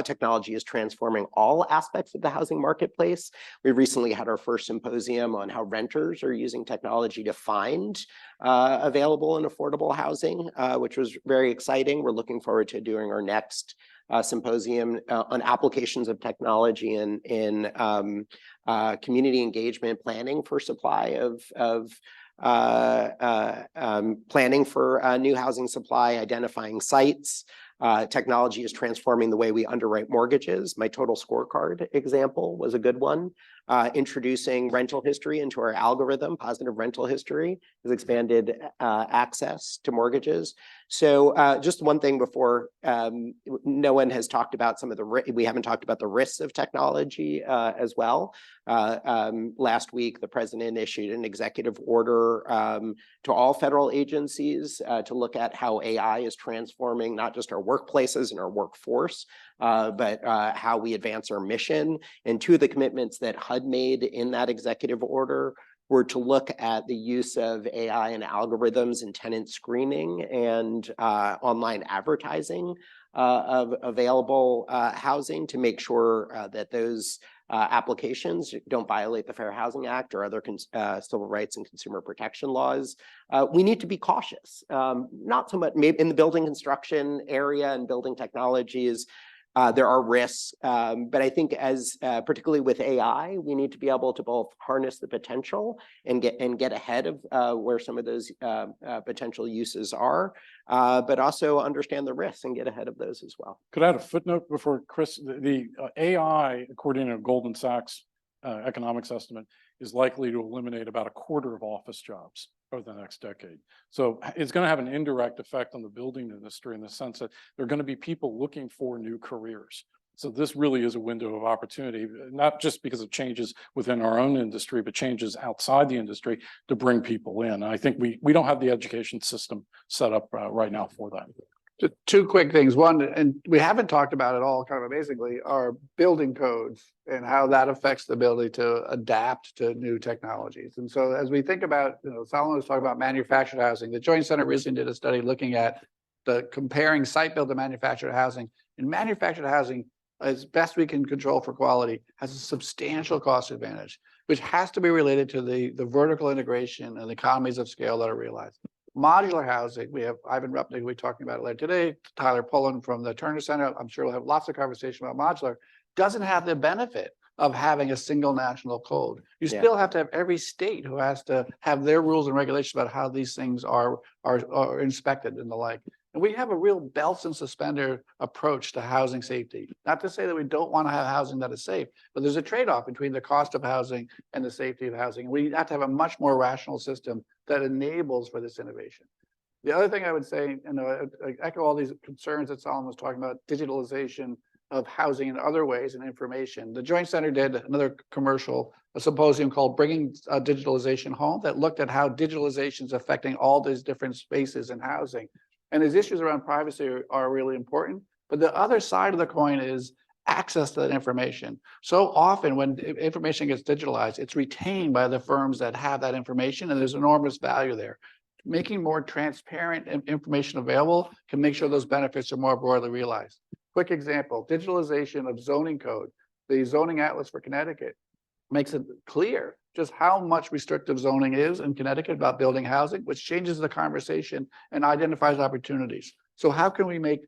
technology is transforming all aspects of the housing marketplace. We recently had our first symposium on how renters are using technology to find available and affordable housing, which was very exciting. We're looking forward to doing our next symposium on applications of technology in community engagement planning for supply of planning for new housing supply, identifying sites. Technology is transforming the way we underwrite mortgages. My total scorecard example was a good one. Introducing rental history into our algorithm, positive rental history, has expanded access to mortgages. So just one thing before, no one has talked about we haven't talked about the risks of technology as well. Last week, the president issued an executive order to all federal agencies to look at how AI is transforming not just our workplaces and our workforce, but how we advance our mission. And two of the commitments that HUD made in that executive order were to look at the use of AI and algorithms in tenant screening and online advertising of available housing to make sure that those applications don't violate the Fair Housing Act or other civil rights and consumer protection laws. We need to be cautious, not so much maybe in the building construction area and building technologies. There are risks, but I think particularly with AI, we need to be able to both harness the potential and get ahead of where some of those potential uses are, but also understand the risks and get ahead of those as well. Could I add a footnote before Chris? The AI, according to Goldman Sachs economics estimate, is likely to eliminate about a quarter of office jobs over the next decade. So it's going to have an indirect effect on the building industry in the sense that there are going to be people looking for new careers. So this really is a window of opportunity, not just because of changes within our own industry, but changes outside the industry to bring people in. And I think we don't have the education system set up right now for that. Just two quick things. One, and we haven't talked about it all, kind of amazingly, are building codes and how that affects the ability to adapt to new technologies. And so as we think about, Solomon was talking about manufactured housing. The Joint Center recently did a study looking at comparing site built to manufactured housing. And manufactured housing, as best we can control for quality, has a substantial cost advantage, which has to be related to the vertical integration and the economies of scale that are realized. Modular housing, we have Ivan Rupnik, we're talking about it later today, Tyler Pullen from the Turner Center, I'm sure we'll have lots of conversation about modular, doesn't have the benefit of having a single national code. You still have to have every state who has to have their rules and regulations about how these things are inspected and the like. And we have a real belts and suspender approach to housing safety. Not to say that we don't want to have housing that is safe, but there's a trade-off between the cost of housing and the safety of housing. And we have to have a much more rational system that enables for this innovation. The other thing I would say, and I echo all these concerns that Solomon was talking about, digitalization of housing in other ways and information. The Joint Center did another a symposium called Bringing Digitalization Home that looked at how digitalization is affecting all these different spaces in housing. And these issues around privacy are really important. But the other side of the coin is access to that information. So often when information gets digitalized, it's retained by the firms that have that information, and there's enormous value there. Making more transparent information available can make sure those benefits are more broadly realized. Quick example, digitalization of zoning code. The zoning atlas for Connecticut makes it clear just how much restrictive zoning is in Connecticut about building housing, which changes the conversation and identifies opportunities. So how can we make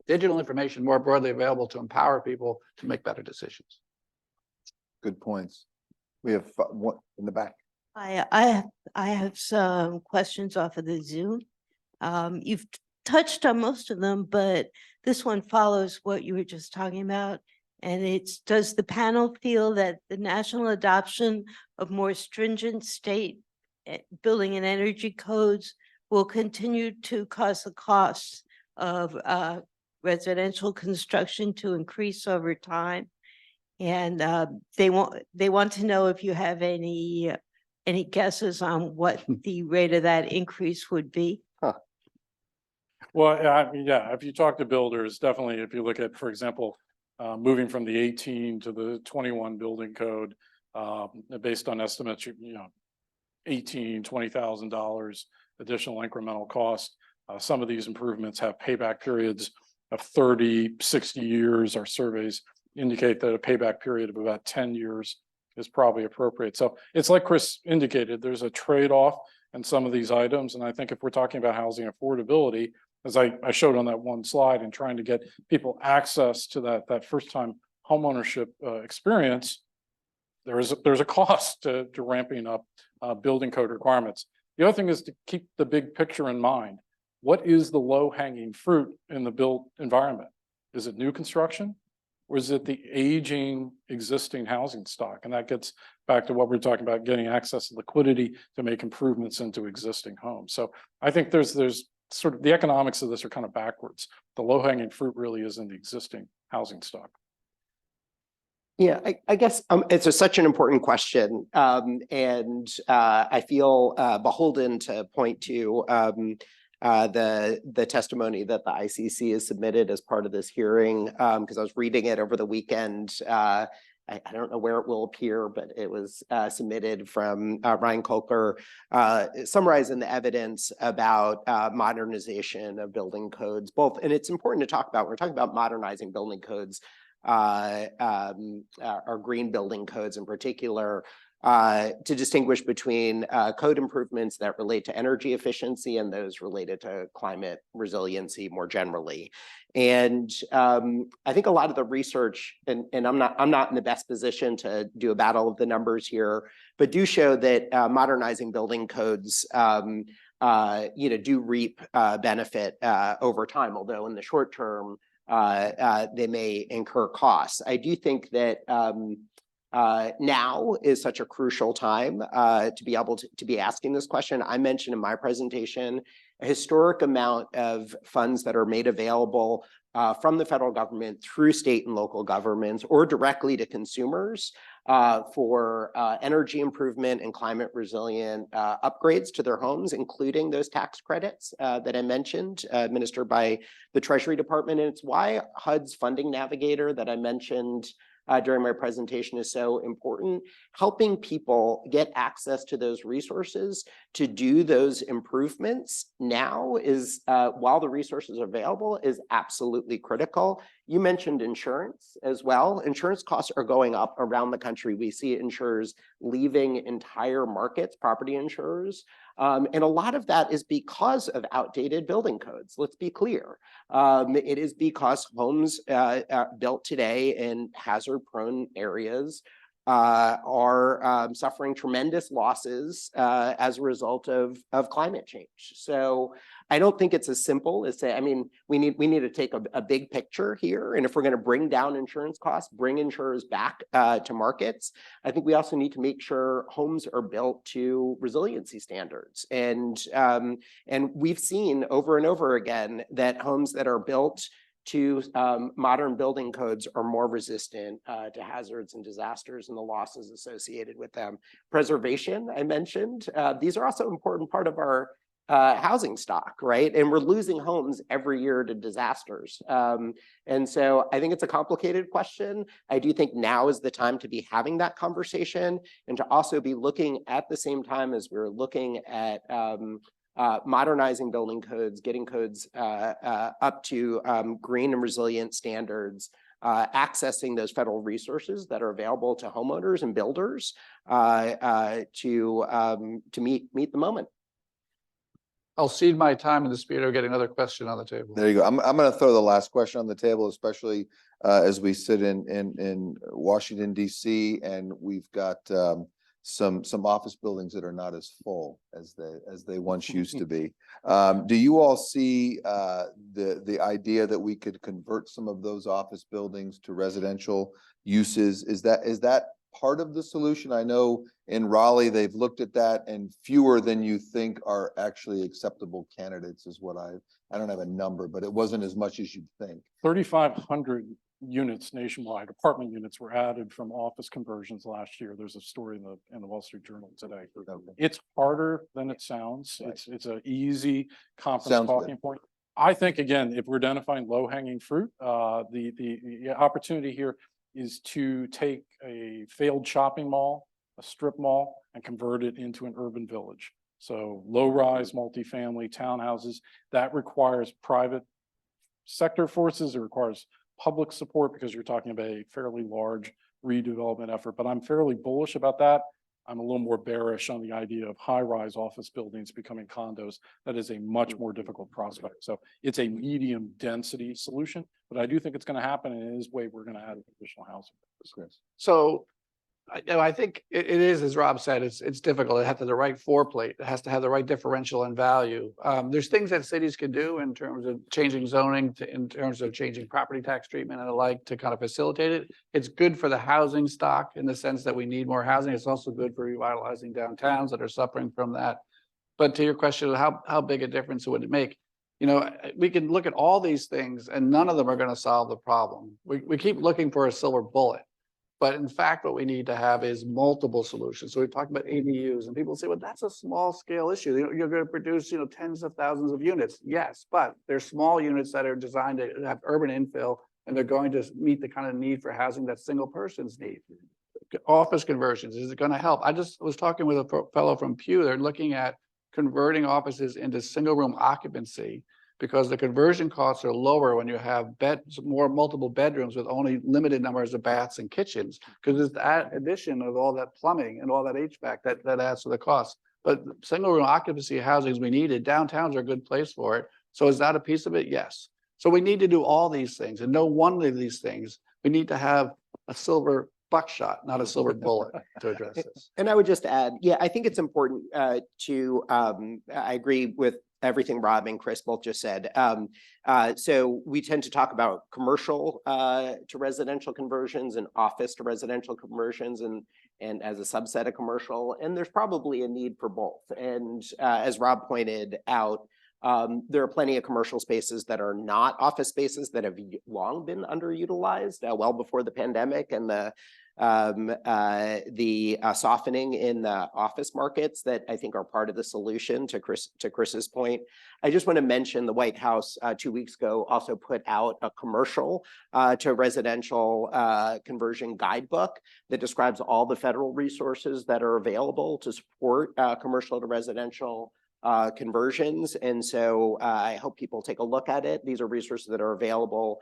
digital information more broadly available to empower people to make better decisions. Good points. We have one in the back. I have some questions off of the Zoom. You've touched on most of them, but this one follows what you were just talking about. And it's, does the panel feel that the national adoption of more stringent state building and energy codes will continue to cause the costs of residential construction to increase over time? And they want to know if you have any guesses on what the rate of that increase would be? Well, yeah, if you talk to builders, definitely, if you look at, for example, moving from the 18 to the 21 building code, based on estimates, $20,000 additional incremental cost. Some of these improvements have payback periods of 30, 60 years. Our surveys indicate that a payback period of about 10 years is probably appropriate. So it's like Chris indicated, there's a trade-off in some of these items. And I think if we're talking about housing affordability, as I showed on that one slide, and trying to get people access to that first-time homeownership experience, there's a cost to ramping up building code requirements. The other thing is to keep the big picture in mind. What is the low-hanging fruit in the built environment? Is it new construction, or is it the aging existing housing stock? And that gets back to what we're talking about, getting access to liquidity to make improvements into existing homes. So I think there's sort of the economics of this are kind of backwards. The low-hanging fruit really is in the existing housing stock. Yeah, I guess it's such an important question. And I feel beholden to point to the testimony that the ICC has submitted as part of this hearing, because I was reading it over the weekend. I don't know where it will appear, but it was submitted from Ryan Kolker, summarizing the evidence about modernization of building codes, both, and it's important to talk about, we're talking about modernizing building codes, our green building codes in particular, to distinguish between code improvements that relate to energy efficiency and those related to climate resiliency more generally. And I think a lot of the research, and I'm not in the best position to do a battle of the numbers here, but do show that modernizing building codes do reap benefit over time, although in the short term, they may incur costs. I do think that now is such a crucial time to be able to be asking this question. I mentioned in my presentation a historic amount of funds that are made available from the federal government through state and local governments or directly to consumers for energy improvement and climate resilient upgrades to their homes, including those tax credits that I mentioned, administered by the Treasury Department. And it's why HUD's funding navigator that I mentioned during my presentation is so important. Helping people get access to those resources to do those improvements now is, while the resources are available, is absolutely critical. You mentioned insurance as well. Insurance costs are going up around the country. We see insurers leaving entire markets, property insurers. And a lot of that is because of outdated building codes. Let's be clear. It is because homes built today in hazard-prone areas are suffering tremendous losses as a result of climate change. So I don't think it's as simple as say, I mean, we need to take a big picture here. And if we're going to bring down insurance costs, bring insurers back to markets, I think we also need to make sure homes are built to resiliency standards. And we've seen over and over again that homes that are built to modern building codes are more resistant to hazards and disasters and the losses associated with them. Preservation, I mentioned, these are also an important part of our housing stock, right? And we're losing homes every year to disasters. And so I think it's a complicated question. I do think now is the time to be having that conversation and to also be looking at the same time as we're looking at modernizing building codes, getting codes up to green and resilient standards, accessing those federal resources that are available to homeowners and builders to meet the moment. I'll cede my time in the spirit of getting another question on the table. There you go. I'm going to throw the last question on the table, especially as we sit in Washington, DC, and we've got some office buildings that are not as full as they once used to be. Do you all see the idea that we could convert some of those office buildings to residential uses? Is that part of the solution? I know in Raleigh, they've looked at that, and fewer than you think are actually acceptable candidates is what I don't have a number, but it wasn't as much as you'd think. 3,500 units nationwide, apartment units were added from office conversions last year. There's a story in the Wall Street Journal today. It's harder than it sounds. Right. It's an easy conference Sounds good. talking point. I think, again, if we're identifying low-hanging fruit, the opportunity here is to take a failed shopping mall, a strip mall, and convert it into an urban village. So low-rise multifamily townhouses, that requires private sector forces. It requires public support because you're talking about a fairly large redevelopment effort, but I'm fairly bullish about that. I'm a little more bearish on the idea of high-rise office buildings becoming condos. That is a much more difficult prospect. So it's a medium density solution, but I do think it's going to happen, and it is way we're going to add additional housing. So I think it is, as Rob said, it's difficult. It has to have the right floor plate. It has to have the right differential and value. There's things that cities can do in terms of changing zoning, in terms of changing property tax treatment and the like to kind of facilitate it. It's good for the housing stock in the sense that we need more housing. It's also good for revitalizing downtowns that are suffering from that. But to your question, how big a difference would it make? You know, we can look at all these things and none of them are going to solve the problem. We keep looking for a silver bullet. But in fact, what we need to have is multiple solutions. So we talk about ADUs and people say, well, that's a small scale issue. You're going to produce, tens of thousands of units. Yes, but they're small units that are designed to have urban infill, and they're going to meet the kind of need for housing that single persons need. Office conversions, is it going to help? I just was talking with a fellow from Pew. They're looking at converting offices into single room occupancy, because the conversion costs are lower when you have multiple bedrooms with only limited numbers of baths and kitchens, because it's that addition of all that plumbing and all that HVAC that adds to the cost. But single room occupancy housings we needed. Downtowns are a good place for it. So is that a piece of it? Yes. So we need to do all these things, and no one of these things. We need to have a silver buckshot, not a silver bullet, to address this. And I would just add, yeah, I think it's important I agree with everything Rob and Chris both just said. So we tend to talk about commercial to residential conversions and office to residential conversions and as a subset of commercial. And there's probably a need for both. And as Rob pointed out, there are plenty of commercial spaces that are not office spaces that have long been underutilized, well before the pandemic and the softening in the office markets that I think are part of the solution. To Chris's point, I just want to mention the White House 2 weeks ago also put out a commercial to residential conversion guidebook that describes all the federal resources that are available to support commercial to residential conversions. And so I hope people take a look at it. These are resources that are available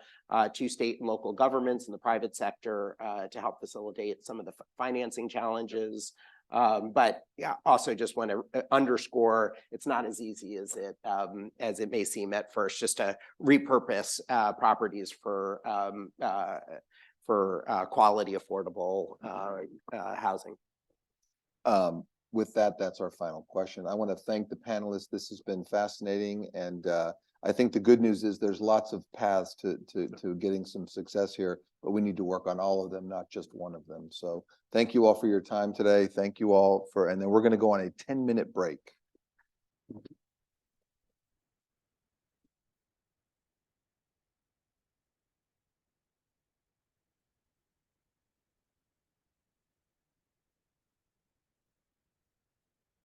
to state and local governments and the private sector to help facilitate some of the financing challenges. But yeah, also just want to underscore, it's not as easy as it may seem at first, just to repurpose properties for quality, affordable housing. With that, that's our final question. I want to thank the panelists. This has been fascinating. And I think the good news is there's lots of paths to getting some success here, but we need to work on all of them, not just one of them. So thank you all for your time today. Thank you all and then we're going to go on a 10-minute break.